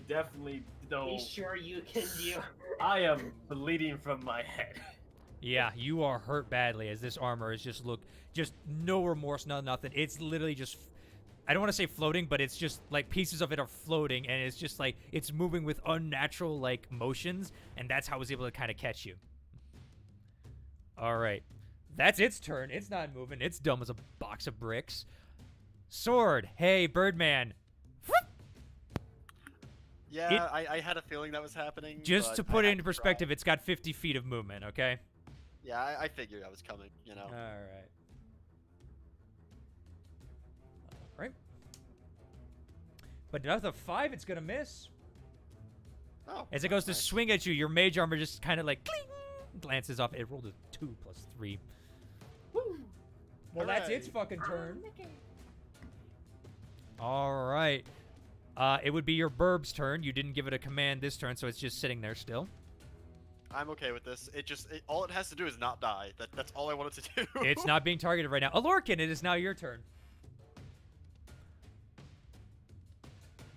definitely though. Be sure you can do. I am bleeding from my head. Yeah, you are hurt badly as this armor is just no remorse, nothing. It's literally just, I don't want to say floating, but it's just like pieces of it are floating and it's just like, it's moving with unnatural like motions, and that's how it was able to kind of catch you. All right. That's its turn. It's not moving. It's dumb as a box of bricks. Sword. Hey, Birdman. Yeah, I had a feeling that was happening. Just but to put I it had into to try. perspective, it's got 50 feet of movement, okay? Yeah, I figured that was coming, you know. All right. All right. But another 5, it's going to miss. Oh. As it goes to nice. swing at you, your mage armor just kind of like cling, glances off. It rolled a 2 plus 3. Woo! Well, that's Hooray. its fucking turn. All right. It would be your burb's turn. You didn't give it a command this turn, so it's just sitting there still. I'm okay with this. All it has to do is not die. That's all I want it to do. It's not being targeted right now. Alorkin, it is now your turn.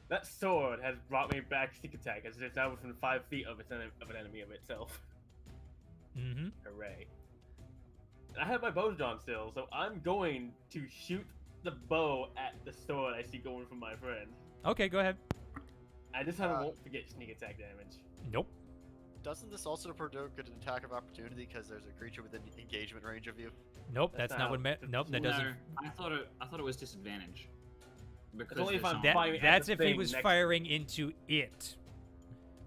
That sword has brought me back sneak attack as it's now within 5 feet of an enemy of itself. Mm-hmm. Hooray. And I have my bow drawn still, so I'm going to shoot the bow at the sword I see going from my friend. Okay, go ahead. I this time I won't forget sneak attack damage. Nope. Doesn't this also provoke an attack of opportunity because there's a creature within engagement range of you? Nope, That's that's not what not- nope, that No, doesn't. I thought it was disadvantage. Because only if there's I'm some- firing at That's the if he thing was next- firing into it.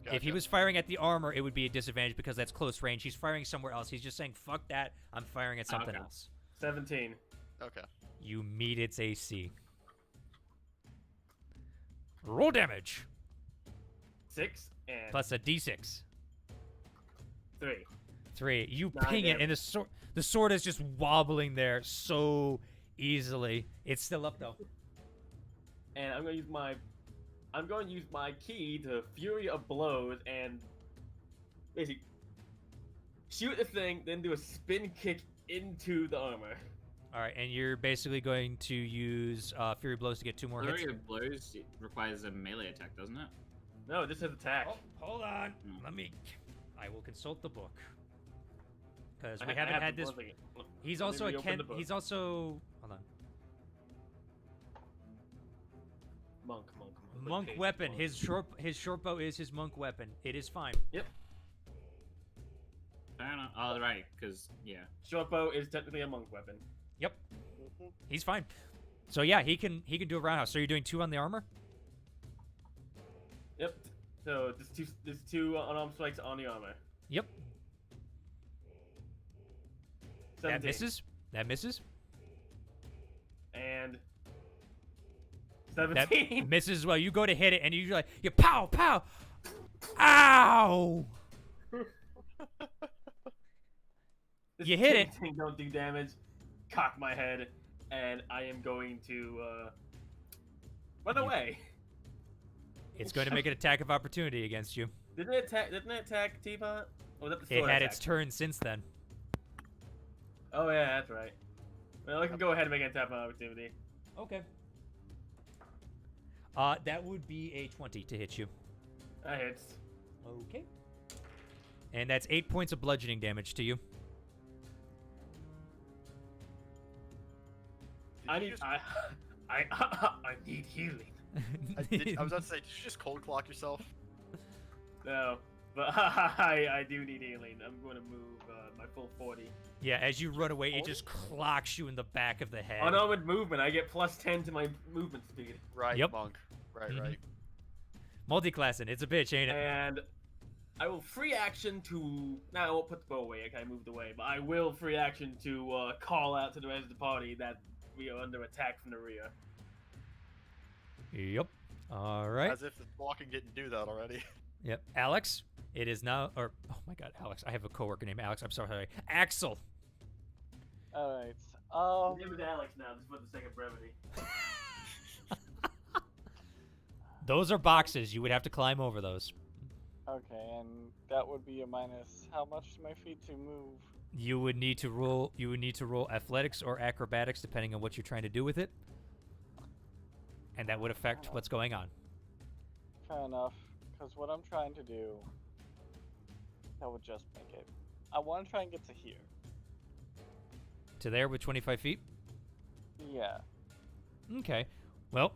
If he Gotcha. was firing at the armor, it would be a disadvantage because that's close range. He's firing somewhere else. He's just saying, fuck that, I'm firing at something Okay. else. 17. Okay. You meet its AC. Roll damage. 6 and Plus a d6. 3. 3. You 9 ping it, damage. and the sword is just wobbling there so easily. It's still up, though. And I'm going to use my key to Fury of Blows and basically shoot the thing, then do a spin kick into the armor. All right, and you're basically going to use Fury Blows to get 2 more hits. Flurry of blows requires a melee attack, doesn't it? No, this is attack. Oh, hold on. Hmm. I will consult the book. Because I we have haven't had the this. book. He's Let me also a reopen Ken. the book. He's also. Hold on. Monk. Monk Page weapon. monk. His short bow is his monk weapon. It is fine. Yep. Fair enough. Oh, right, because, yeah. Short bow is technically a monk weapon. Yep. He's fine. So yeah, he can do a roundhouse. So you're doing 2 on the armor. Yep. So there's two unarmed strikes on the armor. Yep. 17. That misses. That misses. And That 17. misses as well. You go to hit it, and you like you pow pow. Ow! This You hit it. thing don't do damage. Cock my head, and I am going to run away. It's going to make an attack of opportunity against you. Didn't it attack Teapot? Or was that the It sword had attack? its turn since then. Oh yeah, that's right. Well, I can go ahead and make an attack of opportunity. Okay. That would be a 20 to hit you. That hits. Okay. And that's 8 points of bludgeoning damage to you. I need healing. I was about to say, did you just cold clock yourself? No, but I do need healing. I'm going to move my full 40. Yeah, as you run away, it just clocks you in the back of the head. Unarmored movement. I get plus 10 to my movement speed. Right, Yep. monk. Right, Mhm. right. Multi-classing. It's a bitch, ain't it? And I will free action to. Now I won't put the bow away. I moved away, but I will free action to call out to the rest of the party that we are under attack from the rear. Yep. All right. As if the blocking didn't do that already. Yep. Alex, it is now. Or oh my God, Alex. I have a coworker named Alex. I'm sorry. Axel. Alright. His name is Alex now, just for the sake of brevity. Those are boxes. You would have to climb over those. Okay, and that would be a minus how much to my feet to move? You would need to roll. You would need to roll athletics or acrobatics, depending on what you're trying to do with it, and that would affect what's going on. Fair enough, because what I'm trying to do, that would just make it. I want to try and get to here. To there with 25 feet. Yeah. Okay. Well,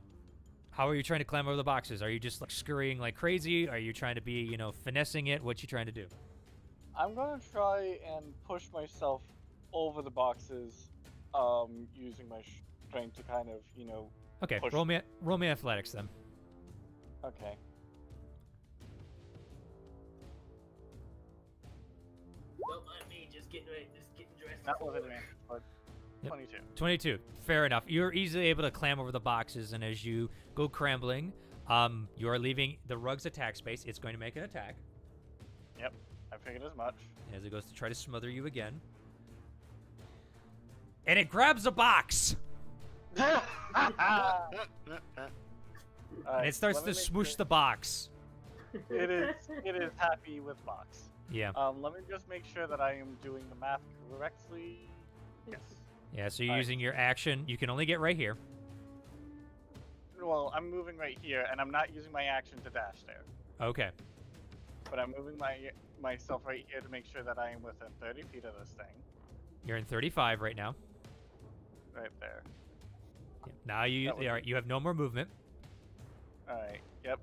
how are you trying to climb over the boxes? Are you just like scurrying like crazy? Are you trying to be, finessing it? What you trying to do? I'm gonna try and push myself over the boxes, using my strength to kind of, Okay. push. Roll me athletics then. Okay. Don't let me just getting dressed. That was advantage, but Yep. 22. 22. Fair enough. You're easily able to climb over the boxes, and as you go scrambling, you are leaving the rug's attack space. It's going to make an attack Yep, I figured as much. as it goes to try to smother you again. And it grabs a box, and it starts to smoosh the box. It is happy with box. Yeah. Let me just make sure that I am doing the math correctly. Yes. Yeah, so you're Alright. using your action. You can only get right here. Well, I'm moving right here, and I'm not using my action to dash there. Okay. But I'm moving myself right here to make sure that I am within 30 feet of this thing. You're in 35 right now. Right there. Yeah. Now you That would all right, you have no more movement. Alright, yep.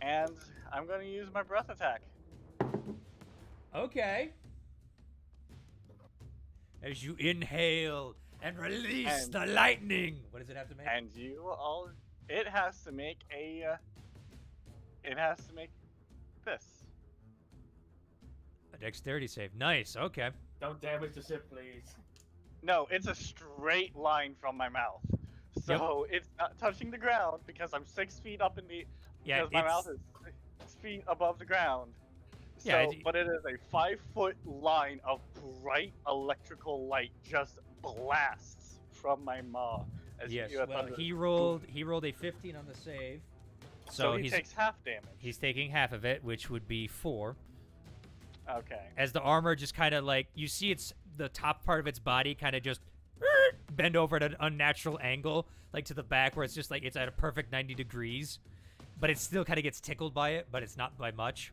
And I'm going to use my breath attack. Okay. As you inhale and release And- the lightning. What does it have to make? And it has to make this. A dexterity save. Nice. Okay. Don't damage the ship, please. No, it's a straight line from my mouth. So it's not touching the ground because I'm 6 feet up in the. Yeah, because my mouth is 6 feet above the ground. So, Yeah, but it is a 5-foot line of bright electrical light just blasts from my maw. As yes. you hear a Well, thunder. he rolled a 15 on the save. So he he's takes half damage. he's taking half of it, which would be 4. Okay. As the armor just kind of like you see the top part of its body kind of just bend over at an unnatural angle, like to the back, where it's just like it's at a perfect 90 degrees, but it still kind of gets tickled by it, but it's not by much.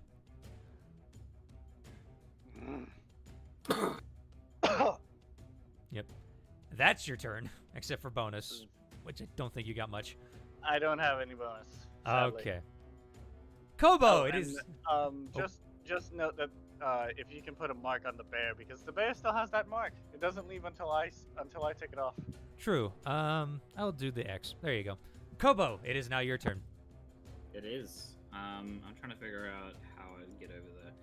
Yep. That's your turn, except for bonus, which I don't think you got much. I don't have any bonus. Sadly. Okay. Kobo, Oh, it and, is. Just note that if you can put a mark on the bear, because the bear still has that mark. It doesn't leave until I take it off. True. I'll do the X. There you go. Kobo, it is now your turn. It is. I'm trying to figure out how I get over there.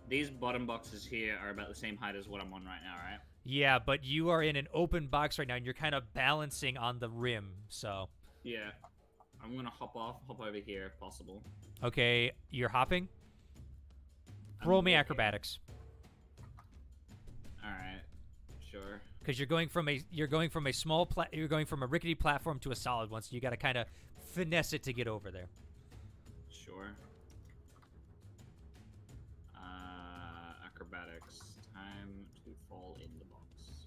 These bottom boxes here are about the same height as what I'm on right now, right? Yeah, but you are in an open box right now, and you're kind of balancing on the rim, so. Yeah. I'm gonna hop over here if possible. Okay, you're hopping? I'm Roll me looking. acrobatics. Alright. Sure. Because you're going from a rickety platform to a solid one, so you got to kind of finesse it to get over there. Sure. Acrobatics. Time to fall in the box.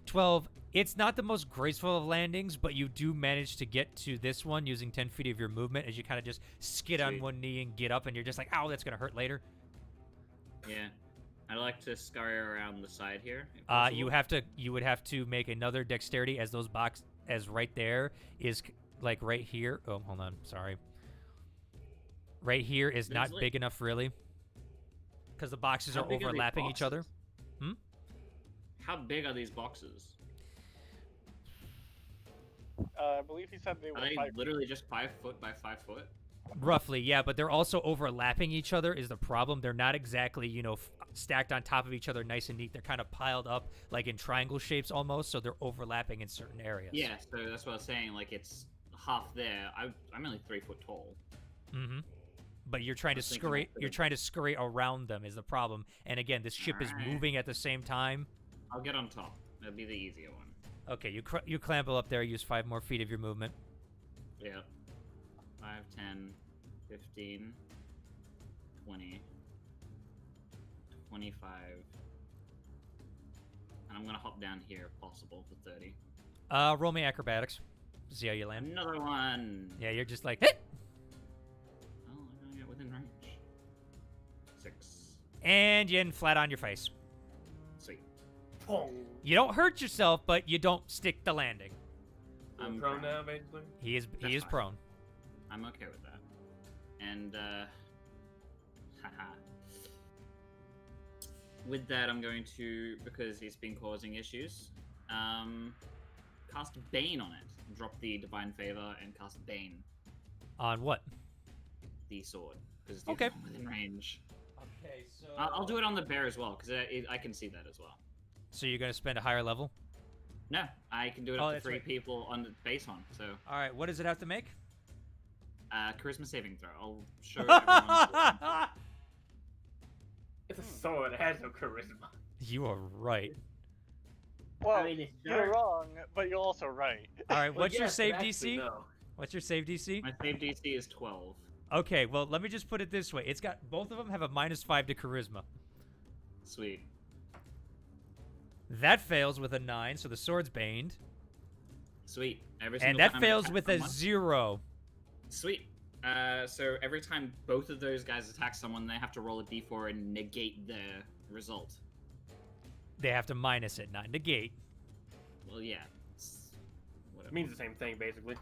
12. It's not the most graceful of landings, but you do manage to get to this one using 10 feet of your movement as you kind of just skid on Sweet. one knee and get up, and you're just like, ow, that's going to hurt later. Yeah. I'd like to scurry around the side here. if You possible. would have to make another dexterity as as right there is like right here. Oh, hold on. Sorry. Right here is not There's, like- big enough, really. Because the boxes How are big are these overlapping each other. boxes? How big are these boxes? I believe he said they were Are they 5 literally just 5 foot by 5 foot? Roughly, yeah, but they're also overlapping each other is the problem. They're not exactly, stacked on top of each other nice and neat. They're kind of piled up like in triangle shapes almost, so they're overlapping in certain areas. Yeah, so that's what I was saying. Like, it's half there. I'm only 3 foot tall. Mm-hmm. But you're trying to I was thinking scurry. I could've- You're trying to scurry around them is the problem. And again, this ship is Alright. moving at the same time. I'll get on top. That'd be the easier one. Okay, you clamp up there. Use 5 more feet of your movement. Yeah. 5, 10, 15, 20, 25. And I'm gonna hop down here if possible for 30. Roll me acrobatics. See how you land. Another one! Yeah, you're just like, hit! Oh, I'm gonna get within range. 6. And you end flat on your face. Sweet. Pong. You don't hurt yourself, but you don't stick the landing. I'm prone prone. now, basically. He is That's fine. prone. I'm okay with that. And, haha. With that, I'm going to, because it's been causing issues, cast Bane on it. Drop the Divine Favor and cast Bane, On what? the sword. Because it's Okay. within range. Okay, so I'll do it on the bear as well, because I can see that as well. So you're gonna spend a higher level? No, I can do it Oh, up to that's 3 right. people on the base one. So, All right. What does it have to make? charisma saving throw. I'll show everyone. It's a sword. It has no charisma. You are right. Well, I mean, it's you're dark. wrong, but you're also right. All right. Well, What's your yes, save but DC? actually, no. What's your save DC? My save DC is 12. Okay. Well, let me just put it this way. It's got both of them have a -5 to charisma. Sweet. That fails with a 9, so the sword's baned, Sweet. Every and single that time fails I attack with a someone- 0. Sweet. So every time both of those guys attack someone, they have to roll a d4 and negate the result. They have to minus it, not negate. Well, yeah. It's whatever. It means the same thing, basically.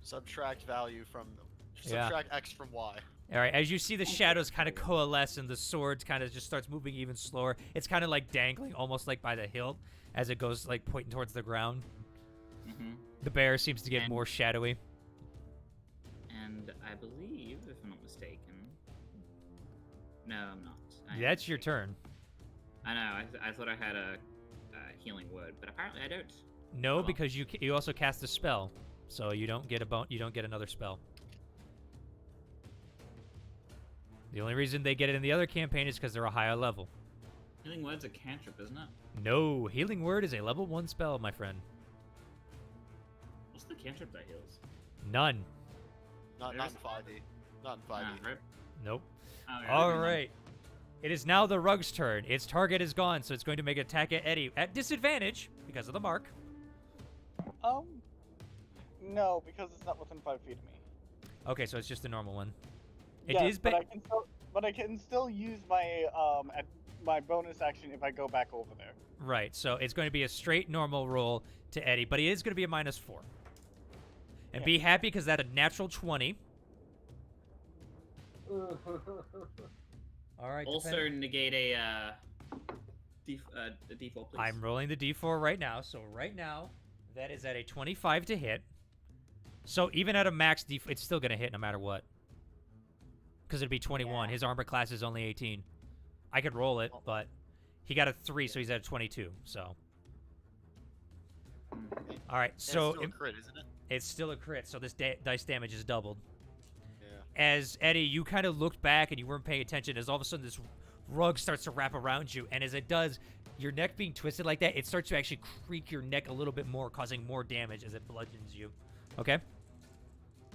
Subtract value from. Yeah. Subtract X from Y. All right, as you see the shadows kind of coalesce and the sword kind of just starts moving even slower, it's kind of like dangling almost like by the hilt as it goes like pointing towards the ground. Mm-hmm. The bear seems to get And- more shadowy. And I believe, if I'm not mistaken... No, I'm not. I am That's your mistaken. turn. I know. I thought I had a healing word, but apparently I don't. No, well. because you also cast a spell, so you don't get you don't get another spell. The only reason they get it in the other campaign is because they're a higher level. Healing word's a cantrip, isn't it? No, healing word is a level 1 spell, my friend. What's the cantrip that heals? None. Not in There's- 5e. Not in 5e. Ah, right. Nope. Oh, yeah, All never mind. right. It is now the rug's turn. Its target is gone, so it's going to make an attack at Eddie at disadvantage because of the mark. No, because it's not within 5 feet of me. Okay, so it's just a normal one. Yes, but I can still use my my bonus action if I go back over there. Right, so it's going to be a straight normal roll to Eddie, but it is going to be a -4. And Yeah. be happy because that a natural 20. All right. Also negate a D4, please. I'm rolling the D4 right now. So right now, that is at a 25 to hit. So even at a max D4, it's still going to hit no matter what. Because it'd be 21. Yeah. His armor class is only 18. I could roll it, but he got a 3, so he's at a 22. So. All right. So it's still a crit, isn't it? it's still a crit. So this dice damage is doubled. Yeah. As Eddie, you kind of looked back and you weren't paying attention as all of a sudden this rug starts to wrap around you. And as it does, your neck being twisted like that, it starts to actually creak your neck a little bit more, causing more damage as it bludgeons you. Okay?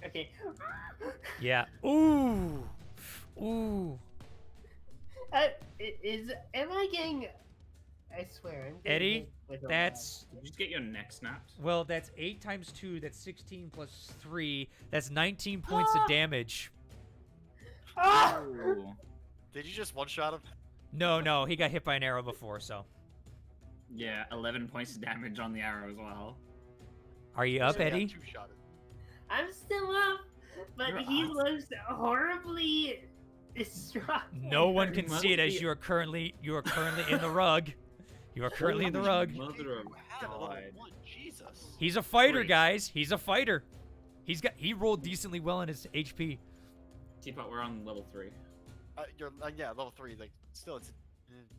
Okay. Yeah. Ooh. Ooh. Am I getting? I swear, I'm getting Eddie, hit with a that's... Did you just get your neck snapped? Well, that's 8 times 2. That's 16 plus 3. That's 19 points of damage. Ah! Ooh. Did you just one-shot him? No. He got hit by an arrow before, so. Yeah, 11 points of damage on the arrow as well. Are you up, So, yeah, Eddie? two-shot it. I'm still up, but You're he awesome. looks horribly distraught. No one can Must see it as be- you are currently in the rug. You are currently in the rug. Mother of You had a level God. 1, Jesus. He's a fighter, Great. guys. He's a fighter. He rolled decently well in his HP. Teapot, we're on level 3. Yeah, level 3. Like, still, it's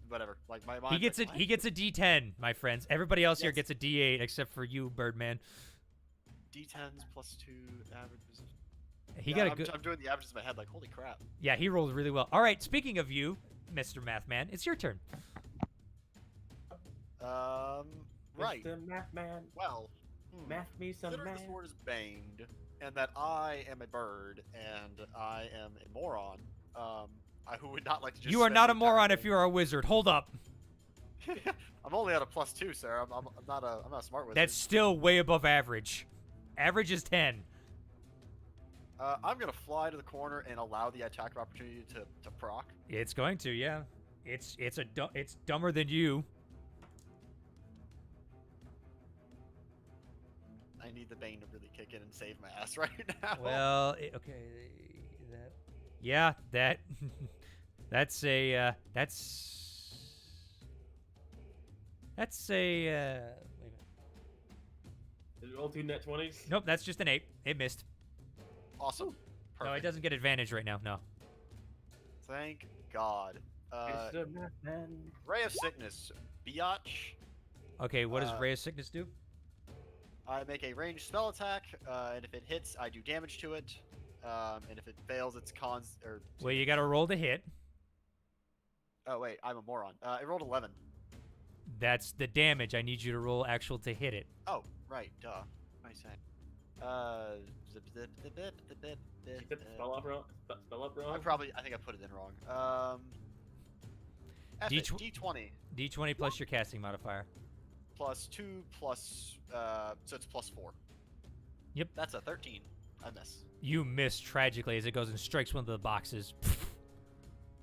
whatever. Like my He mind's gets like, he gets a D10, my friends. Everybody else here Yes. gets a D8 except for you, Birdman. D10s plus 2 averages. He Yeah, got a good. I'm doing the averages in my head. Like, holy crap. Yeah, he rolled really well. All right, speaking of you, Mr. Mathman, it's your turn. Right. Mr. Math Man, Well, math me some considering the math. sword is banged, and that I am a bird, and I am a moron, I who would not like to just. You are spend not the a moron entire if you are a wizard. Hold up. thing- I'm only at a +2, sir. I'm not a smart wizard. That's still way above average. Average is 10. I'm gonna fly to the corner and allow the attack of opportunity to proc. It's going to, yeah. It's dumber than you. I need the Bane to really kick in and save my ass right now. Well, okay, that. Yeah, that's a wait a minute. Did it roll 2 net 20s? Nope, that's just an 8. It missed. Awesome. Perfect. No, it doesn't get advantage right now. No. Thank God. Mr. Math Man. Ray of Sickness. Biatch. Okay, what does Uh, Ray of Sickness do? I make a ranged spell attack, and if it hits, I do damage to it. And if it fails, it's cons. Or Well, you got to roll to hit. oh wait, I'm a moron. I rolled 11. That's the damage. I need you to roll actual to hit it. Oh right, duh. What am I saying? Keep the spell up wrong. Spell up wrong. I think I put it in wrong. F it, D20 D20 plus your casting modifier. plus 2 plus so it's +4. Yep. That's a 13. I miss. You miss tragically as it goes and strikes one of the boxes.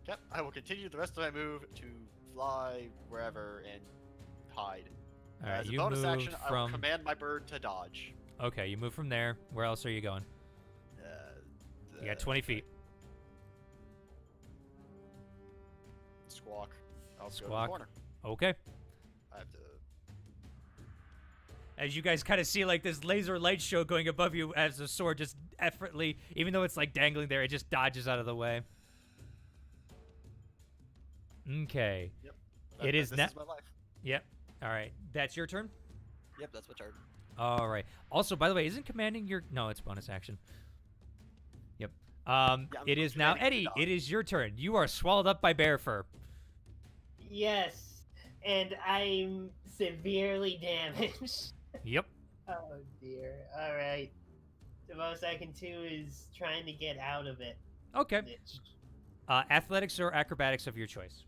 Yep. I will continue the rest of my move to fly wherever and hide. All right, As a you bonus moved action, I will from. command my bird to dodge. Okay, you move from there. Where else are you going? You got 20 feet. Squawk. I'll go to the Squawk. corner. Okay. I have to. As you guys kind of see like this laser light show going above you as the sword just effortlessly, even though it's like dangling there, it just dodges out of the way. Okay. Yep. It is this now. is my life. Yep. All right. That's your turn? Yep, that's my turn. All right. Also, by the way, isn't commanding your... No, it's bonus action. Yep. I'm It is now commanding Eddie. the dog. It is your turn. You are swallowed up by bear fur. Yes, and I'm severely damaged. Yep. Oh dear. All right. The most I can do is trying to get out of it. Okay. Bitch. Athletics or acrobatics of your choice.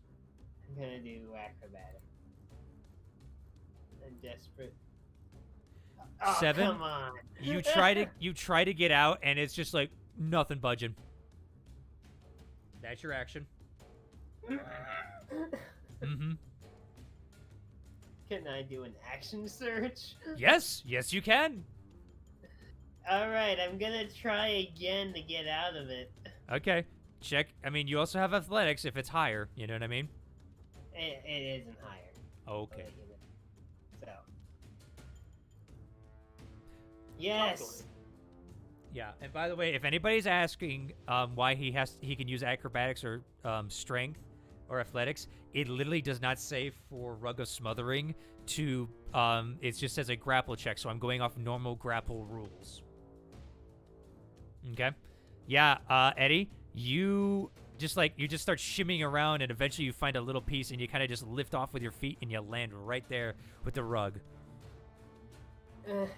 I'm gonna do acrobatic. I'm desperate. Oh, 7. come on. You try to get out, and it's just like nothing budging. That's your action. Mm-hmm. Can I do an action search? Yes, you can. Alright, I'm gonna try again to get out of it. Okay, check. I mean, you also have athletics if it's higher. You know what I mean? It isn't higher. Okay. So. Yes. Yeah, and by the way, if anybody's asking why he can use acrobatics or strength or athletics, it literally does not say for Rug of Smothering to. It just says a grapple check, so I'm going off normal grapple rules. Okay. Yeah, Eddie, you just start shimmying around, and eventually you find a little piece, and you kind of just lift off with your feet, and you land right there with the rug. The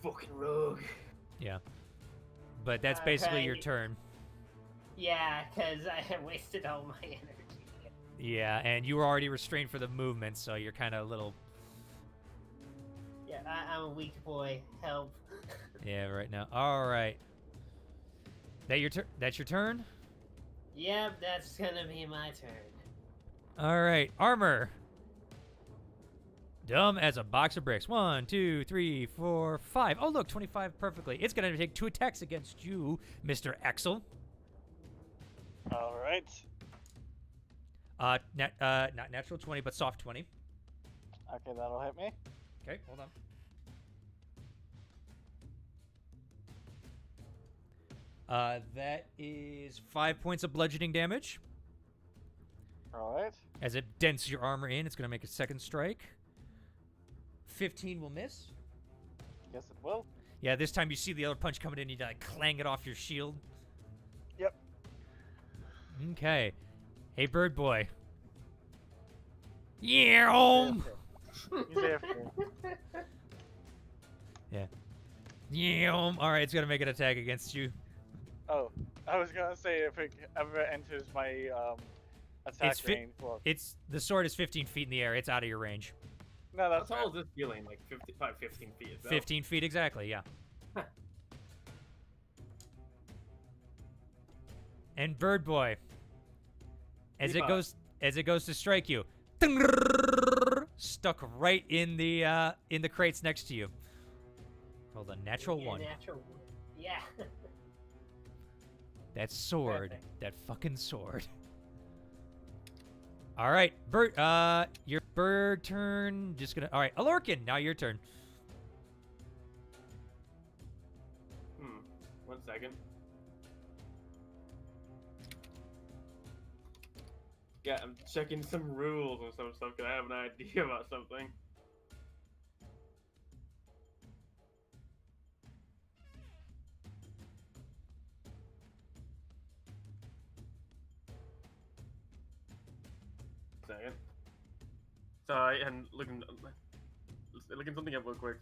fucking rogue. Yeah. But that's basically your Alright. turn. Yeah, because I have wasted all my energy. Yeah, and you were already restrained for the movement, so you're kind of a little... Yeah, I'm a weak boy. Help. Yeah, right now. All right. That's your turn? Yep, that's gonna be my turn. All right. Armor. Dumb as a box of bricks. 1, 2, 3, 4, 5. Oh, look, 25 perfectly. It's going to take 2 attacks against you, Mr. Axel. All right. Not natural 20, but soft 20. Okay, that'll hit me. Okay, hold on. That is 5 points of bludgeoning damage. All right. As it dents your armor in, it's going to make a second strike. 15 will miss. Yes, it will. Yeah, this time you see the other punch coming in, you like clang it off your shield. Yep. Okay. Hey, bird boy. Yeah. He's after. Yeah. Yeah. All right, it's gonna make an attack against you. Oh, I was gonna say if it ever enters my attack range. Well, The sword is 15 feet in the air. It's out of your range. no, How that's tall is this ceiling? Like 15 feet. Is that? 15 feet exactly. Yeah. And bird boy, as it goes to strike you, stuck right in the crates next to you. Hold on, natural Yeah, 1. Natural 1. Yeah. That sword, Perfect. that fucking sword. All right, bird. Your bird turn. Just gonna. All right, Alorkin. Now your turn. 1 second. Yeah, I'm checking some rules and some stuff because I have an idea about something. Second. Sorry, and looking something up real quick.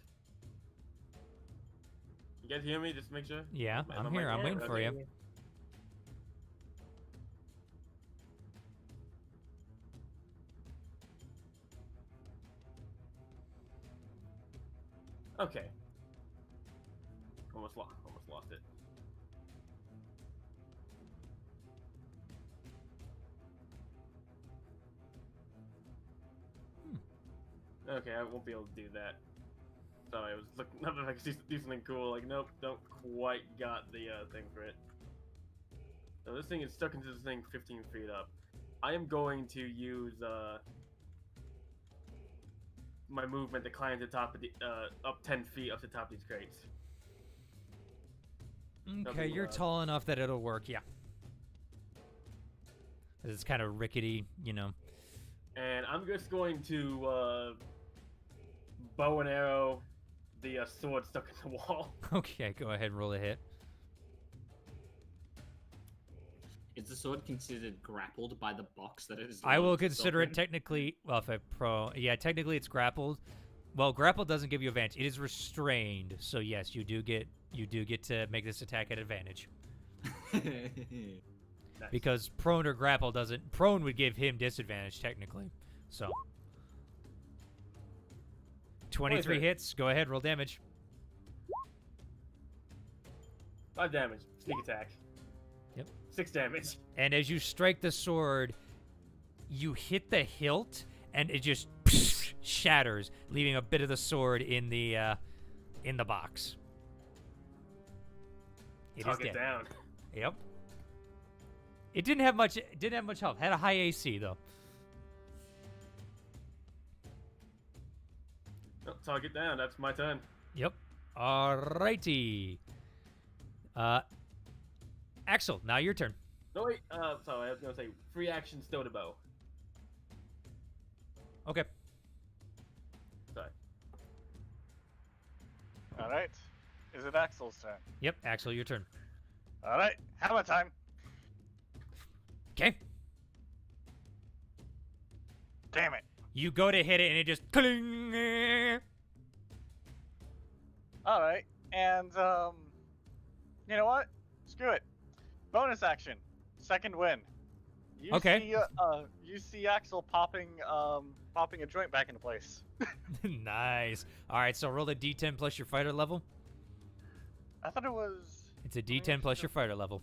You guys hear me? Just make sure. Yeah, Am I'm I here. I'm mic waiting on? for you. Okay. Okay. Almost lost it. Okay, I won't be able to do that. Sorry, I was looking up if I could do something cool. Like, nope, don't quite got the thing for it. So this thing is stuck into this thing 15 feet up. I am going to use my movement to climb to the top of the up 10 feet up the top of these crates. Okay, you're tall enough that it'll work. Yeah. It's kind of rickety, you know. And I'm just going to bow and arrow the sword stuck in the wall. Okay, go ahead and roll a hit. Is the sword considered grappled by the box that it is? I will locked consider itself it technically. Well, if I yeah, technically it's grappled. Well, grapple doesn't give you advantage. It is restrained. So yes, you do get to make this attack at advantage. in? Nice. because prone or grapple doesn't. Prone would give him disadvantage technically. So 23 23. hits. Go ahead, roll damage. 5 damage. Sneak attack. Yep. 6 damage. And as you strike the sword, you hit the hilt, and it just shatters, leaving a bit of the sword in the box. It is Target dead. down. Yep. It didn't have much. It didn't have much health. Had a high AC though. Oh, target down. That's my turn. Yep. Alrighty. Axel, now your turn. No, wait. Sorry, I was gonna say free action stow to bow. Okay. Sorry. All right. Is it Axel's turn? Yep, Axel, your turn. All right. Hammer time. Okay. Damn it. You go to hit it, and it just cling. All right. And you know what? Screw it. Bonus action. Second win. You Okay. You see Axel popping a joint back into place. Nice. All right, so roll a D10 plus your fighter level. I thought it was. It's a D10 plus your fighter level.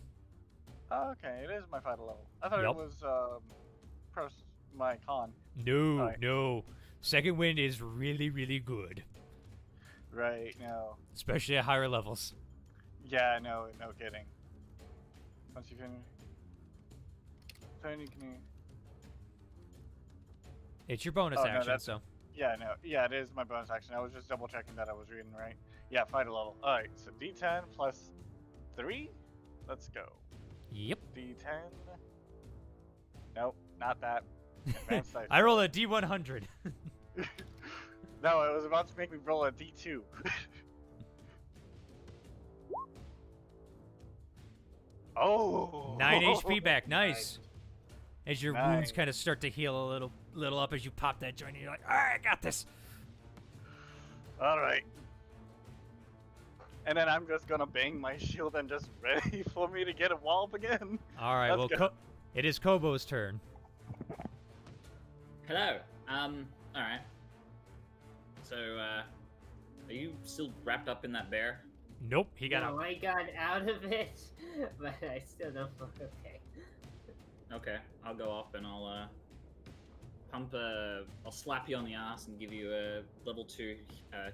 Oh, okay, it is my fighter level. I thought Yep. it was my con. No, Alright. no. Second wind is really, really good, Right. No. especially at higher levels. Yeah. No. No kidding. Once you finish. Turn you can. It's your bonus Oh, no, action, that's- so. Yeah. No. Yeah. It is my bonus action. I was just double checking that I was reading right. Yeah. Fighter level. All right. So D10 plus 3. Let's go. Yep. D10. Nope. Not that. Advanced dice. I roll a D100. No, it was about to make me roll a D2. Oh! 9 HP back. Nice. As your wounds Nice. kind of start to heal a little up as you pop that joint, and you're like, all right, I got this. Alright. And then I'm just gonna bang my shield and just ready for me to get a wallop again. All right, Let's well, go. it is Kobo's turn. Hello. Alright. So, are you still wrapped up in that bear? Nope, he got No, out. I got out of it, but I still don't look okay. Okay, I'll go off and I'll, I'll slap you on the ass and give you a level 2,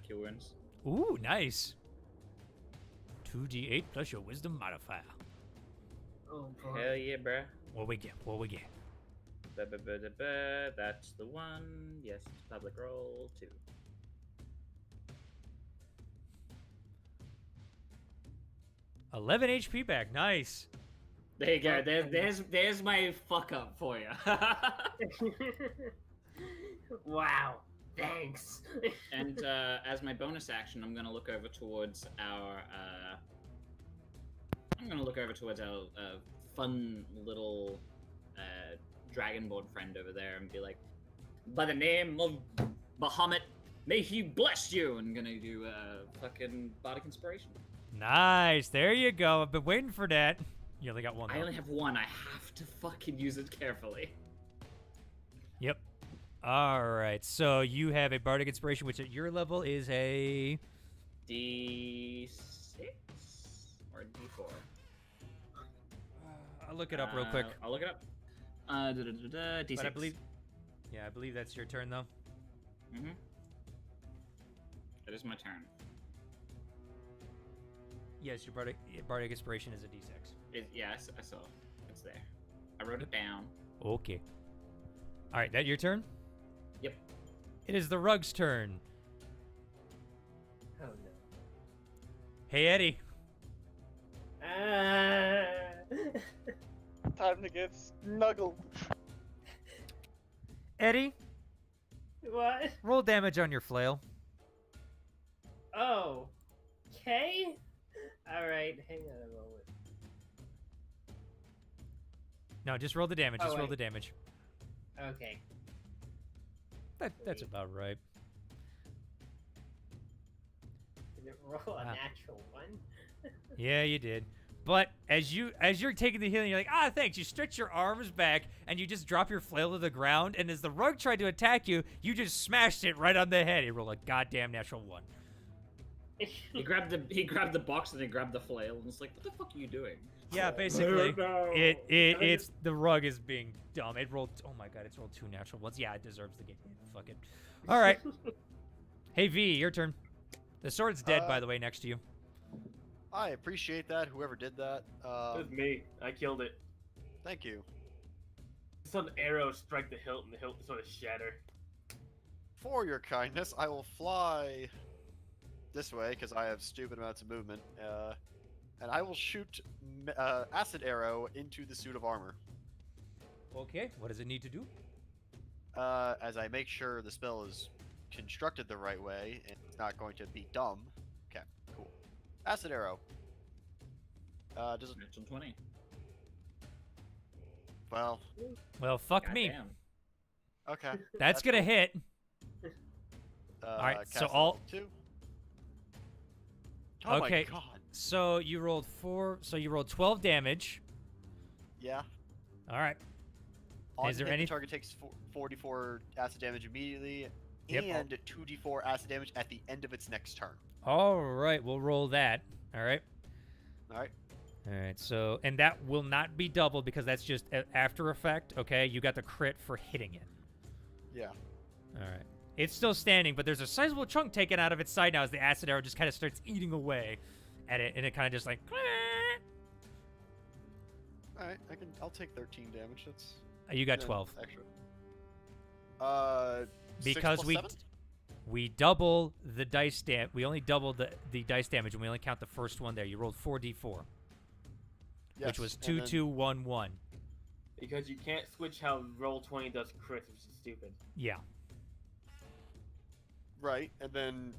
cure wounds. Ooh, nice. 2d8 plus your wisdom modifier. Oh boy. Hell yeah, bruh. What we get? What we get? That's the one. Yes, public roll 2. 11 HP back. Nice. There you go. There's my fuck up for you. Wow. Thanks. And as my bonus action, I'm gonna look over towards our fun little dragonborn friend over there and be like, by the name of Bahamut, may he bless you. And gonna do fucking bardic inspiration. Nice. There you go. I've been waiting for that. You only got one. I though. only have one. I have to fucking use it carefully. Yep. All right. So you have a bardic inspiration, which at your level is a. D6 or D4. I'll look it up real quick. I'll look it up. D6. But I believe. Yeah, I believe that's your turn though. Mm-hmm. It is my turn. Yes, your bardic inspiration is a d6. Yes, I saw. It's there. I wrote it down. Okay. All right, that your turn? Yep. It is the rug's turn. Oh no. Hey, Eddie. Time to get snuggled. Eddie, What? roll damage on your flail. Oh. Okay. All right. Hang on a moment. No, just roll the damage. Oh, Just roll wait. the damage. Okay. That's about right. Did it roll a Wow. natural one? Yeah, you did. But as you're taking the healing, you're like, thanks. You stretch your arms back and you just drop your flail to the ground. And as the rug tried to attack you, you just smashed it right on the head. He rolled a goddamn natural 1. He grabbed the box and he grabbed the flail and it's like, what the fuck are you doing? Yeah, basically, No. it's the rug is being dumb. It rolled. Oh my god, it's rolled 2 natural ones. Yeah, it deserves to get hit. Fuck it. All right. Hey V, your turn. The sword's dead, by the way, next to you. I appreciate that. Whoever did that. It was me. I killed it. Thank you. Some arrow strike the hilt, and the hilt sort of shatter. For your kindness, I will fly this way because I have stupid amounts of movement, and I will shoot acid arrow into the suit of armor. Okay. What does it need to do? As I make sure the spell is constructed the right way and it's not going to be dumb. Okay, cool. Acid arrow. Does it? Natural 20. Well. Well, fuck me. Goddamn. Okay. That's gonna hit. All right, so all- 2. Oh Okay. my god. So you rolled 4. So you rolled 12 damage. Yeah. All right. On Is there hit, any- the target takes 44 acid damage immediately, Yep. and 2d4 acid damage at the end of its next turn. All right. We'll roll that. All right. All right. All right. So and that will not be doubled because that's just after effect. Okay. You got the crit for hitting it. Yeah. All right. It's still standing, but there's a sizable chunk taken out of its side now as the acid arrow just kind of starts eating away at it, and it kind of just like. All right. I'll take 13 damage. That's. You got yeah, 12. Extra. 6 Because plus 7? we double the dice we only double the dice damage, and we only count the first one there. You rolled 4d4, Yes, which was and 2, then- 2, 1, 1. Because you can't switch how Roll20 does crits, which is stupid. Yeah. Right, and then.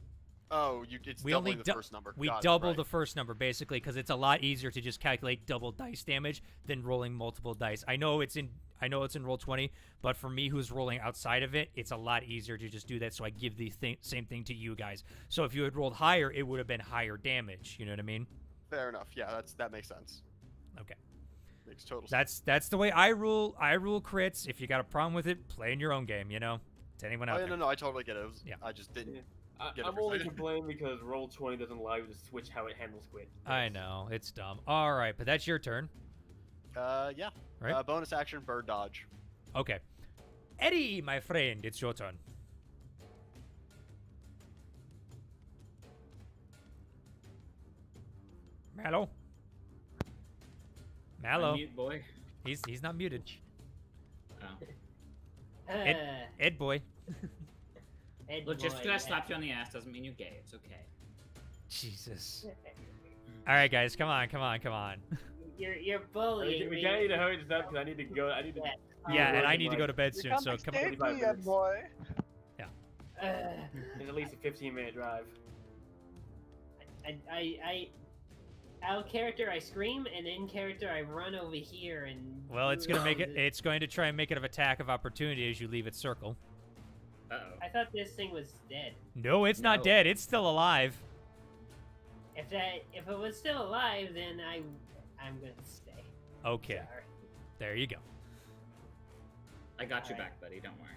Oh, it's We doubling only the first number. We Got it, double right. the first number basically because it's a lot easier to just calculate double dice damage than rolling multiple dice. I know it's in Roll20, but for me who's rolling outside of it, it's a lot easier to just do that. So I give the same thing to you guys. So if you had rolled higher, it would have been higher damage. You know what I mean? Fair enough. Yeah, that makes sense. Okay. Makes total sense. That's the way I rule. I rule crits. If you got a problem with it, play in your own game. You know, to anyone out Oh, yeah, there. no, I totally get it. Yeah. I just didn't. Yeah. Get it I'm for a only second. complaining because Roll20 doesn't allow you to switch how it handles squid. I know it's dumb. All right, but that's your turn. Yeah. Right. Bonus action, bird dodge. Okay. Eddie, my friend, it's your turn. Mallow. Mallow. Unmute, boy. He's not muted. Oh. Ed boy. Ed Look, just boy, because I yeah. slapped you on the ass doesn't mean you're gay. It's okay. Jesus. All right, guys, come on. You're bullying We me. can't need to hurry this up because I need to go. I need to. Yeah, and I Running need to go to bed soon, so come on. 45 me, minutes. boy. It's at least a 15-minute drive. Out of character I scream, and in character I run over here and. Well, it's gonna make it. It's going to try and make it an attack of opportunity as you leave its circle. Uh-oh. I thought this thing was dead. No, it's not No. dead. It's still alive. If it was still alive, then I'm gonna stay. Okay, Sorry. there you go. I got you Alright. back, buddy. Don't worry.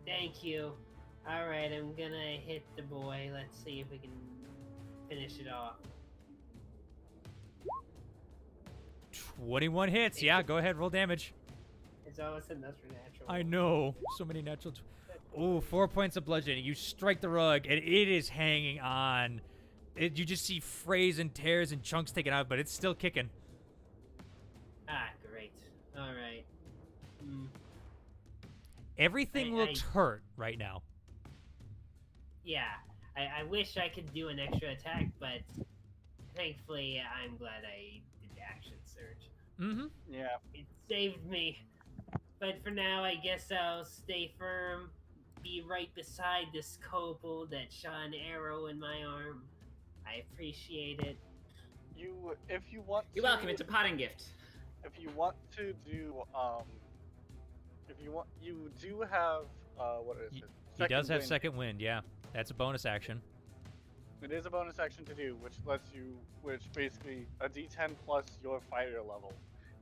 Thank you. All right, I'm gonna hit the boy. Let's see if we can finish it off. 21 hits. Yeah, go ahead, roll damage. It's almost enough for natural. I know. So many natural. Ooh, 4 points of bludgeoning. You strike the rug, and it is hanging on. You just see frays and tears and chunks taken out, but it's still kicking. Ah, great. All right. Everything looks hurt right now. Yeah, I wish I could do an extra attack, but thankfully I'm glad I did the action surge. Mm-hmm. Yeah. It saved me. But for now, I guess I'll stay firm, be right beside this kobold that shot an arrow in my arm. I appreciate it. If you want. You're welcome. It's a potting gift. If you want to do, you do have, what is it? He does have wind. second wind, yeah. That's a bonus action. It is a bonus action to do, which basically a D10 plus your fighter level,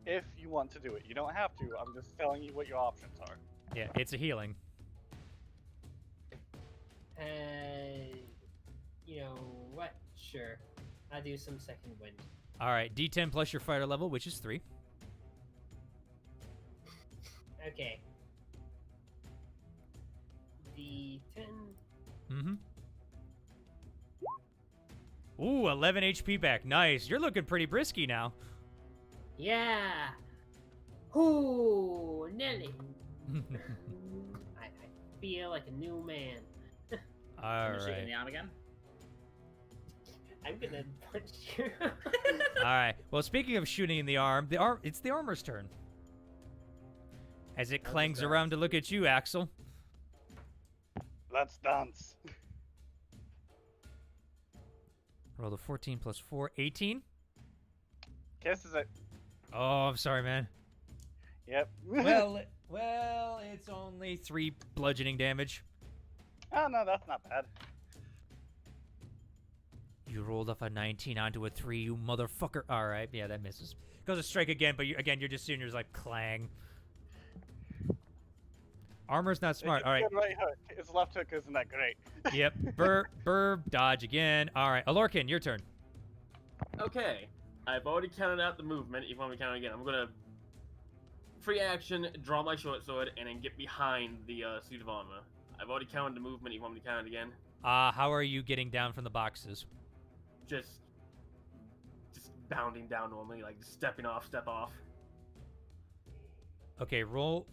if you want to do it. You don't have to. I'm just telling you what your options are. Yeah, it's a healing. You know what? Sure. I'll do some second wind. All right, D10 plus your fighter level, which is 3. Okay. D10. Mm-hmm. Ooh, 11 HP back. Nice. You're looking pretty brisky now. Yeah. Ooh, Nelly. I feel like a new man. All I'm gonna shoot you in right. the arm again. I'm gonna punch you. All right. Well, speaking of shooting in the arm, it's the armor's turn. As it clangs around to look at you, Axel. Let's dance. Roll the 14 plus 4, 18. Kisses it. Oh, I'm sorry, man. Yep. Well, it's only 3 bludgeoning damage. Oh no, that's not bad. You rolled off a 19 onto a 3, you motherfucker. All right, yeah, that misses. Goes a strike again, but you're just seeing yours like clang. Armor's not smart. All right. It's right hook. Its left hook isn't that great. Yep. Burb, dodge again. All right, Alorkin, your turn. Okay, I've already counted out the movement. If you want me to count it again, I'm gonna free action, draw my short sword, and then get behind the suit of armor. I've already counted the movement. You want me to count it again? How are you getting down from the boxes? Just bounding down normally, like step off. Okay, roll.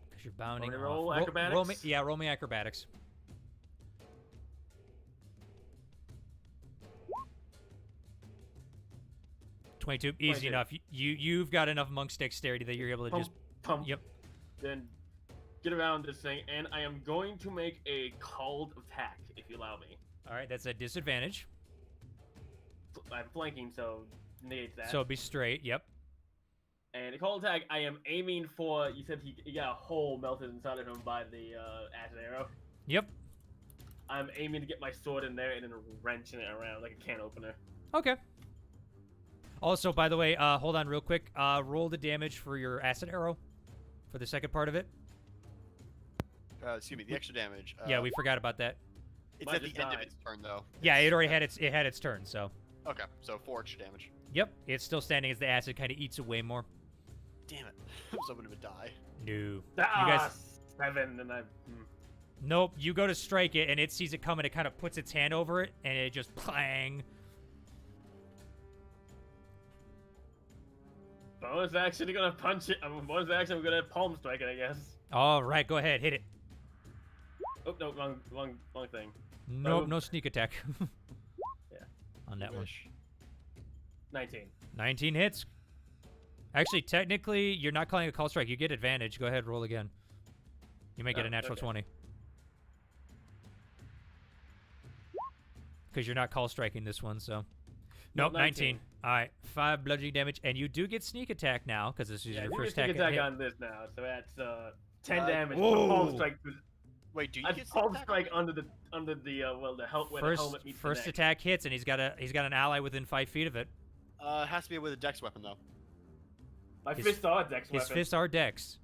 Because you're bounding. Want me to off. roll acrobatics? Roll me acrobatics. $22, easy 22. enough. You've got enough monk's dexterity that you're able to just. Pump. Yep. Then get around this thing, and I am going to make a called attack, if you allow me. All right, that's a disadvantage. I'm flanking, so negates that. So it'd be straight. Yep. And a called attack, I am aiming for. You said he got a hole melted inside of him by the acid arrow. Yep. I'm aiming to get my sword in there and then wrenching it around like a can opener. Okay. Also, by the way, hold on real quick. Roll the damage for your acid arrow for the second part of it. Excuse me, the extra damage. Yeah, we forgot about that. It's Mine at the just end of died. its turn, though. Yeah, it already had its turn. So. Okay, so 4 extra damage. Yep, it's still standing as the acid kind of eats away more. Damn it. I was hoping it would die. No. You Ah, guys. 7, and I. Nope. You go to strike it, and it sees it coming. It kind of puts its hand over it, and it just clang. Bonus action, gonna punch it. Bonus action, we're gonna palm strike it, I guess. All right, go ahead, hit it. Oh no, wrong thing. Nope, no sneak attack. Yeah. On that one. Wish. 19. 19 hits. Actually, technically, you're not calling a call strike. You get advantage. Go ahead, roll again. You may get Oh, a natural okay. 20. Because you're not call striking this one, so. Nope, 19. All right, 5 bludgeoning damage, and you do get sneak attack now because this is Yeah, your you first get attack. sneak attack on this now, so that's 10 Uh, damage. whoa. Palm strike. Wait, do you I get palm attack strike on it? under the well the helmet where the helmet meets First the neck. attack hits, and he's got an ally within 5 feet of it. It has to be with a dex weapon, though. My his- fists are dex His weapon. fists are dex.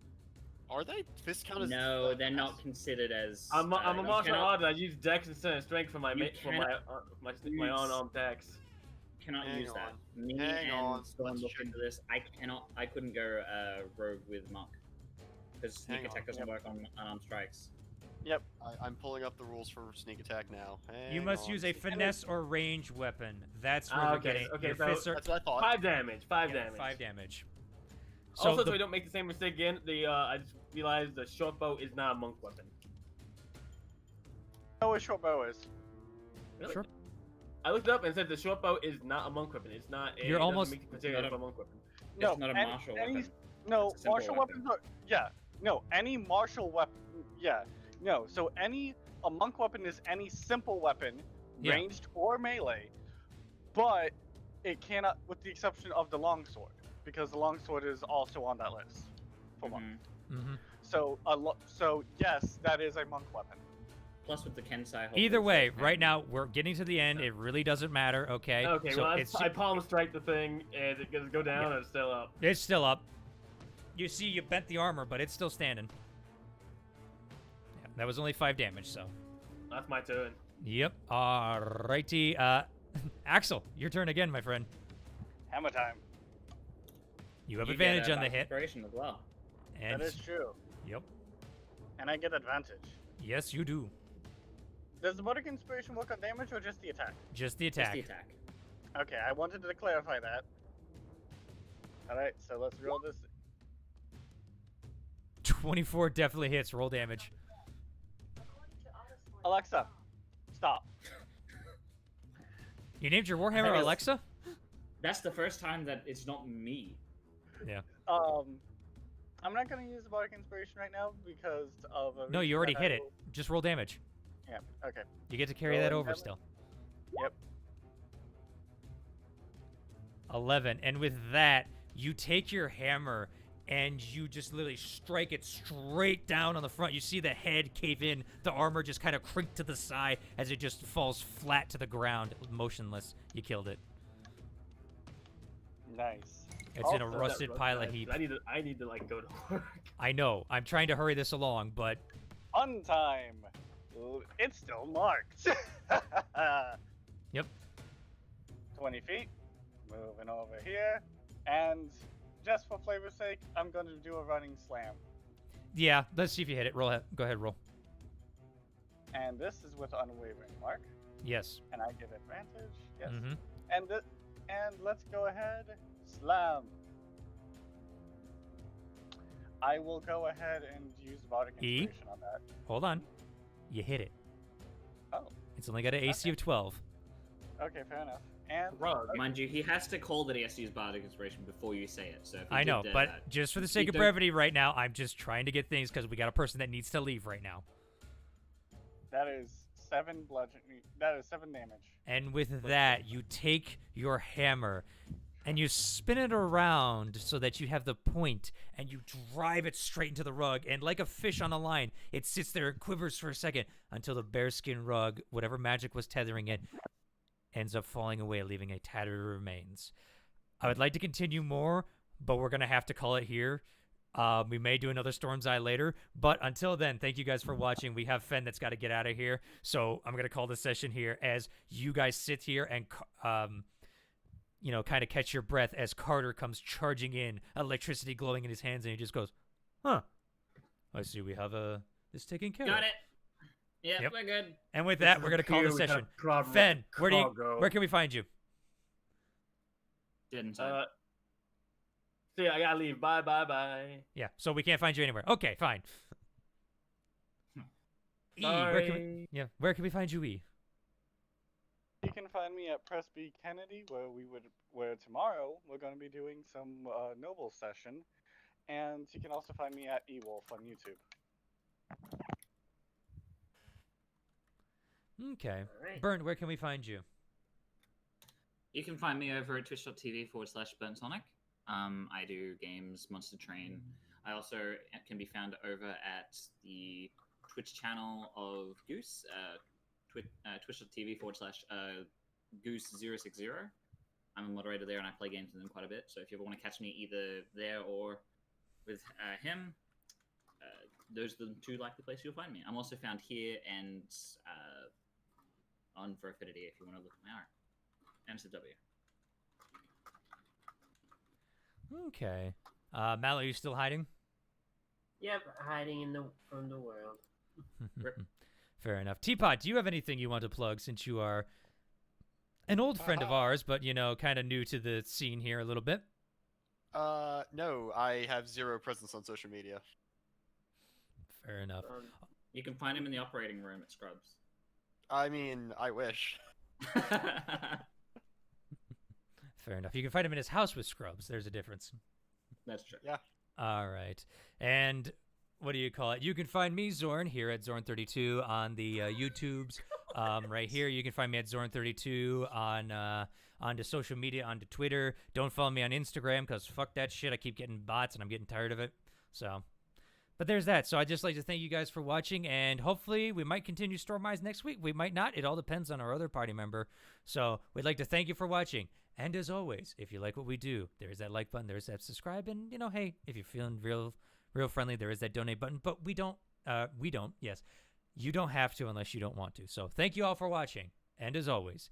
Are they? Fists count as... No, they're not considered as. I'm a you martial cannot- artist. I use dex instead of strength for my You my use- unarmed dex. Cannot Hang use that. on. Me Hang on, and Storm let's looked check. into this. I couldn't go rogue with Monk because sneak Hang on, attack doesn't yep. work on unarmed strikes. Yep. I'm pulling up the rules for sneak attack now. You Hang must on. use a finesse or range weapon. That's where Ah, you're okay, getting. okay, Your so fists are That's what I thought. 5 damage. 5 yeah, damage. 5 damage. So Also, the- so we don't make the same mistake again. I just realized the short bow is not a monk weapon. know what short bow is. Really? Sure. I looked it up and said the short bow is not a monk weapon. It's not. You're it doesn't almost- make it considered Not a- a monk weapon. No, It's not a martial weapon. No, It's a simple martial weapon. weapons are. Yeah. No, any martial weapon. Yeah. No, so a monk weapon is any simple weapon, Yeah. ranged or melee, but it cannot, with the exception of the longsword, because the longsword is also on that list. for one. Mm-hmm. So yes, that is a monk weapon. Plus with the Kensai. Either way, right now we're getting to the end. It really doesn't matter. Okay. Okay, So well, it's I palm strike the thing, and it goes go down, and it's still up. it's still up. You see, you bent the armor, but it's still standing. Yeah, that was only 5 damage. So. That's my turn. Yep. Alrighty. Axel, your turn again, my friend. Hammer time. You have advantage on the hit. Inspiration as well. And That is true. Yep. And I get advantage. Yes, you do. Does the Bardic Inspiration work on damage or just the attack? Just the Just attack. the attack. Okay, I wanted to clarify that. Alright, so let's roll this. 24 definitely hits. Roll damage. Alexa, stop. You named your Warhammer Yes. Alexa? That's the first time that it's not me. Yeah. I'm not gonna use the Bardic Inspiration right now because of a No, reason you already that hit I it. will- Just roll damage. Yeah, okay. You get to carry Roll that over damage? still. Yep. 11. And with that, you take your hammer and you just literally strike it straight down on the front. You see the head cave in, the armor just kind of crink to the side as it just falls flat to the ground, motionless. You killed it. Nice. It's in a Also- rusted pile of heap. I need to like go to work. I know. I'm trying to hurry this along, but Fun time. It's still marked. Yep. 20 feet. Moving over here. And just for flavor's sake, I'm going to do a running slam. yeah, let's see if you hit it. Roll ahead. Go ahead, roll. And this is with unwavering mark. Yes. And I get advantage. Yes. Mm-hmm. And let's go ahead. Slam. I will go ahead and use Bardic E? Inspiration on that. Hold on. You hit it. Oh, It's only got an AC of 12. okay, fair enough. And Rug. Mind you, he has to call that he has to use Bardic Inspiration before you say it. So if he I know, did, but just for the sake of don't- brevity right now, I'm just trying to get things because we got a person that needs to leave right now. that is 7 bludgeoning. That is 7 damage. And with that, you take your hammer and you spin it around so that you have the point and you drive it straight into the rug. And like a fish on a line, it sits there and quivers for a second until the bearskin rug, whatever magic was tethering it, ends up falling away, leaving a tattered remains. I would like to continue more, but we're going to have to call it here. We may do another Storm's Eye later, but until then, thank you guys for watching. We have Fen that's got to get out of here, so I'm going to call the session here as you guys sit here and, kind of catch your breath as Carter comes charging in, electricity glowing in his hands, and he just goes, huh, I see we have this taken care of. Got it. Yep, Yep. we're good. And with that, we're going to call the session. Fen, where can we find you? Didn't See, I gotta leave. Bye, bye, bye. Yeah, so we can't find you anywhere. Okay, fine. E, where can we find you, E? You can find me at Press B Kennedy, where tomorrow we're going to be doing some Noble session, and you can also find me at eWolf on YouTube. Okay. Alright. Burn, where can we find you? You can find me over at twitch.tv/BurnSonic. I do games, Monster Train. I also can be found over at the Twitch channel of Goose, twitch.tv/Goose060. I'm a moderator there and I play games with him quite a bit. So if you ever want to catch me either there or with him, those are the 2 likely places you'll find me. I'm also found here and on Veraffinity if you want to look at my art. And it's a W. Okay. Mal, are you still hiding? Yep, hiding from the world. Fair enough. Teapot, do you have anything you want to plug since you are an old friend of ours, but, kind of new to the scene here a little bit? No, I have 0 presence on social media. Fair enough. You can find him in the operating room at Scrubs. I mean, I wish. Fair enough. You can find him in his house with Scrubs. There's a difference. That's true. Yeah. All right. And what do you call it? You can find me, Zorn, here at Zorn32 on the YouTubes. Right here, you can find me at Zorn32 onto social media, onto Twitter. Don't follow me on Instagram because fuck that shit. I keep getting bots and I'm getting tired of it. So, but there's that. So I'd just like to thank you guys for watching, and hopefully we might continue Stormize next week. We might not. It all depends on our other party member. So we'd like to thank you for watching. And as always, if you like what we do, there's that like button, there's that subscribe, and hey, if you're feeling real friendly, there is that donate button. But we don't. Yes, you don't have to unless you don't want to. So thank you all for watching, and as always,